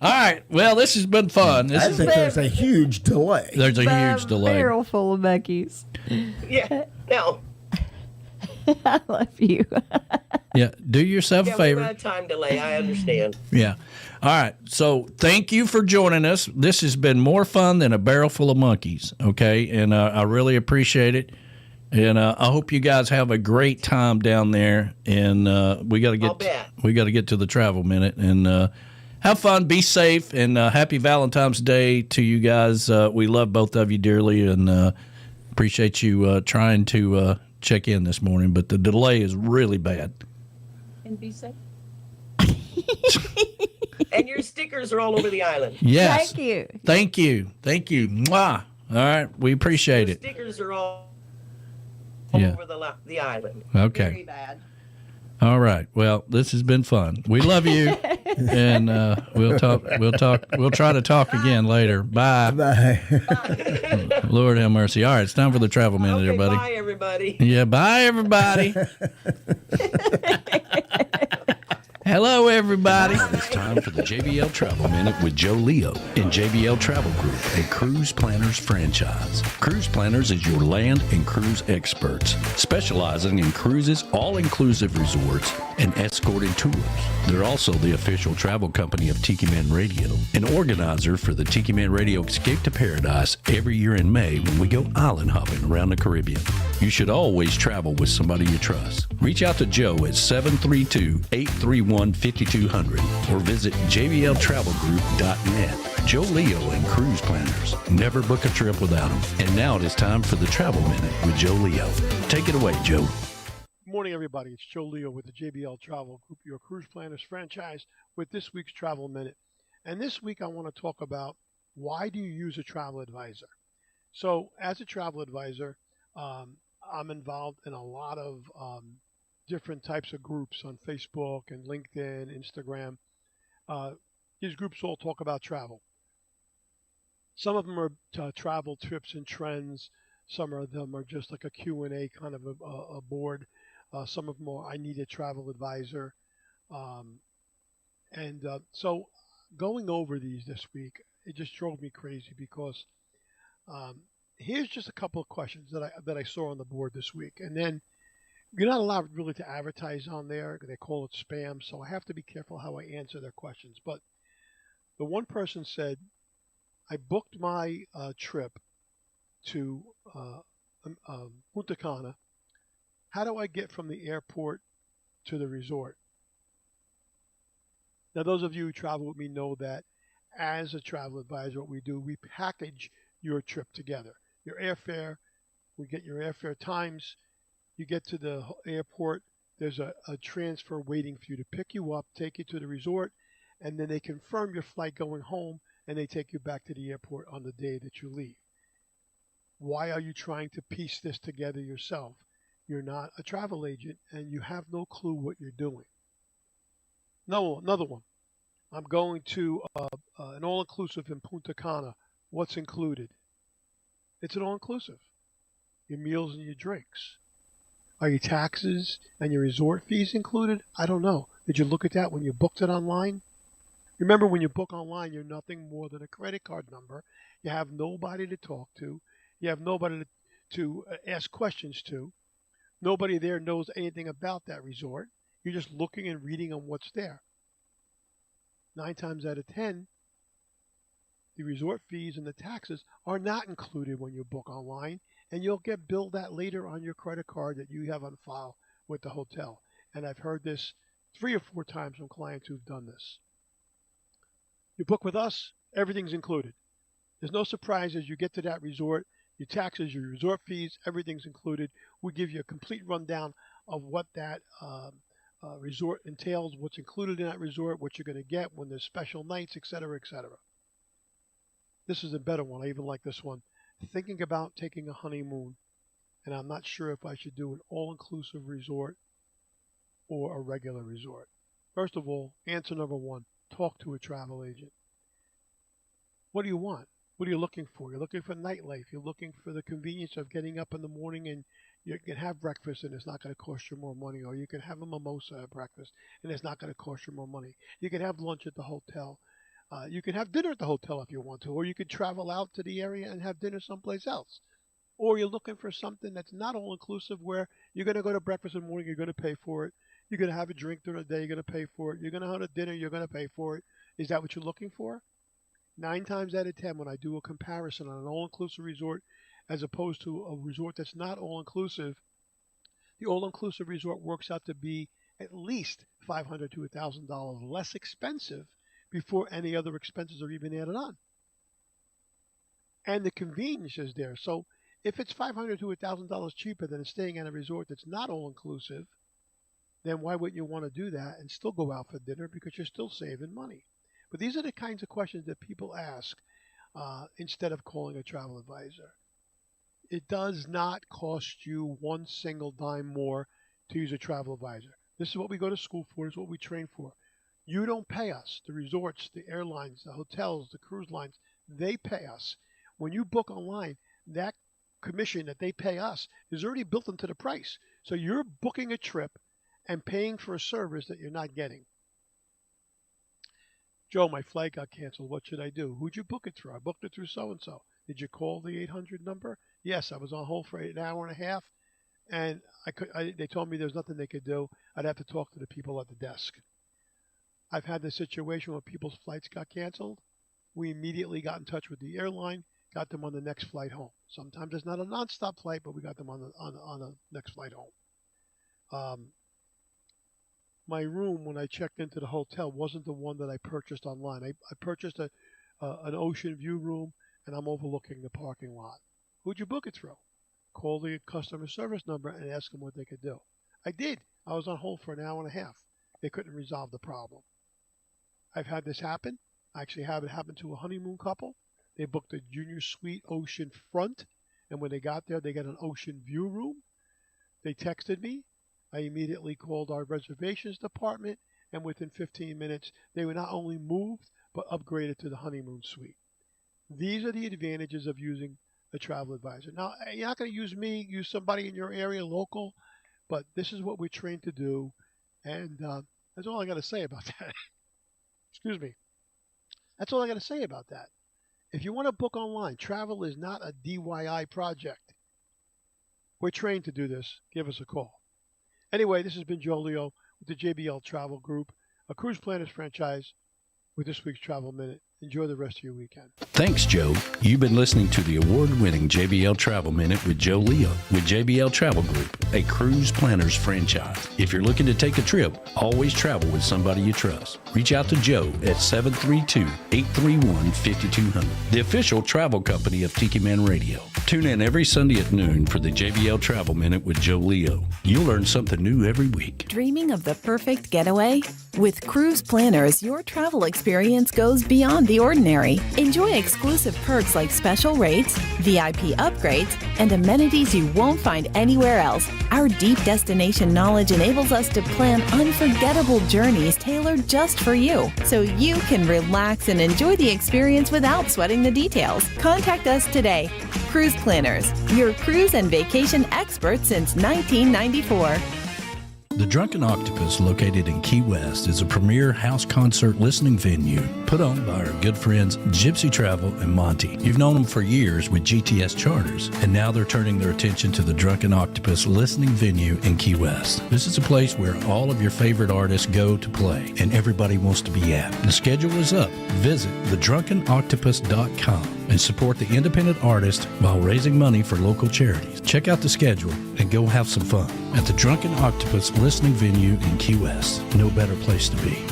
All right. Well, this has been fun. I think there's a huge delay. There's a huge delay. Barrel full of Becky's. Yeah. No. I love you. Yeah. Do yourself a favor. We had time delay. I understand. Yeah. All right. So thank you for joining us. This has been more fun than a barrel full of monkeys. Okay. And I really appreciate it. And I hope you guys have a great time down there. And we got to get to the travel minute and have fun, be safe, and happy Valentine's Day to you guys. We love both of you dearly and appreciate you trying to check in this morning. But the delay is really bad. And be safe. And your stickers are all over the island. Yes. Thank you. Mwah. All right. We appreciate it. Stickers are all over the island. Okay. Very bad. All right. Well, this has been fun. We love you, and we'll talk. We'll try to talk again later. Bye. Bye. Lord have mercy. All right, it's time for the travel minute, everybody. Bye, everybody. Yeah. Bye, everybody. Hello, everybody. It's time for the JBL Travel Minute with Joe Leo in JBL Travel Group, a cruise planners franchise. Cruise Planners is your land and cruise experts, specializing in cruises, all-inclusive resorts, and escorted tours. They're also the official travel company of Tiki Man Radio, an organizer for the Tiki Man Radio Escape to Paradise every year in May when we go island hopping around the Caribbean. You should always travel with somebody you trust. Reach out to Joe at 732-831-5200 or visit jbltravelgroup.net. Joe Leo and Cruise Planners. Never book a trip without them. And now it is time for the Travel Minute with Joe Leo. Take it away, Joe. Good morning, everybody. It's Joe Leo with the JBL Travel Group, your Cruise Planners franchise, with this week's Travel Minute. And this week I want to talk about why do you use a travel advisor? So as a travel advisor, I'm involved in a lot of different types of groups on Facebook and LinkedIn, Instagram. These groups all talk about travel. Some of them are travel tips and trends. Some of them are just like a Q&A kind of a board. Some of them are, I need a travel advisor. So going over these this week, it just drove me crazy because here's just a couple of questions that I saw on the board this week. And then you're not allowed really to advertise on there. They call it spam. So I have to be careful how I answer their questions. But the one person said, I booked my trip to Punta Cana How do I get from the airport to the resort? Now, those of you who travel with me know that as a travel advisor, what we do, we package your trip together. Your airfare, we get your airfare times. You get to the airport, there's a transfer waiting for you to pick you up, take you to the resort, and then they confirm your flight going home, and they take you back to the airport on the day that you leave. Why are you trying to piece this together yourself? You're not a travel agent, and you have no clue what you're doing. No, another one. I'm going to an all-inclusive in Punta Cana. What's included? It's an all-inclusive. Your meals and your drinks. Are your taxes and your resort fees included? I don't know. Did you look at that when you booked it online? Remember, when you book online, you're nothing more than a credit card number. You have nobody to talk to. You have nobody to ask questions to. Nobody there knows anything about that resort. You're just looking and reading on what's there. 9 times out of 10, the resort fees and the taxes are not included when you book online, and you'll get billed that later on your credit card that you have on file with the hotel. And I've heard this 3 or 4 times from clients who've done this. You book with us, everything's included. There's no surprises. You get to that resort, your taxes, your resort fees, everything's included. We give you a complete rundown of what that resort entails, what's included in that resort, what you're going to get when there's special nights, etc., etc. This is a better one. I even like this one. Thinking about taking a honeymoon, and I'm not sure if I should do an all-inclusive resort or a regular resort. First of all, answer number 1, talk to a travel agent. What do you want? What are you looking for? You're looking for nightlife. You're looking for the convenience of getting up in the morning and you can have breakfast and it's not going to cost you more money. Or you can have a mimosa at breakfast and it's not going to cost you more money. You can have lunch at the hotel. You can have dinner at the hotel if you want to. Or you could travel out to the area and have dinner someplace else. Or you're looking for something that's not all-inclusive where you're going to go to breakfast in the morning, you're going to pay for it. You're going to have a drink during the day, you're going to pay for it. You're going to have a dinner, you're going to pay for it. Is that what you're looking for? 9 times out of 10, when I do a comparison on an all-inclusive resort as opposed to a resort that's not all-inclusive, the all-inclusive resort works out to be at least $500 to $1,000 less expensive before any other expenses are even added on. And the convenience is there. So if it's $500 to $1,000 cheaper than staying at a resort that's not all-inclusive, then why wouldn't you want to do that and still go out for dinner because you're still saving money? But these are the kinds of questions that people ask instead of calling a travel advisor. It does not cost you one single dime more to use a travel advisor. This is what we go to school for. This is what we train for. You don't pay us. The resorts, the airlines, the hotels, the cruise lines, they pay us. When you book online, that commission that they pay us is already built into the price. So you're booking a trip and paying for a service that you're not getting. Joe, my flight got canceled. What should I do? Who'd you book it through? I booked it through so-and-so. Did you call the 800 number? Yes, I was on hold for an hour and a half, and they told me there's nothing they could do. I'd have to talk to the people at the desk. I've had this situation where people's flights got canceled. We immediately got in touch with the airline, got them on the next flight home. Sometimes it's not a nonstop flight, but we got them on the next flight home. My room, when I checked into the hotel, wasn't the one that I purchased online. I purchased an ocean view room, and I'm overlooking the parking lot. Who'd you book it through? Call the customer service number and ask them what they could do. I did. I was on hold for an hour and a half. They couldn't resolve the problem. I've had this happen. I actually have it happen to a honeymoon couple. They booked a junior suite ocean front, and when they got there, they got an ocean view room. They texted me. I immediately called our reservations department, and within 15 minutes, they were not only moved, but upgraded to the honeymoon suite. These are the advantages of using a travel advisor. Now, you're not going to use me, use somebody in your area, local, but this is what we're trained to do, and that's all I got to say about that. Excuse me. That's all I got to say about that. If you want to book online, travel is not a DIY project. We're trained to do this. Give us a call. Anyway, this has been Joe Leo with the JBL Travel Group, a cruise planners franchise with this week's Travel Minute. Enjoy the rest of your weekend. Thanks, Joe. You've been listening to the award-winning JBL Travel Minute with Joe Leo with JBL Travel Group, a cruise planners franchise. If you're looking to take a trip, always travel with somebody you trust. Reach out to Joe at 732-831-5200, the official travel company of Tiki Man Radio. Tune in every Sunday at noon for the JBL Travel Minute with Joe Leo. You'll learn something new every week. Dreaming of the perfect getaway? With Cruise Planners, your travel experience goes beyond the ordinary. Enjoy exclusive perks like special rates, VIP upgrades, and amenities you won't find anywhere else. Our deep destination knowledge enables us to plan unforgettable journeys tailored just for you, so you can relax and enjoy the experience without sweating the details. Contact us today. Cruise Planners, your cruise and vacation experts since 1994. The Drunken Octopus, located in Key West, is a premier house concert listening venue put on by our good friends Gypsy Travel and Monty. You've known them for years with GTS Charters, and now they're turning their attention to the Drunken Octopus Listening Venue in Key West. This is a place where all of your favorite artists go to play, and everybody wants to be at. The schedule is up. Visit thedrunkenoctopus.com and support the independent artist while raising money for local charities. Check out the schedule and go have some fun at the Drunken Octopus Listening Venue in Key West. No better place to be.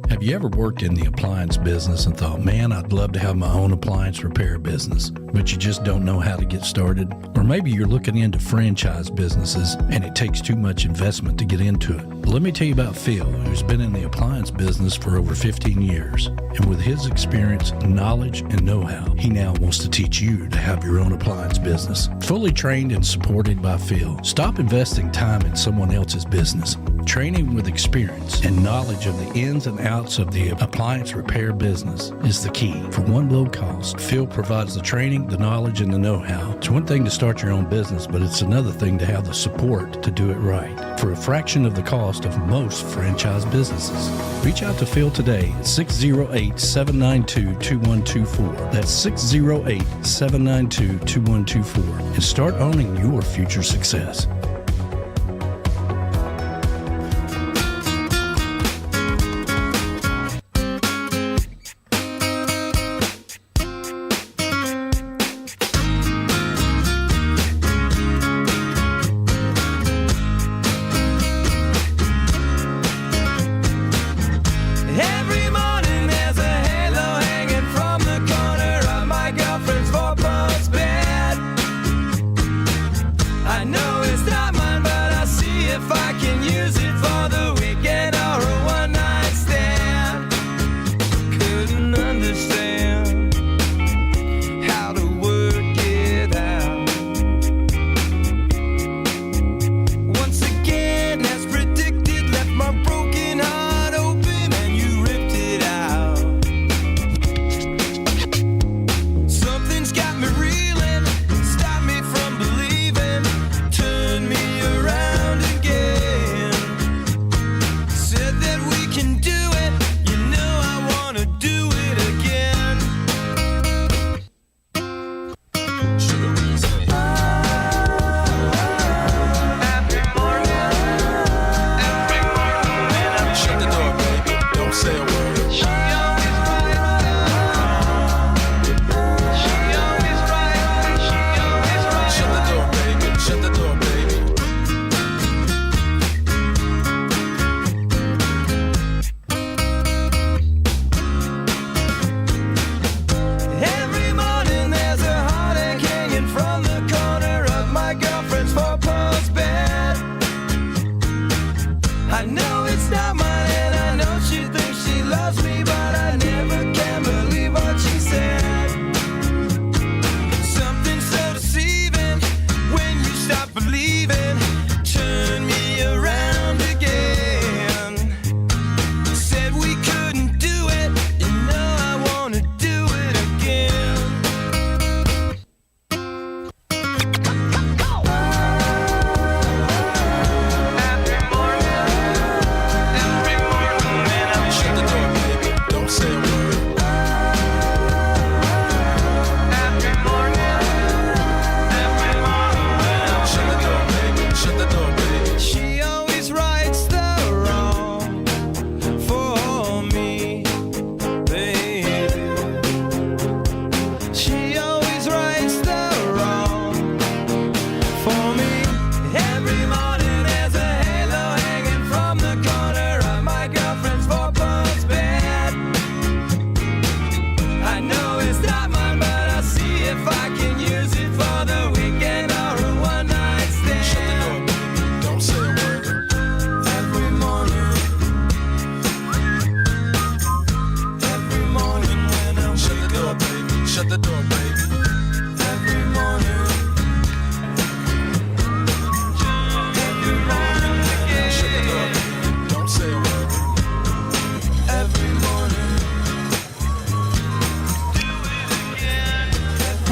Have you ever worked in the appliance business and thought, man, I'd love to have my own appliance repair business, but you just don't know how to get started? Or maybe you're looking into franchise businesses and it takes too much investment to get into it. Well, let me tell you about Phil, who's been in the appliance business for over 15 years. And with his experience, knowledge, and know-how, he now wants to teach you to have your own appliance business. Fully trained and supported by Phil. Stop investing time in someone else's business. Training with experience and knowledge of the ins and outs of the appliance repair business is the key. For one low cost, Phil provides the training, the knowledge, and the know-how. It's one thing to start your own business, but it's another thing to have the support to do it right. For a fraction of the cost of most franchise businesses. Reach out to Phil today at 608-792-2124. That's 608-792-2124. And start owning your future success. I know it's not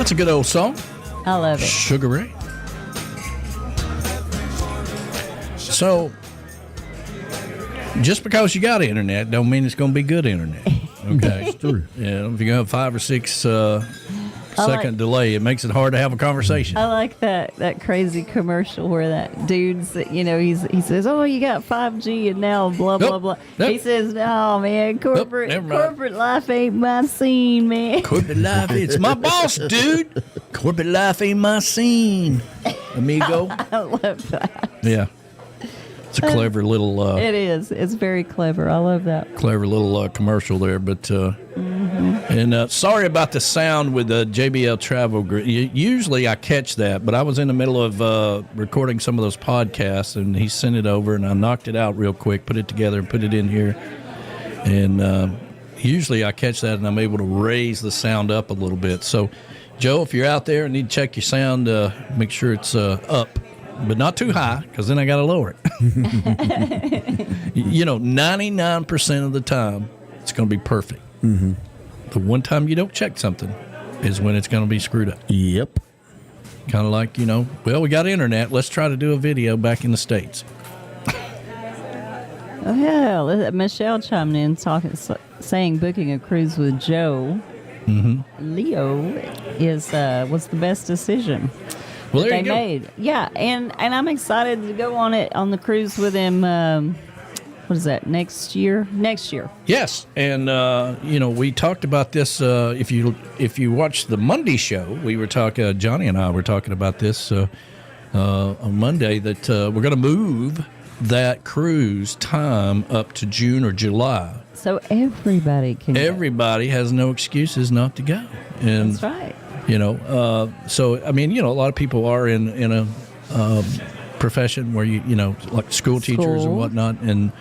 That's a good old song. I love it. Sugar Ray. So, just because you got internet don't mean it's going to be good internet. Okay. It's true. Yeah, if you have 5 or 6 second delay, it makes it hard to have a conversation. I like that crazy commercial where that dude's, he says, "Oh, you got 5G and now blah blah blah." He says, "No, man, corporate life ain't my scene, man." Corporate life, it's my boss, dude. Corporate life ain't my scene, amigo. I love that. Yeah, it's a clever little. It is. It's very clever. I love that. Clever little commercial there, but. And sorry about the sound with the JBL Travel Group. Usually I catch that, but I was in the middle of recording some of those podcasts, and he sent it over, and I knocked it out real quick, put it together, and put it in here. And usually I catch that, and I'm able to raise the sound up a little bit. So, Joe, if you're out there and need to check your sound, make sure it's up, but not too high, because then I got to lower it. 99% of the time, it's going to be perfect. Mm-hmm. The one time you don't check something is when it's going to be screwed up. Yep. Kind of like, we got internet. Let's try to do a video back in the States. Oh, hell. Michelle chimed in saying booking a cruise with Joe Leo was the best decision they made. Yeah, and I'm excited to go on the cruise with him. What is that, next year? Next year. Yes, and we talked about this. If you watch the Monday show, we were talking. Johnny and I were talking about this on Monday that we're going to move that cruise time up to June or July. So everybody can. Everybody has no excuses not to go. And, that's right. So I mean, a lot of people are in a profession where like school teachers and whatnot, and.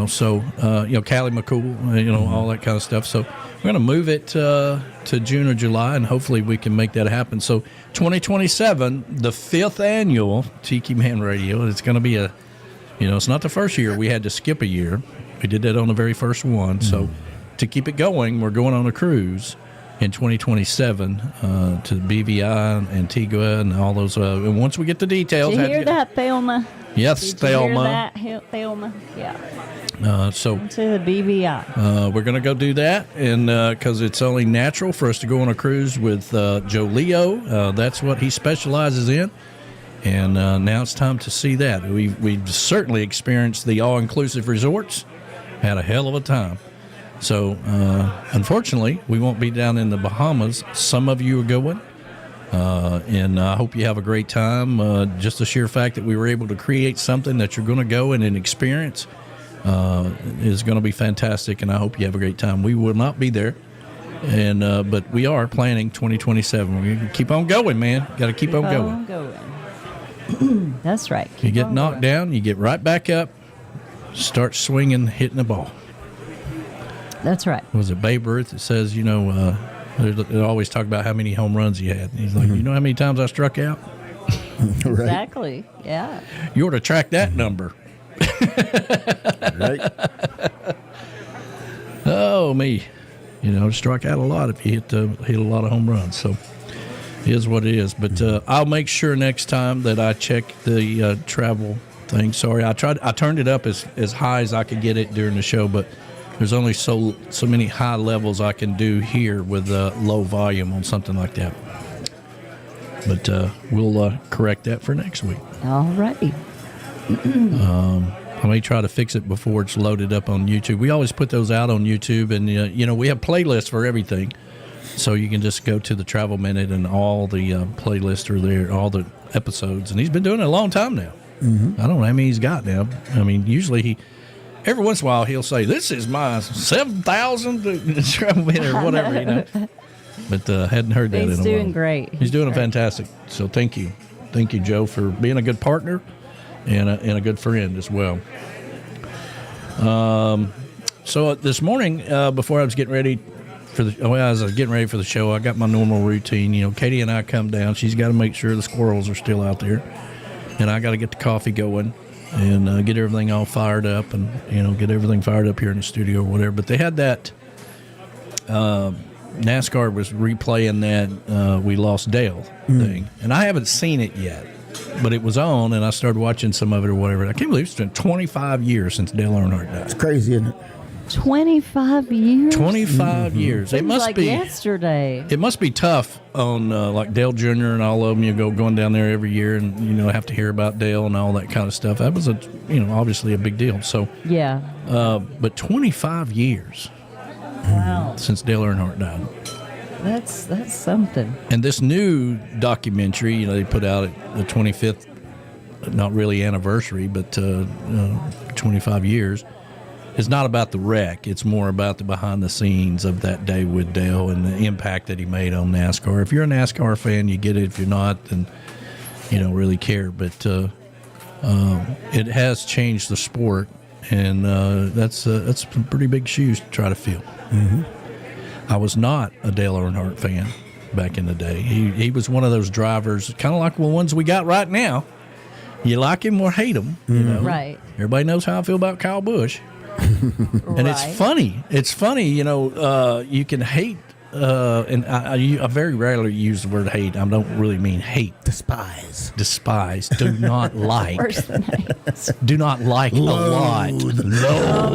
So Callie McCool, all that kind of stuff. So we're going to move it to June or July, and hopefully we can make that happen. So 2027, the 5th annual Tiki Man Radio. It's going to be it's not the first year. We had to skip a year. We did that on the very first one. So to keep it going, we're going on a cruise in 2027 to BVI and Antigua and all those. And once we get the details. Did you hear that, Thelma? Yes, Thelma. Did you hear that, Thelma? Yeah. So to the BVI. We're going to go do that, and because it's only natural for us to go on a cruise with Joe Leo. That's what he specializes in, and now it's time to see that. We've certainly experienced the all-inclusive resorts. Had a hell of a time. So, unfortunately, we won't be down in the Bahamas. Some of you are going, and I hope you have a great time. Just the sheer fact that we were able to create something that you're going to go in and experience is going to be fantastic, and I hope you have a great time. We will not be there, and but we are planning 2027. We're going to keep on going, man. Got to keep on going. That's right. You get knocked down, you get right back up, start swinging, hitting the ball. That's right. Was it Babe Ruth that says, they always talk about how many home runs he had. He's like, you know how many times I struck out? Right. Exactly. Yeah. You ought to track that number. Right. Oh, me. Struck out a lot if you hit a lot of home runs. So it is what it is. But I'll make sure next time that I check the travel thing. Sorry, I turned it up as high as I could get it during the show, but there's only so many high levels I can do here with low volume on something like that. But we'll correct that for next week. All righty. I may try to fix it before it's loaded up on YouTube. We always put those out on YouTube, and we have playlists for everything. So you can just go to the Travel Minute, and all the playlists are there, all the episodes. And he's been doing it a long time now. I don't know how many he's got now. I mean, usually every once in a while he'll say, "This is my 7,000 Travel Minute," or whatever, But hadn't heard that in a while. He's doing great. He's doing fantastic. So thank you, Joe, for being a good partner and a good friend as well. So this morning, before I was getting ready for the show, I got my normal routine. Katie and I come down. She's got to make sure the squirrels are still out there, and I got to get the coffee going and get everything all fired up, and get everything fired up here in the studio or whatever. But they had that NASCAR was replaying that We Lost Dale thing, and I haven't seen it yet, but it was on, and I started watching some of it or whatever. I can't believe it's been 25 years since Dale Earnhardt died. It's crazy, isn't it? 25 years. 25 years. It must like be yesterday. It must be tough on like Dale Jr. and all of them. You going down there every year, and have to hear about Dale and all that kind of stuff. That was obviously a big deal. So yeah. But 25 years. Wow. Since Dale Earnhardt died. That's something. And this new documentary, they put out at the 25th, not really anniversary, but 25 years. It's not about the wreck. It's more about the behind the scenes of that day with Dale and the impact that he made on NASCAR. If you're a NASCAR fan, you get it. If you're not, then you don't really care. But it has changed the sport, and that's some pretty big shoes to try to fill. Mm-hmm. I was not a Dale Earnhardt fan back in the day. He was one of those drivers, kind of like the ones we got right now. You like him or hate him, Right. Everybody knows how I feel about Kyle Busch. And it's funny. It's funny, you can hate, and I very rarely use the word hate. I don't really mean hate. Despise. Do not like. Worse than hate. Do not like a lot. Oh,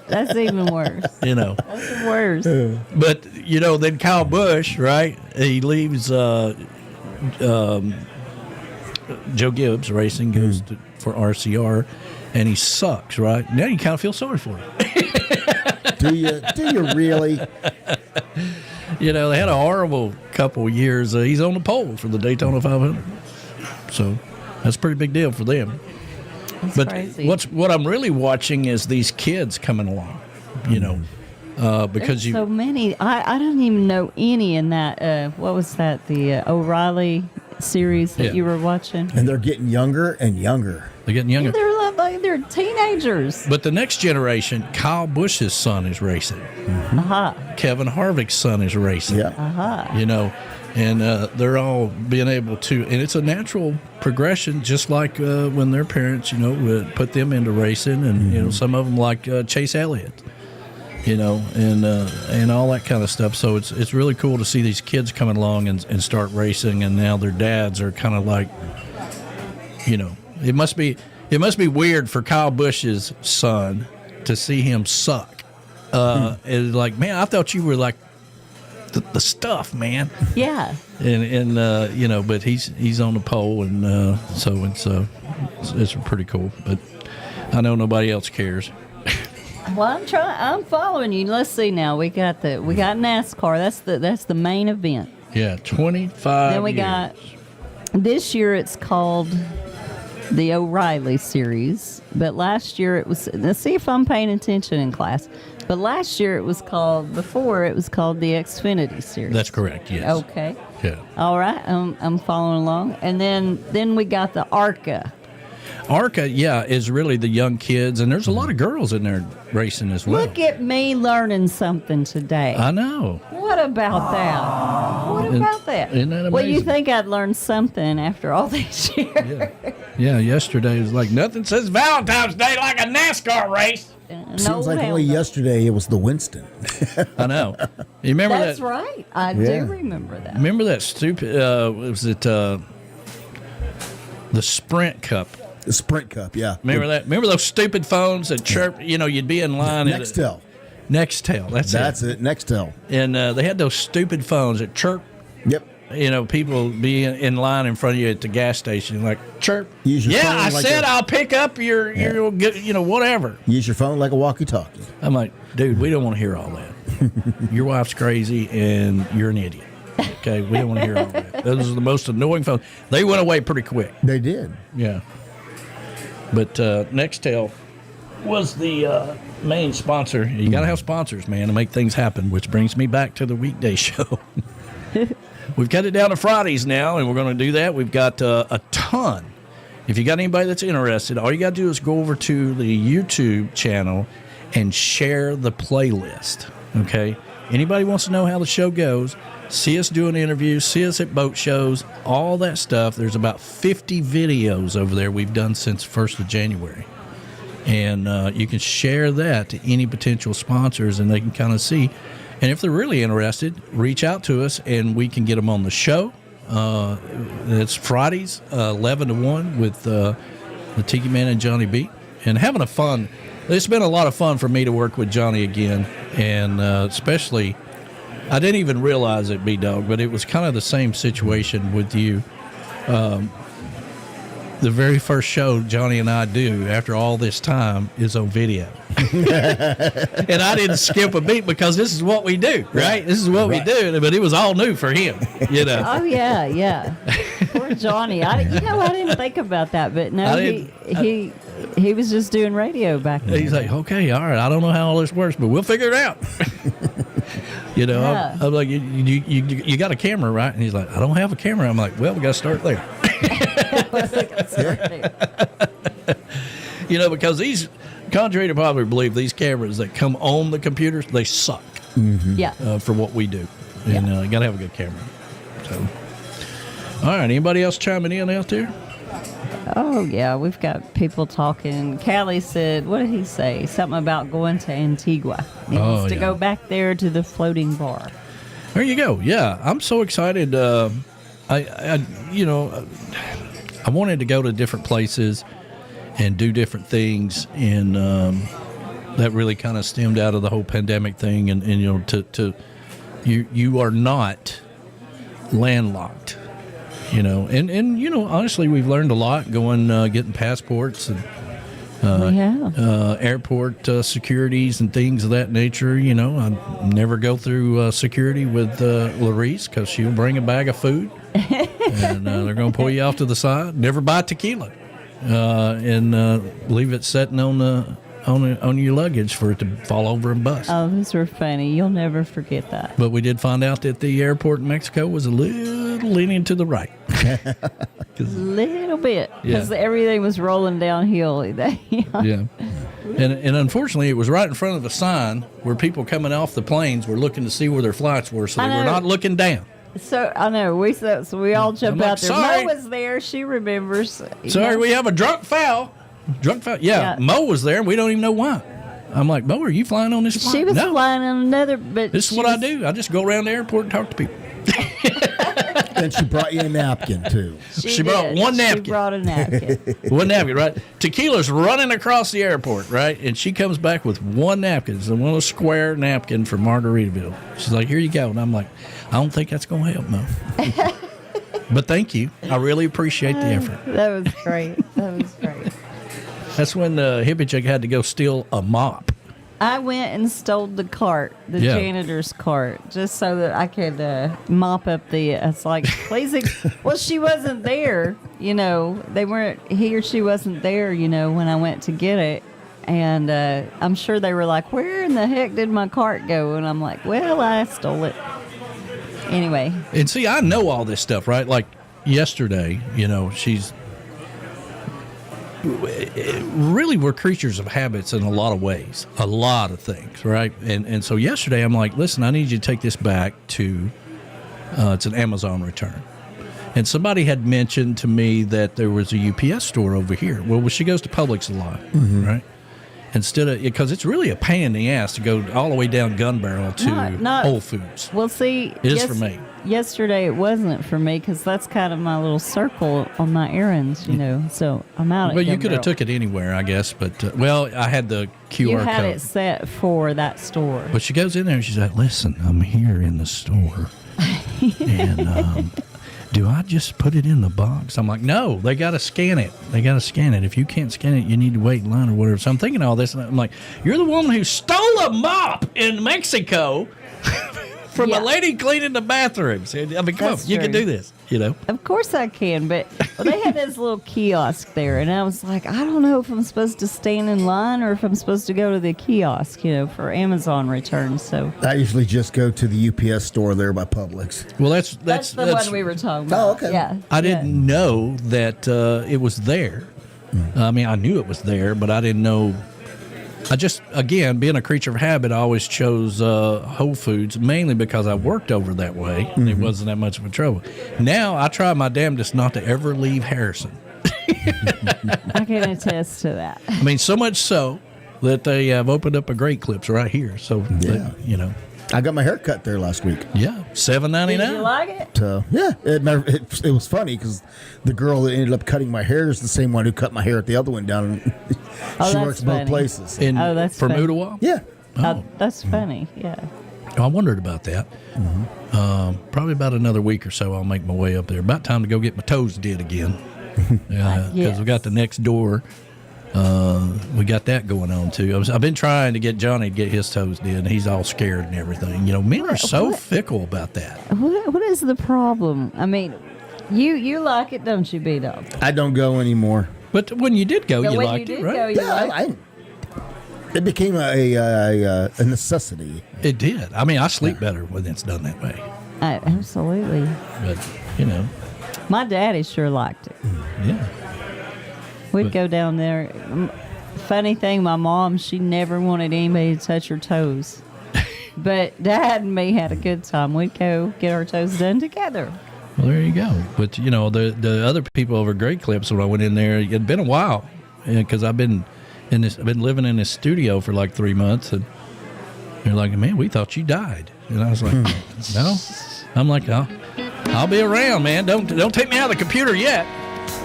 that's even worse. That's worse. But then Kyle Busch, right? He leaves. Joe Gibbs Racing goes for RCR. And he sucks, right? Now you kind of feel sorry for him. Do you really? They had a horrible couple of years. He's on the pole for the Daytona 500. So that's a pretty big deal for them. That's but crazy. What I'm really watching is these kids coming along, because There's so many. I don't even know any in that. What was that? The O'Reilly series that you were watching? And they're getting younger and younger. They're getting younger. They're teenagers. But the next generation, Kyle Busch's son is racing. Kevin Harvick's son is racing. Yeah. And they're all being able to, and it's a natural progression, just like when their parents, would put them into racing, and some of them like Chase Elliott, and all that kind of stuff. So it's really cool to see these kids coming along and start racing, and now their dads are kind of like, it must be weird for Kyle Busch's son to see him suck. It's like, man, I thought you were like the stuff, man. Yeah. And but he's on the pole, and so it's pretty cool. But I know nobody else cares. Well, I'm following you. Let's see now. We got NASCAR. That's the main event. Yeah, 25. Then we got this year. It's called the O'Reilly series, but last year it was. Let's see if I'm paying attention in class. But last year it was called the Xfinity series. That's correct. Yes. Okay. Yeah. All right. I'm following along, and then we got the ARCA. ARCA, is really the young kids, and there's a lot of girls in there racing as well. Look at me learning something today. I know. What about that? What about that? Isn't that amazing? Well, you think I'd learn something after all these years? Yeah, yesterday was like, nothing says Valentine's Day like a NASCAR race. Seems like only yesterday it was the Winston. I know. You remember That's that? right. I do remember that. Remember that stupid, was it the Sprint Cup? The Sprint Cup, yeah. Remember that? Remember those stupid phones that chirp? You'd be in line. Nextel. Nextel. That's it. Nextel. And they had those stupid phones that chirp. Yep. People be in line in front of you at the gas station, like chirp. Use your phone I'll pick up your whatever. Use your phone like a walkie-talkie. I'm like, dude, we don't want to hear all that. Your wife's crazy and you're an idiot. Okay, we don't want to hear all that. Those are the most annoying phones. They went away pretty quick. They did. Yeah. But Nextel was the main sponsor. You got to have sponsors, man, to make things happen, which brings me back to the weekday show. We've cut it down to Fridays now, and we're going to do that. We've got a ton. If you got anybody that's interested, all you got to do is go over to the YouTube channel and share the playlist, okay? Anybody wants to know how the show goes, see us doing interviews, see us at boat shows, all that stuff. There's about 50 videos over there we've done since 1st of January. And you can share that to any potential sponsors, and they can kind of see. And if they're really interested, reach out to us, and we can get them on the show. It's Fridays, 11 to 1 with the Tiki Man and Johnny B. And having a fun. It's been a lot of fun for me to work with Johnny again. And especially, I didn't even realize it, B-Dog, but it was kind of the same situation with you. The very first show Johnny and I do after all this time is on video. And I didn't skip a beat because this is what we do, right? This is what we do, but it was all new for him, you know. Oh, yeah. Poor Johnny. I didn't think about that, but no, he was just doing radio back then. He's like, okay, all right, I don't know how all this works, but we'll figure it out. You know, Yeah. I'm like, you got a camera, right? And he's like, I don't have a camera. I'm like, well, we got to start there. You know, because these, contrary to popular belief, these cameras that come on the computers, they suck. Yeah. For what we do. And you got to have a good camera. So, all right, anybody else chiming in out there? Oh, yeah, we've got people talking. Callie said, what did he say? Something about going to Antigua. He wants to go back there to the floating bar. There you go. Yeah, I'm so excited. I wanted to go to different places and do different things, and that really kind of stemmed out of the whole pandemic thing. And you know, you are not landlocked. You know, and you know, honestly, we've learned a lot going getting passports and airport securities and things of that nature. You know, I never go through security with Larice because she'll bring a bag of food and they're going to pull you off to the side. Never buy tequila and leave it sitting on your luggage for it to fall over and bust. Oh, those were funny. You'll never forget that. But we did find out that the airport in Mexico was a little leaning to the right. Little bit. Because Yeah. everything was rolling downhill. Yeah. And unfortunately, it was right in front of a sign where people coming off the planes were looking to see where their flights were, so they were not looking down. So, I know. So we all jumped like, out there. sorry. Mo was there. She remembers. Sorry, we have a drunk foul. Yeah, Mo was there, and we don't even know why. I'm like, Mo, are you flying on this flight? She was No. flying on another, but This is what I do. I just go around the airport and talk to people. And she brought you a napkin, too. She brought one napkin. She brought a napkin. One napkin, right? Tequila's running across the airport, right? And she comes back with one napkin. It's a little square napkin from Margaritaville. She's like, here you go. And I'm like, I don't think that's going to help, Mo. But thank you. I really appreciate the effort. That was great. That's when the hippie chick had to go steal a mop. I went and stole the cart, the janitor's cart, just so that I could mop up the. It's like, please. Well, she wasn't there. You know, they weren't. He or she wasn't there. You know, when I went to get it, and I'm sure they were like, "Where in the heck did my cart go?" And I'm like, "Well, I stole it." Anyway. And see, I know all this stuff, right? Like yesterday, you know, really, we're creatures of habits in a lot of ways, a lot of things, right? And so yesterday I'm like, listen, I need you to take this back to, it's an Amazon return. And somebody had mentioned to me that there was a UPS store over here. Well, she goes to Publix a lot, right? Instead of, because it's really a pain in the ass to go all the way down Gun Barrel to Whole Foods. Well, see, it is for me. Yesterday it wasn't for me because that's kind of my little circle on my errands, you know. So I'm out. Well, you could have took it anywhere, I guess, but I had the QR you had code. It set for that store. But she goes in there and she's like, "Listen, I'm here in the store, and do I just put it in the box?" I'm like, "No, they got to scan it. If you can't scan it, you need to wait in line or whatever." So I'm thinking all this, and I'm like, "You're the woman who stole a mop in Mexico." From a lady cleaning the bathrooms. I mean, come on, you can do this, you know. Of course I can, but they had this little kiosk there, and I was like, I don't know if I'm supposed to stand in line or if I'm supposed to go to the kiosk, you know, for Amazon returns. So I usually just go to the UPS store there by Publix. Well, that's the one we were talking about. Oh, okay. Yeah. I didn't know that it was there. I mean, I knew it was there, but I didn't know. I just, again, being a creature of habit, I always chose Whole Foods, mainly because I worked over that way, and it wasn't that much of a trouble. Now, I try my damnedest not to ever leave Harrison. I can attest to that. I mean, so much so that they have opened up a Great Clips right here. So, you know. I got my hair cut there last week. Yeah, $7.99. Did you like it? Yeah, it was funny because the girl that ended up cutting my hair is the same one who cut my hair at the other one down. She works both places. That's from funny. Ottawa? Yeah. That's funny. Yeah. I wondered about that. Probably about another week or so, I'll make my way up there. About time to go get my toes did again. Because we got the next door. We got that going on too. I've been trying to get Johnny to get his toes did, and he's all scared and everything. You know, men are so fickle about that. What is the problem? I mean, you like it, don't you, B-Dog? I don't go anymore. But when you did go, you liked it, right? It became a necessity. It did. I mean, I sleep better when it's done that way. Absolutely. But, you know. My daddy sure liked it. Yeah. We'd go down there. Funny thing, my mom, she never wanted anybody to touch her toes. But Dad and me had a good time. We'd go get our toes done together. Well, there you go. But, you know, the other people over Great Clips, when I went in there, it had been a while. Because I've been living in this studio for like 3 months. And they're like, man, we thought you died. And I was like, no. I'm like, I'll be around, man. Don't take me out of the computer yet.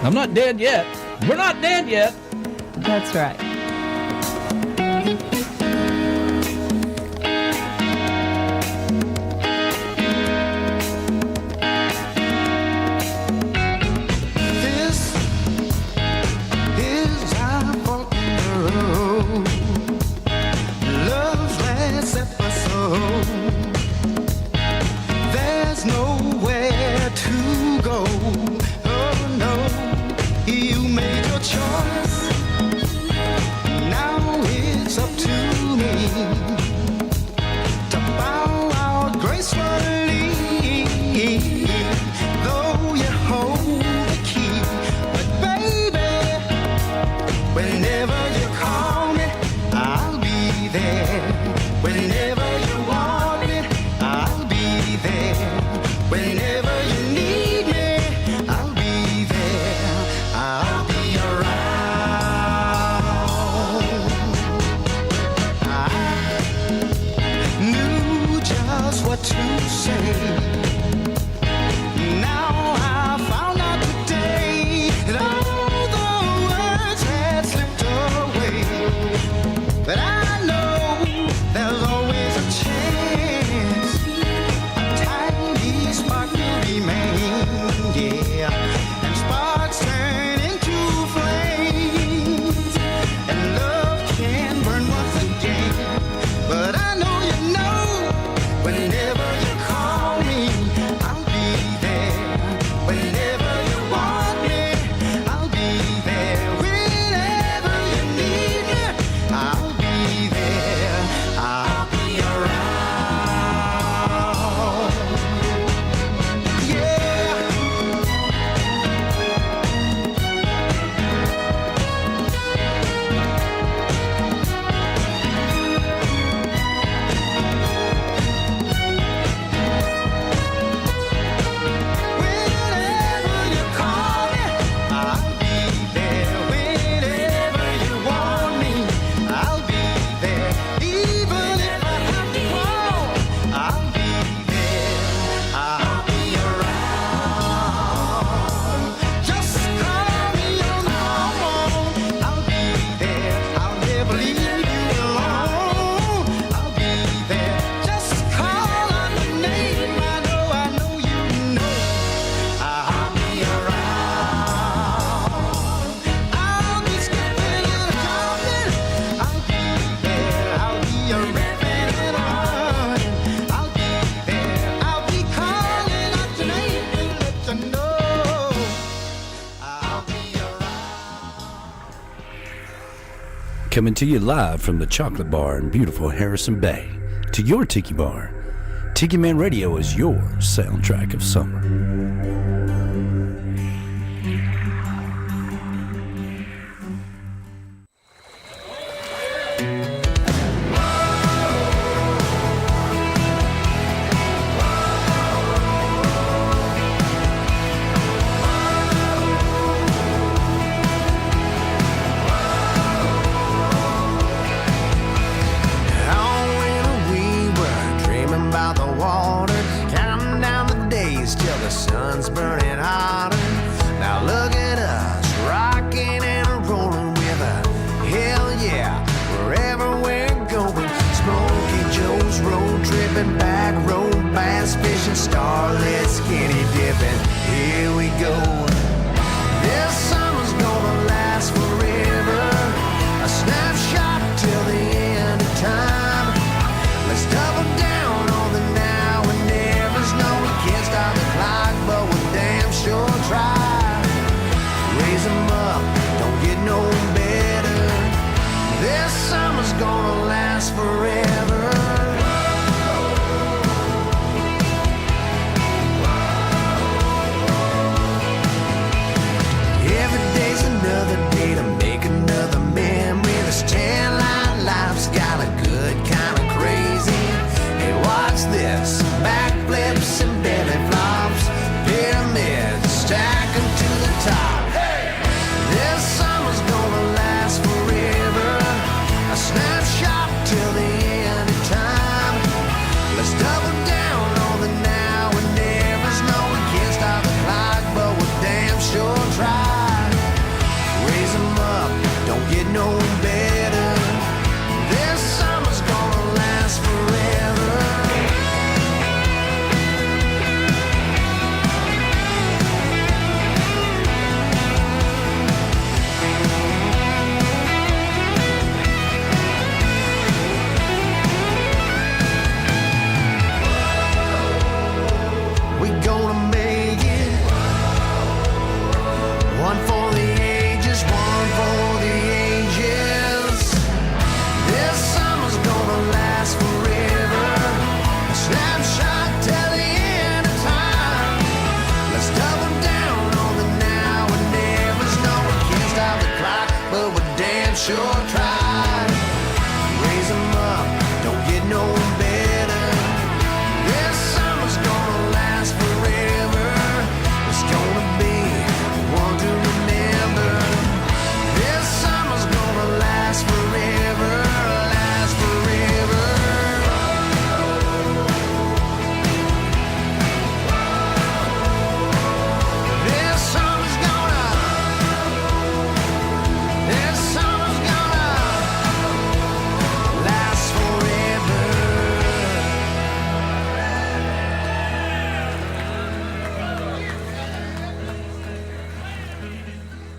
I'm not dead yet. We're not dead yet. That's right. This is our fucking road. Love's last episode. There's nowhere to go. Oh no, you made your choice. Now it's up to me to bow out gracefully. Though you hold the key, but baby, whenever you call me, I'll be there. Whenever you want me, I'll be there. Whenever you need me, I'll be there. I'll be around. I knew just what to say. Now I found out today that all the words had slipped away. But I know there's always a chance. A tiny spark will remain, yeah. And sparks turn into flames. And love can burn once again. But I know you know, whenever you call me, I'll be there. Whenever you want me, I'll be there. Whenever you need me, I'll be there. I'll be around. Yeah. Whenever you call me, I'll be there. Whenever you want me, I'll be there. Even if I have to crawl, I'll be there. I'll be around. Just call me on the phone. I'll be there. I'll never leave you alone. I'll be there. Just call on the name. I know you know. I'll be around. I'll be skipping and jumping. I'll be there. I'll be a ripping and running. I'll be there. I'll be calling out your name and let you know. I'll be around. Coming to you live from the Chocolate Bar in beautiful Harrison Bay. To your Tiki Bar. Tiki Man Radio is your soundtrack of summer. sipping, back road bass fishing, starlit skinny dipping. Here we go. This summer's gonna last forever. A snapshot till the end of time. Let's double down on the now and nevers. No, we can't stop the clock, but we'll damn sure try. Raise 'em up, don't get no better. This summer's gonna last forever. Every day's another day to make another memory. This tan line life's got a good kind of crazy. Hey, watch this. Backflips and belly flops. Pyramids stack 'em to the top. Hey! This summer's gonna last forever. A snapshot till the end of time. Let's double down on the now and nevers. No, we can't stop the clock, but we'll damn sure try. Raise 'em up, don't get no better. This summer's gonna last forever. We gonna make it. One for the ages, one for the ages. This summer's gonna last forever. A snapshot till the end of time. Let's double down on the now and nevers. No, we can't stop the clock, but we damn sure try. Raise 'em up, don't get no better. This summer's gonna last forever. It's gonna be one to remember. This summer's gonna last forever, last forever. This summer's gonna last forever.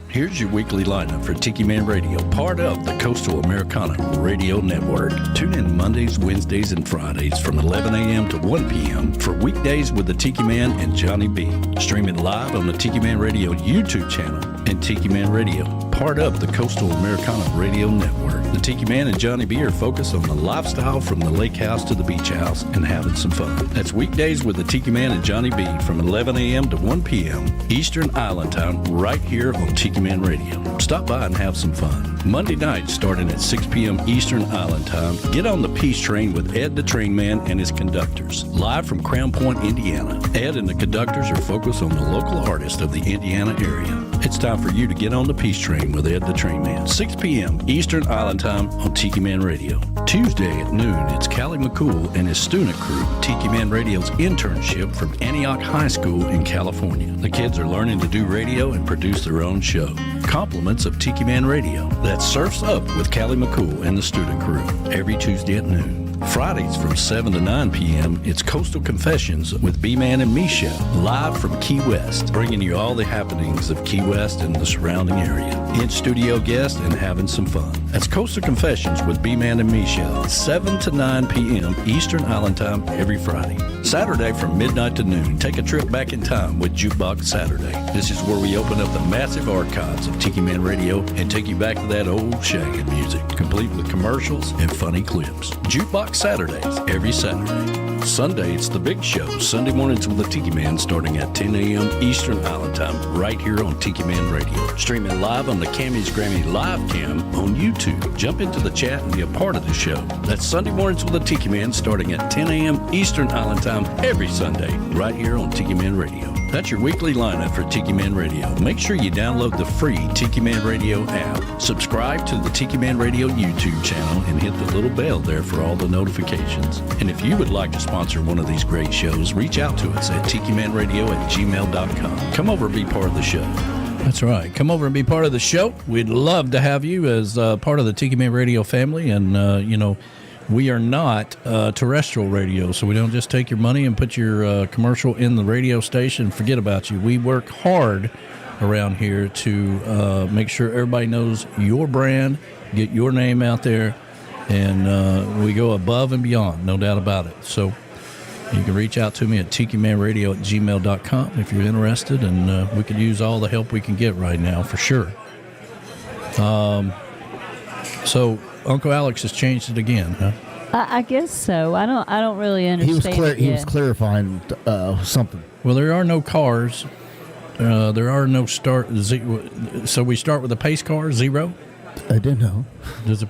Here's your weekly lineup for Tiki Man Radio, part of the Coastal Americana Radio Network. Tune in Mondays, Wednesdays, and Fridays from 11 a.m. to 1 p.m. for Weekdays with the Tiki Man and Johnny B. Streaming live on the Tiki Man Radio YouTube channel and Tiki Man Radio, part of the Coastal Americana Radio Network. The Tiki Man and Johnny B are focused on the lifestyle from the lake house to the beach house and having some fun. That's Weekdays with the Tiki Man and Johnny B from 11 a.m. to 1 p.m. Eastern Island Time, right here on Tiki Man Radio. Stop by and have some fun. Monday nights starting at 6 p.m. Eastern Island Time, get on the Peace Train with Ed the Train Man and his conductors. Live from Crown Point, Indiana. Ed and the conductors are focused on the local artists of the Indiana area. It's time for you to get on the Peace Train with Ed the Train Man. 6 p.m. Eastern Island Time on Tiki Man Radio. Tuesday at noon, it's Callie McCool and his student crew, Tiki Man Radio's internship from Antioch High School in California. The kids are learning to do radio and produce their own show. Compliments of Tiki Man Radio. That's Surfs Up with Callie McCool and the student crew every Tuesday at noon. Fridays from 7 to 9 p.m., it's Coastal Confessions with B-Man and Misha, live from Key West, bringing you all the happenings of Key West and the surrounding area. In-studio guests and having some fun. That's Coastal Confessions with B-Man and Misha, 7 to 9 p.m. Eastern Island Time every Friday. Saturday from midnight to noon, take a trip back in time with Jukebox Saturday. This is where we open up the massive archives of Tiki Man Radio and take you back to that old shagging music, complete with commercials and funny clips. Jukebox Saturdays every Saturday. Sunday, it's the big show. Sunday mornings with the Tiki Man starting at 10 a.m. Eastern Island Time right here on Tiki Man Radio. Streaming live on the Camy Grammy live cam on YouTube. Jump into the chat and be a part of the show. That's Sunday mornings with the Tiki Man starting at 10 a.m. Eastern Island Time every Sunday right here on Tiki Man Radio. That's your weekly lineup for Tiki Man Radio. Make sure you download the free Tiki Man Radio app. Subscribe to the Tiki Man Radio YouTube channel and hit the little bell there for all the notifications. And if you would like to sponsor one of these great shows, reach out to us at tikimanradio@gmail.com. Come over and be part of the show. That's right. Come over and be part of the show. We'd love to have you as part of the Tiki Man Radio family. And, we are not terrestrial radio, so we don't just take your money and put your commercial in the radio station and forget about you. We work hard around here to make sure everybody knows your brand, get your name out there, and we go above and beyond, no doubt about it. So you can reach out to me at tikimanradio@gmail.com if you're interested, and we could use all the help we can get right now, for sure. So Uncle Alex has changed it again, huh? I guess so. I don't really understand. He was clarifying something. Well, there are no cars. There are no so we start with a pace car, 0? I didn't know.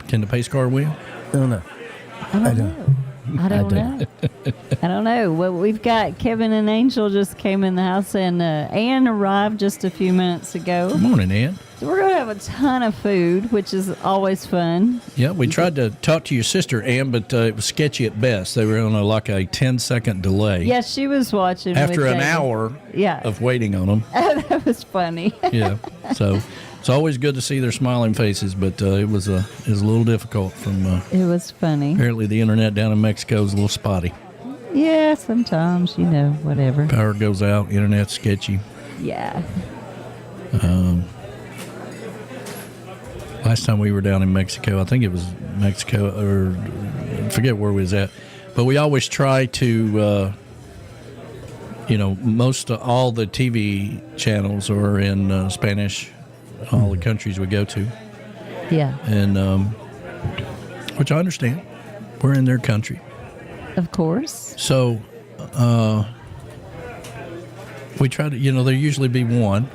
Can the pace car win? I don't know. I don't know. I don't know. Well, we've got Kevin and Angel just came in the house, and Ann arrived just a few minutes ago. Good morning, Ann. So we're going to have a ton of food, which is always fun. Yeah, we tried to talk to your sister, Ann, but it was sketchy at best. They were on a 10-second delay. Yeah, she was watching. After an hour of waiting on them. That was funny. Yeah, so it's always good to see their smiling faces, but it was a little difficult from... it was funny. Apparently the internet down in Mexico is a little spotty. Yeah, sometimes, whatever. Power goes out, internet's sketchy. Yeah. Last time we were down in Mexico, I think it was Mexico, or I forget where we was at, but we always try to, most of all the TV channels are in Spanish, all the countries we go to. Yeah. And, which I understand. We're in their country. Of course. So, we try to, there usually be one.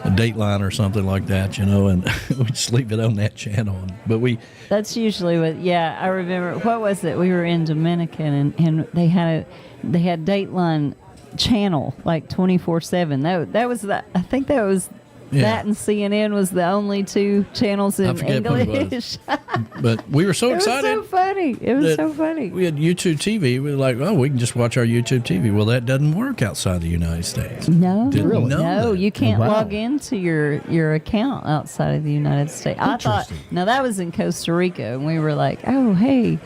A Dateline or something like that, and we just leave it on that channel. But that's usually what. Yeah, I remember. What was it? We were in Dominican, and they had Dateline channel 24/7. That was the. I think that was. Yeah. That and CNN was the only two channels in English. But we were so excited. It was so funny. It was so funny. We had YouTube TV. We were like, we can just watch our YouTube TV. Well, that doesn't work outside the United States. No. Really? No, you can't log into your account outside of the United States. I thought, that was in Costa Rica, and we were like, oh, hey,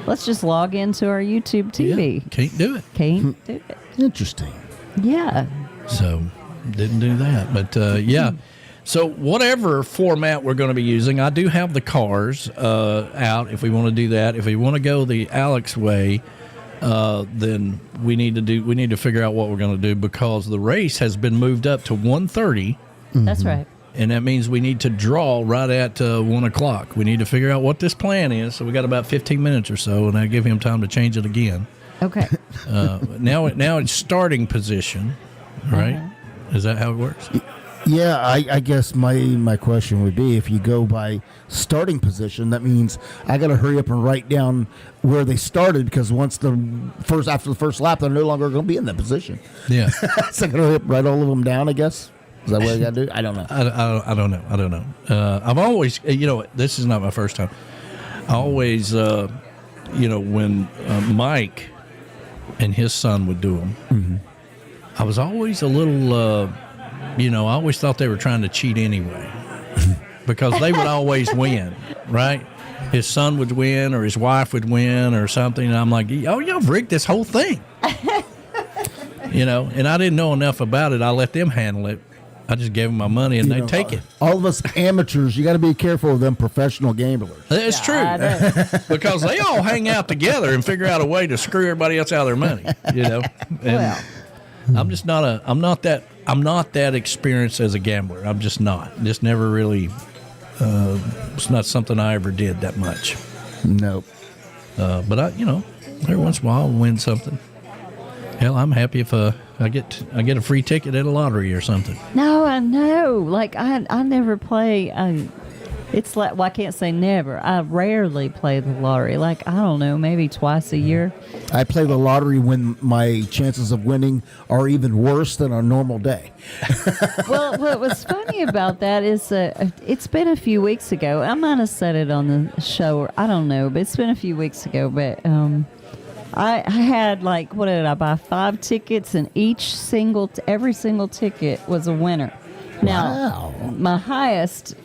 let's just log into our YouTube TV. Yeah, can't do it. Can't do it. Interesting. Yeah. So... didn't do that, but yeah. So whatever format we're going to be using, I do have the cars out if we want to do that. If we want to go the Alex way, then we need to figure out what we're going to do, because the race has been moved up to 1:30. That's right. And that means we need to draw right at 1 o'clock. We need to figure out what this plan is. So we got about 15 minutes or so, and I give him time to change it again. Okay. Now it's starting position, right? Uh-huh. Is that how it works? Yeah, I guess my question would be, if you go by starting position, that means I got to hurry up and write down where they started, because after the first lap, they're no longer going to be in that position. Yeah. So I got to hurry up and write all of them down, I guess. Is that what I got to do? I don't know. I don't know. I've always, this is not my first time. I always, when Mike and his son would do them, mm-hmm. I was always a little, I always thought they were trying to cheat anyway, because they would always win, right? His son would win, or his wife would win, or something. And I'm like, y'all rigged this whole thing. And I didn't know enough about it. I let them handle it. I just gave them my money, and they take it. All of us amateurs, you got to be careful of them professional gamblers. It's true, because they all hang out together and figure out a way to screw everybody else out of their money. And I'm just not I'm not that experienced as a gambler. I'm just not. Just never really. It's not something I ever did that much. Nope. But every once in a while I'll win something. Hell, I'm happy if I get a free ticket at a lottery or something. No, I know. I never play. It's I can't say never. I rarely play the lottery. I don't know, maybe twice a year. I play the lottery when my chances of winning are even worse than a normal day. Well, what was funny about that is it's been a few weeks ago. I might have said it on the show, or I don't know, but it's been a few weeks ago. But I had what did I buy? 5 tickets, and every single ticket was a winner. Now, my highest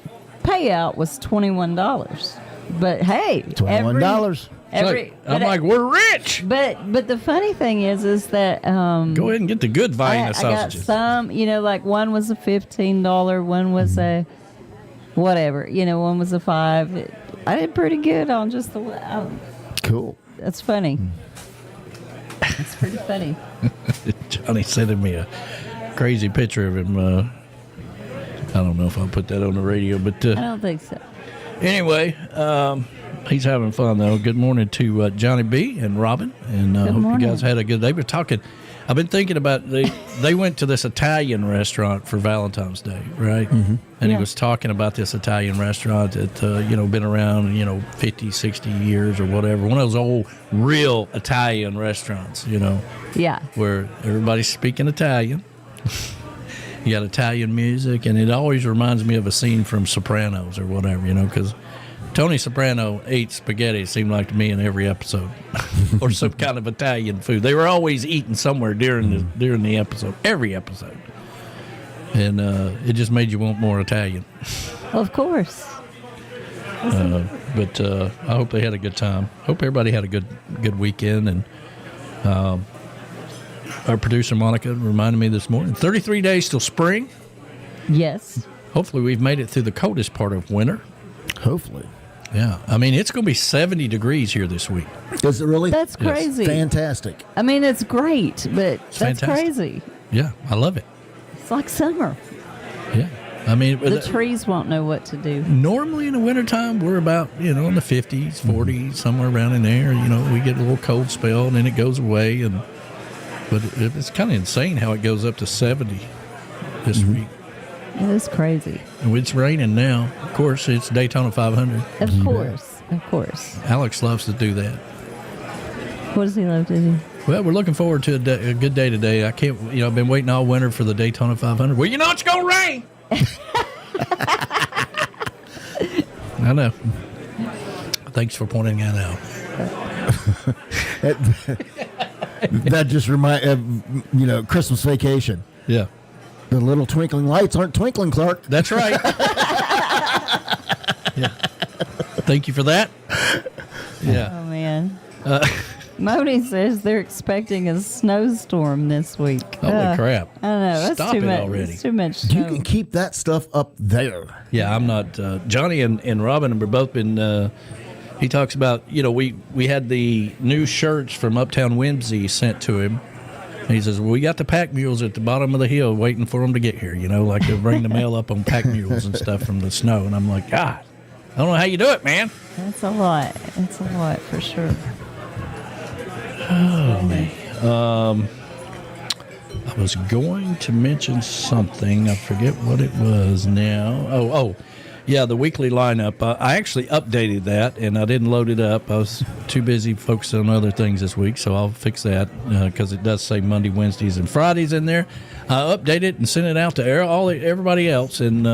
payout was $21. But hey, $21. I'm like, we're rich. But the funny thing is that go ahead and get the good Vienna sausages. I got some, like one was a $15, one was a whatever, one was a $5. I did pretty good on just the. Cool. That's funny. That's pretty funny. Johnny sending me a crazy picture of him. I don't know if I'll put that on the radio, but I don't think so. Anyway, he's having fun though. Good morning to Johnny B and Robin, and hope you guys had a good day. We're talking. I've been thinking about they went to this Italian restaurant for Valentine's Day, right? Mm-hmm. And he was talking about this Italian restaurant that been around 50, 60 years or whatever. One of those old real Italian restaurants, Yeah. Where everybody's speaking Italian. You got Italian music, and it always reminds me of a scene from Sopranos or whatever, because Tony Soprano ate spaghetti, it seemed like to me, in every episode, or some kind of Italian food. They were always eating somewhere during the episode, every episode, and it just made you want more Italian. Of course. But I hope they had a good time. Hope everybody had a good weekend, and our producer Monica reminded me this morning, 33 days till spring. Yes. Hopefully we've made it through the coldest part of winter. Hopefully. Yeah. I mean, it's going to be 70 degrees here this week. Is it really? That's crazy. Yes. Fantastic. I mean, it's great, but that's crazy. Yeah, I love it. It's like summer. Yeah. I mean, the trees won't know what to do. Normally in the wintertime, we're about, in the 50s, 40s, somewhere around in there. We get a little cold spell, and then it goes away. But it's kind of insane how it goes up to 70 this week. It is crazy. And it's raining now. Of course, it's Daytona 500. Of course. Alex loves to do that. What does he love to do? Well, we're looking forward to a good day today. I can't, I've been waiting all winter for the Daytona 500. Well, it's going to rain. I know. Thanks for pointing that out. That just reminds, Christmas Vacation. Yeah. The little twinkling lights aren't twinkling, Clark. That's right. Yeah. Thank you for that. Yeah. Oh, man. Moni says they're expecting a snowstorm this week. Holy crap. I know. That's Stop too it much. already. It's too much snow. You can keep that stuff up there. Yeah, I'm not. Johnny and Robin have both been. He talks about, we had the new shirts from Uptown Whimsy sent to him. And he says, well, we got the pack mules at the bottom of the hill waiting for them to get here, like they'll bring the mail up on pack mules and stuff from the snow. And I'm like, God, I don't know how you do it, man. That's a lot. It's a lot for sure. Oh, man. I was going to mention something. I forget what it was now. Oh. Yeah, the weekly lineup. I actually updated that, and I didn't load it up. I was too busy focusing on other things this week, so I'll fix that because it does say Monday, Wednesdays, and Fridays in there. I updated it and sent it out to everybody else, and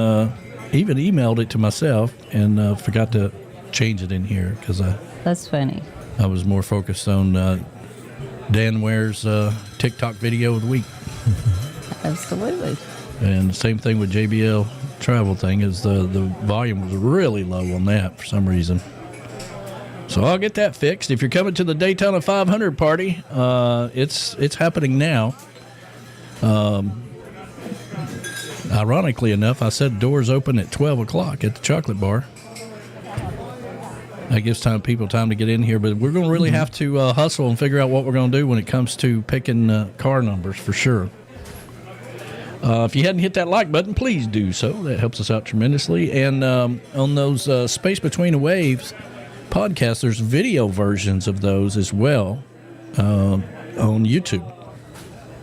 even emailed it to myself, and forgot to change it in here because that's funny. I was more focused on Dan Ware's TikTok video of the week. Absolutely. And same thing with JBL Travel thing is the volume was really low on that for some reason. So I'll get that fixed. If you're coming to the Daytona 500 party, it's happening now. Ironically enough, I said doors open at 12 o'clock at the chocolate bar. That gives people time to get in here, but we're going to really have to hustle and figure out what we're going to do when it comes to picking car numbers for sure. If you hadn't hit that like button, please do so. That helps us out tremendously. And on those Space Between the Waves podcasts, there's video versions of those as well on YouTube.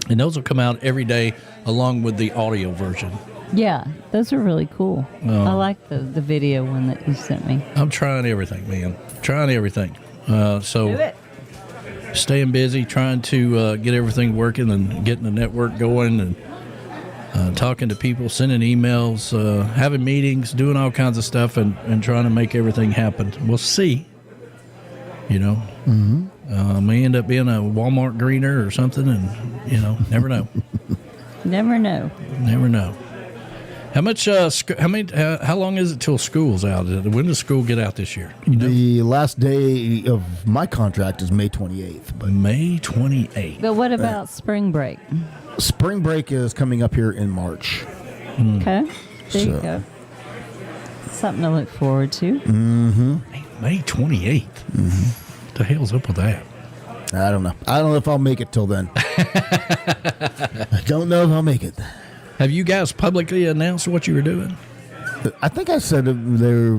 And those will come out every day along with the audio version. Yeah, those are really cool. I like the video one that you sent me. I'm trying everything, man. Trying everything. So do it. Staying busy, trying to get everything working and getting the network going and talking to people, sending emails, having meetings, doing all kinds of stuff, and trying to make everything happen. We'll see. May end up being a Walmart greener or something, and never know. Never know. Never know. How much? How long is it till school's out? When does school get out this year? You know? The last day of my contract is May 28th. But May 28th. But what about spring break? Spring break is coming up here in March. Okay, there you go. Something to look forward to. Mm-hmm. May 28th. What the hell's up with that? I don't know. I don't know if I'll make it till then. I don't know if I'll make it. Have you guys publicly announced what you were doing? I think I said there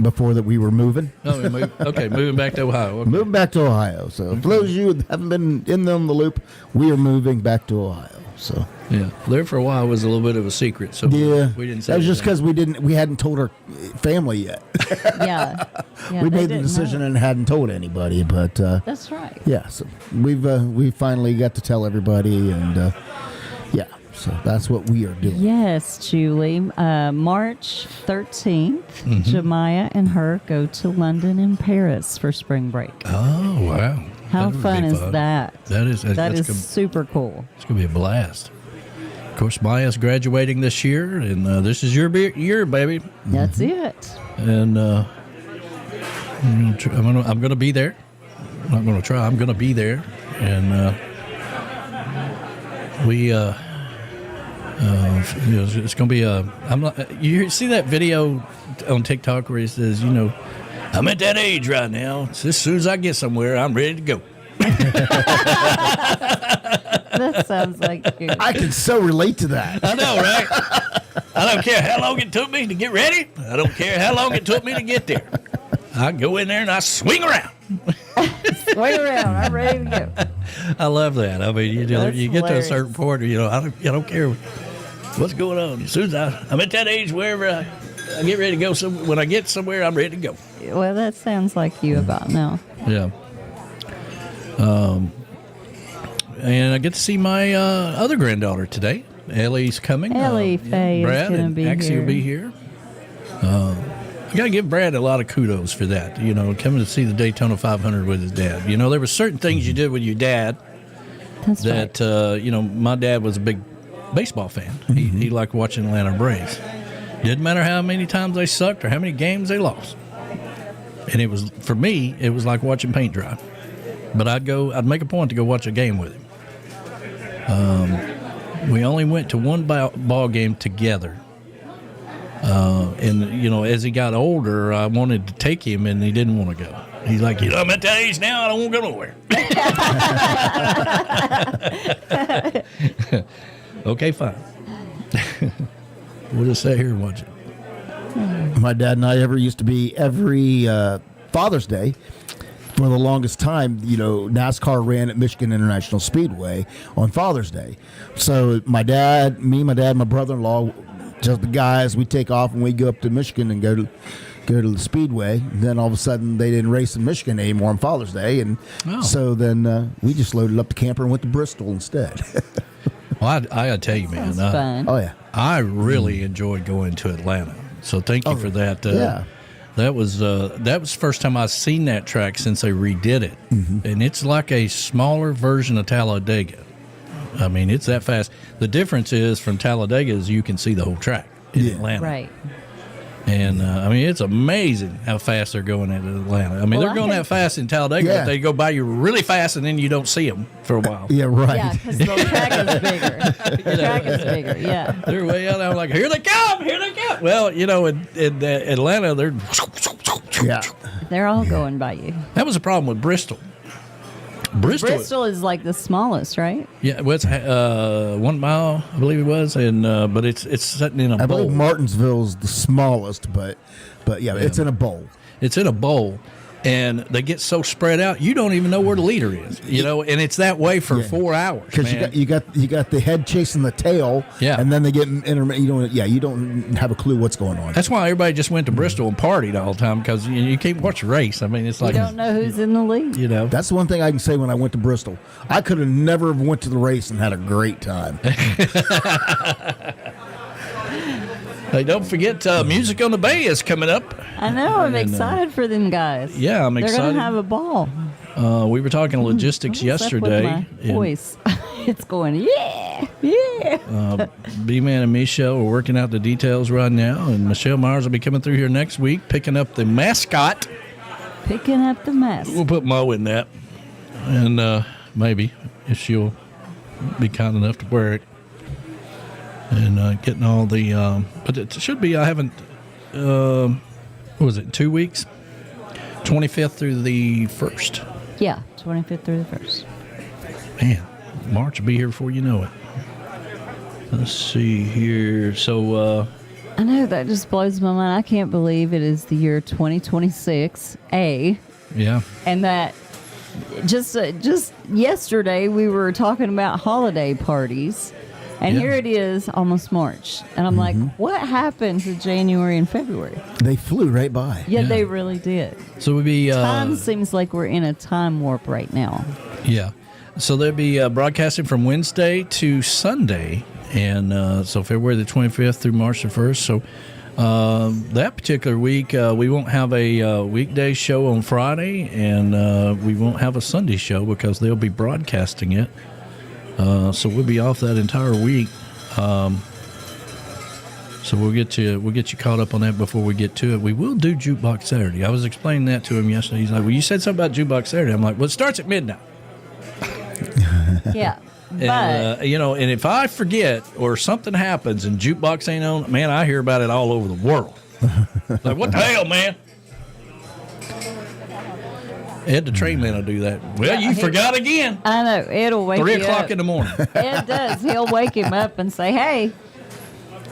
before that we were moving. Oh, moving back to Ohio. Okay. Moving back to Ohio. So for those of you who haven't been in the loop, we are moving back to Ohio. So yeah, there for a while was a little bit of a secret. So yeah, we didn't say that was just because we hadn't told our family yet. Yeah, we made the decision and hadn't told anybody. But that's right. Yeah, so we finally got to tell everybody, and yeah. So that's what we are doing. Yes, Julie. March 13th, Jemiah and her go to London and Paris for spring break. Oh, wow. How fun is that? That is super cool. It's going to be a blast. Of course, Maya's graduating this year, and this is your year, baby. That's it. And I'm going to be there. I'm not going to try. I'm going to be there. And it's going to be you see that video on TikTok where he says, I'm at that age right now. So as soon as I get somewhere, I'm ready to go. That sounds like you. I can so relate to that. I know, right? I don't care how long it took me to get ready. I don't care how long it took me to get there. I go in there and I swing around. Swing around. I'm ready to go. I love that. I mean, you get hilarious. to a certain point, I don't care what's going on. As soon as I'm at that age, wherever I get ready to go, when I get somewhere, I'm ready to go. Well, that sounds like you about now. Yeah. And I get to see my other granddaughter today. Ellie's coming. Ellie Faye Brad is going to and be Axie here. will be here. I got to give Brad a lot of kudos for that. Coming to see the Daytona 500 with his dad. There were certain things you did with your dad. That's right. My dad was a big baseball fan. He liked watching Atlanta Braves. Didn't matter how many times they sucked or how many games they lost. And it was, for me, it was like watching paint dry. But I'd make a point to go watch a game with him. We only went to one ball game together. And as he got older, I wanted to take him, and he didn't want to go. He's like, I'm at that age now, I don't want to go nowhere. Okay, fine. We'll just sit here and watch it. My dad and I used to be every Father's Day. For the longest time, NASCAR ran at Michigan International Speedway on Father's Day. So my dad, my brother-in-law, just the guys, we take off and we go up to Michigan and go to the Speedway. And then all of a sudden, they didn't race in Michigan anymore on Father's Day, and so then we just loaded up the camper and went to Bristol instead. Well, I gotta tell you, man. Fun. Oh yeah, I really enjoyed going to Atlanta. So thank you for that. Yeah. That was the first time I've seen that track since they redid it, and it's like a smaller version of Talladega. I mean, it's that fast. The difference is from Talladega is you can see the whole track in Atlanta, right? And it's amazing how fast they're going at Atlanta. I mean, they're going that fast in Talladega, but they go by you really fast, and then you don't see them for a while. Yeah, right. Yeah, because the track is bigger. The track is bigger. Yeah. They're way out. I'm like, here they come, here they come. Well, in Atlanta, they're They're all going by you. That was a problem with Bristol. Bristol is like the smallest, right? Yeah, well, it's 1 mile, I believe it was, and but it's sitting in a bowl. I believe Martinsville's the smallest, but yeah, it's in a bowl. It's in a bowl, and they get so spread out, you don't even know where the leader is, and it's that way for 4 hours. Because you got the head chasing the tail, and then they get you don't have a clue what's going on. That's why everybody just went to Bristol and partied all the time, because you can't watch a race. I mean, it's like you don't know who's in the lead. That's one thing I can say when I went to Bristol. I could have never went to the race and had a great time. Hey, don't forget, Music on the Bay is coming up. I know. I'm excited for them guys. Yeah, I'm excited. They're going to have a ball. We were talking logistics yesterday. Voice. It's going, yeah. B-Man and Michelle are working out the details right now, and Michelle Myers will be coming through here next week, picking up the mascot. Picking up the mascot. We'll put Mo in that, and maybe if she'll be kind enough to wear it. And getting all the, but it should be, I haven't, what was it, 2 weeks? 25th through the 1st. Yeah, 25th through the 1st. Man, March will be here before you know it. Let's see here. So, I know, that just blows my mind. I can't believe it is the year 2026, yeah. And that just yesterday we were talking about holiday parties. And here it is, almost March. And I'm like, what happened to January and February? They flew right by. Yeah, they really did. So we'd be... time seems like we're in a time warp right now. Yeah. So they'll be broadcasting from Wednesday to Sunday. And so February the 25th through March the 1st. So that particular week, we won't have a weekday show on Friday. And we won't have a Sunday show because they'll be broadcasting it. So we'll be off that entire week. So we'll get you caught up on that before we get to it. We will do Jukebox Saturday. I was explaining that to him yesterday. He's like, well, you said something about Jukebox Saturday. I'm like, well, it starts at midnight. Yeah. And, and if I forget or something happens and Jukebox ain't on, man, I hear about it all over the world. Like, what the hell, man? Ed the train man will do that. Well, you forgot again. I know. It'll wake 3 you o'clock up. in the morning. Ed does. He'll wake him up and say, hey,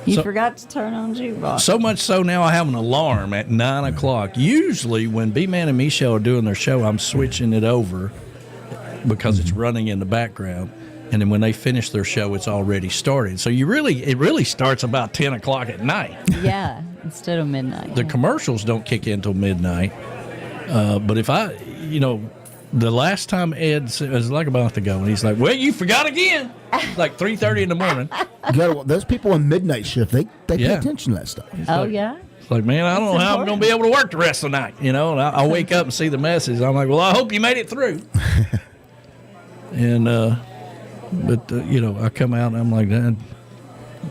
you forgot to turn on Jukebox. So much so now I have an alarm at 9 o'clock. Usually when B-Man and Michelle are doing their show, I'm switching it over because it's running in the background. And then when they finish their show, it's already started. So it really starts about 10 o'clock at night. Yeah, instead of midnight. The commercials don't kick in until midnight. But if the last time Ed it was like a month ago, and he's like, well, you forgot again. Like 3:30 in the morning. Those people on midnight shift, they pay attention to that stuff. Yeah? It's like, man, I don't know how I'm going to be able to work the rest of the night. And I'll wake up and see the message. I'm like, well, I hope you made it through. And, I come out and I'm like, Dad,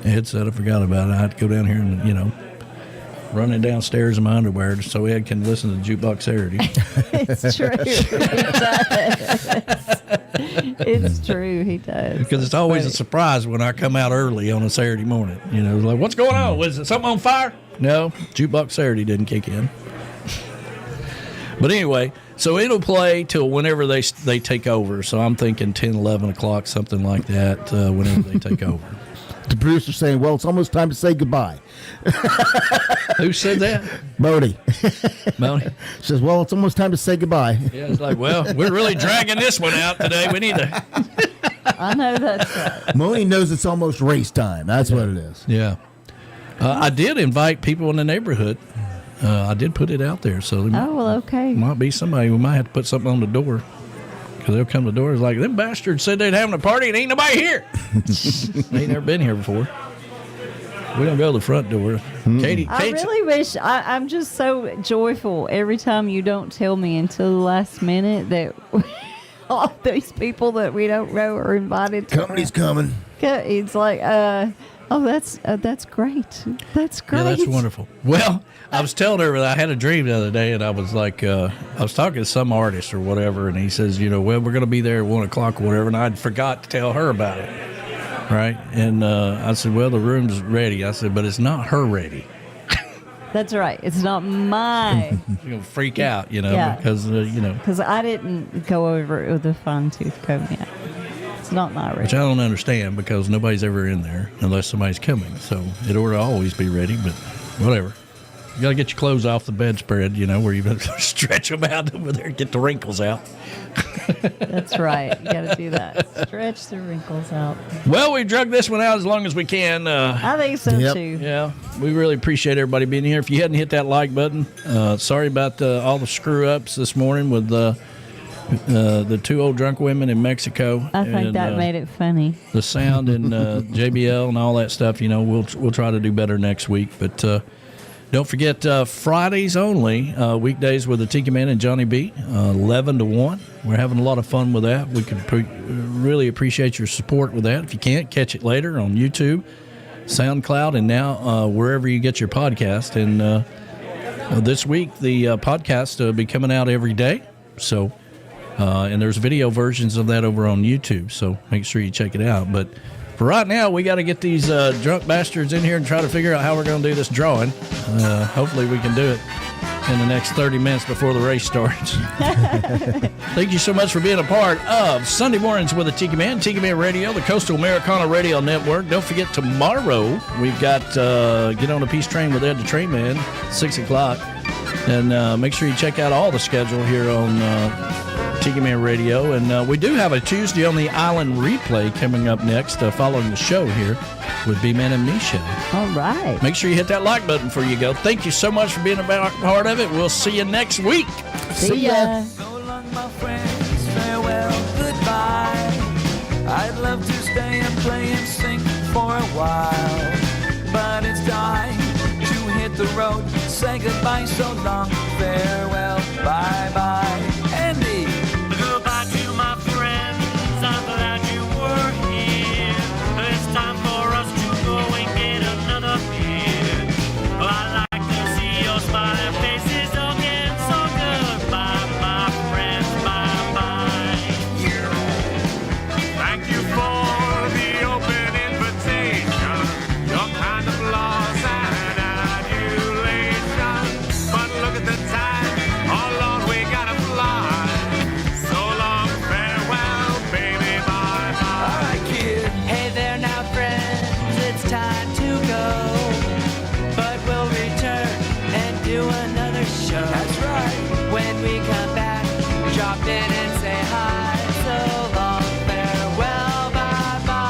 Ed said I forgot about it. I had to go down here and, running downstairs in my underwear so Ed can listen to Jukebox Saturday. It's true. He does. It's true. He does. Because it's always a surprise when I come out early on a Saturday morning. Like, what's going on? Was it something on fire? No, Jukebox Saturday didn't kick in. But anyway, so it'll play till whenever they take over. So I'm thinking 10, 11 o'clock, something like that, whenever they take over. The producer's saying, well, it's almost time to say goodbye. Who said that? Moni. Moni says, well, it's almost time to say goodbye. Yeah, it's like, well, we're really dragging this one out today. We need to. I know that's right. Moni knows it's almost race time. That's what it is. Yeah. I did invite people in the neighborhood. I did put it out there. So okay. Might be somebody. We might have to put something on the door. Because they'll come to the door. It's like, them bastards said they'd having a party and ain't nobody here. They ain't never been here before. We don't go to the front door. Katie, I really wish, I'm just so joyful every time you don't tell me until the last minute that all these people that we don't know are invited to. Company's coming. It's like, that's great. That's great. Yeah, that's wonderful. Well, I was telling her that I had a dream the other day, and I was like, I was talking to some artist or whatever, and he says, well, we're going to be there at 1 o'clock or whatever, and I forgot to tell her about it. Right? And I said, well, the room's ready. I said, but it's not her ready. That's right. It's not mine. You're going to freak out, because, Because I didn't go over it with a fine-tooth comb yet. It's not my ready. Which I don't understand because nobody's ever in there unless somebody's coming. So it ought to always be ready, but whatever. You got to get your clothes off the bedspread, where you stretch them out over there and get the wrinkles out. That's right. You got to do that. Stretch the wrinkles out. Well, we drug this one out as long as we can. I think so, too. Yeah. We really appreciate everybody being here. If you hadn't hit that like button, sorry about all the screw-ups this morning with the two old drunk women in Mexico. I think that made it funny. The sound and JBL and all that stuff, we'll try to do better next week. But Don't forget Fridays only, weekdays with the Tiki Man and Johnny B, 11 to 1. We're having a lot of fun with that. We could really appreciate your support with that. If you can't, catch it later on YouTube, SoundCloud, and now wherever you get your podcast. And this week, the podcast will be coming out every day. So, and there's video versions of that over on YouTube. So make sure you check it out. But for right now, we got to get these drunk bastards in here and try to figure out how we're going to do this drawing. Hopefully we can do it in the next 30 minutes before the race starts. Thank you so much for being a part of Sunday Mornings with the Tiki Man Radio, the Coastal Americana Radio Network. Don't forget, tomorrow we've got Get on a Peace Train with Ed the Train Man, 6 o'clock. And make sure you check out all the schedule here on Tiki Man Radio. And we do have a Tuesday on the Island replay coming up next, following the show here with B-Man and Misha. All right. Make sure you hit that like button before you go. Thank you so much for being a part of it. We'll see you next week. See ya. So long, my friends, farewell, goodbye. I'd love to stay and play and sing for a while, but it's time to hit the road. Say goodbye, so long, farewell, bye-bye. Andy! Goodbye to my friends, I'm glad you were here. It's time for us to go and get another beer. I like to see your smiling faces again, so goodbye, my friends, bye-bye. Thank you for the open invitation, your kind of laws and adulation. But look at the time, oh Lord, we gotta fly. So long, farewell, baby, bye-bye. All right, kid. Hey there now, friends, it's time to go. But we'll return and do another show. That's right. When we come back, drop in and say hi. So long, farewell, bye-bye.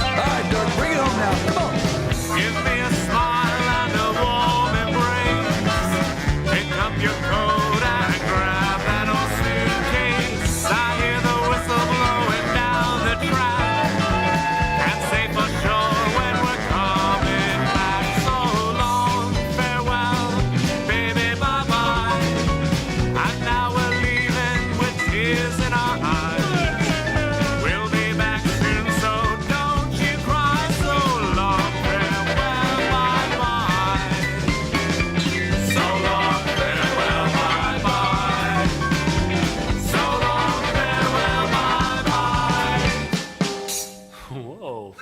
All right, Dirk, bring it home now. Come on. Give me a smile and a warm embrace. Pick up your coat and grab that old suitcase. I hear the whistle blowing down the track. Can't say for sure when we're coming back. So long, farewell, baby, bye-bye. And now we're leaving with tears in our eyes. We'll be back soon, so don't you cry. So long, farewell, bye-bye. So long, farewell, bye-bye. So long, farewell, bye-bye. Whoa.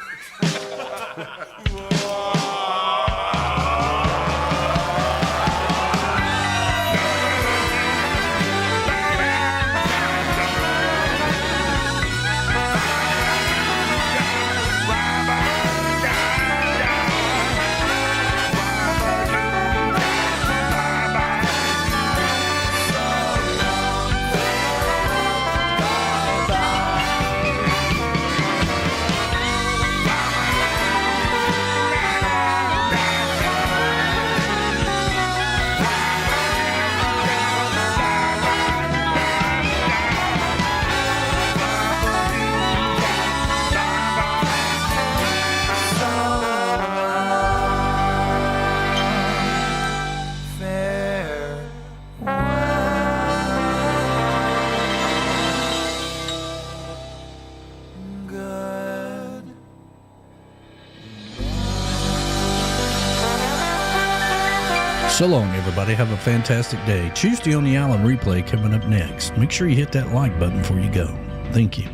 So long, everybody. Have a fantastic day. Tuesday on the Island replay coming up next. Make sure you hit that like button before you go. Thank you.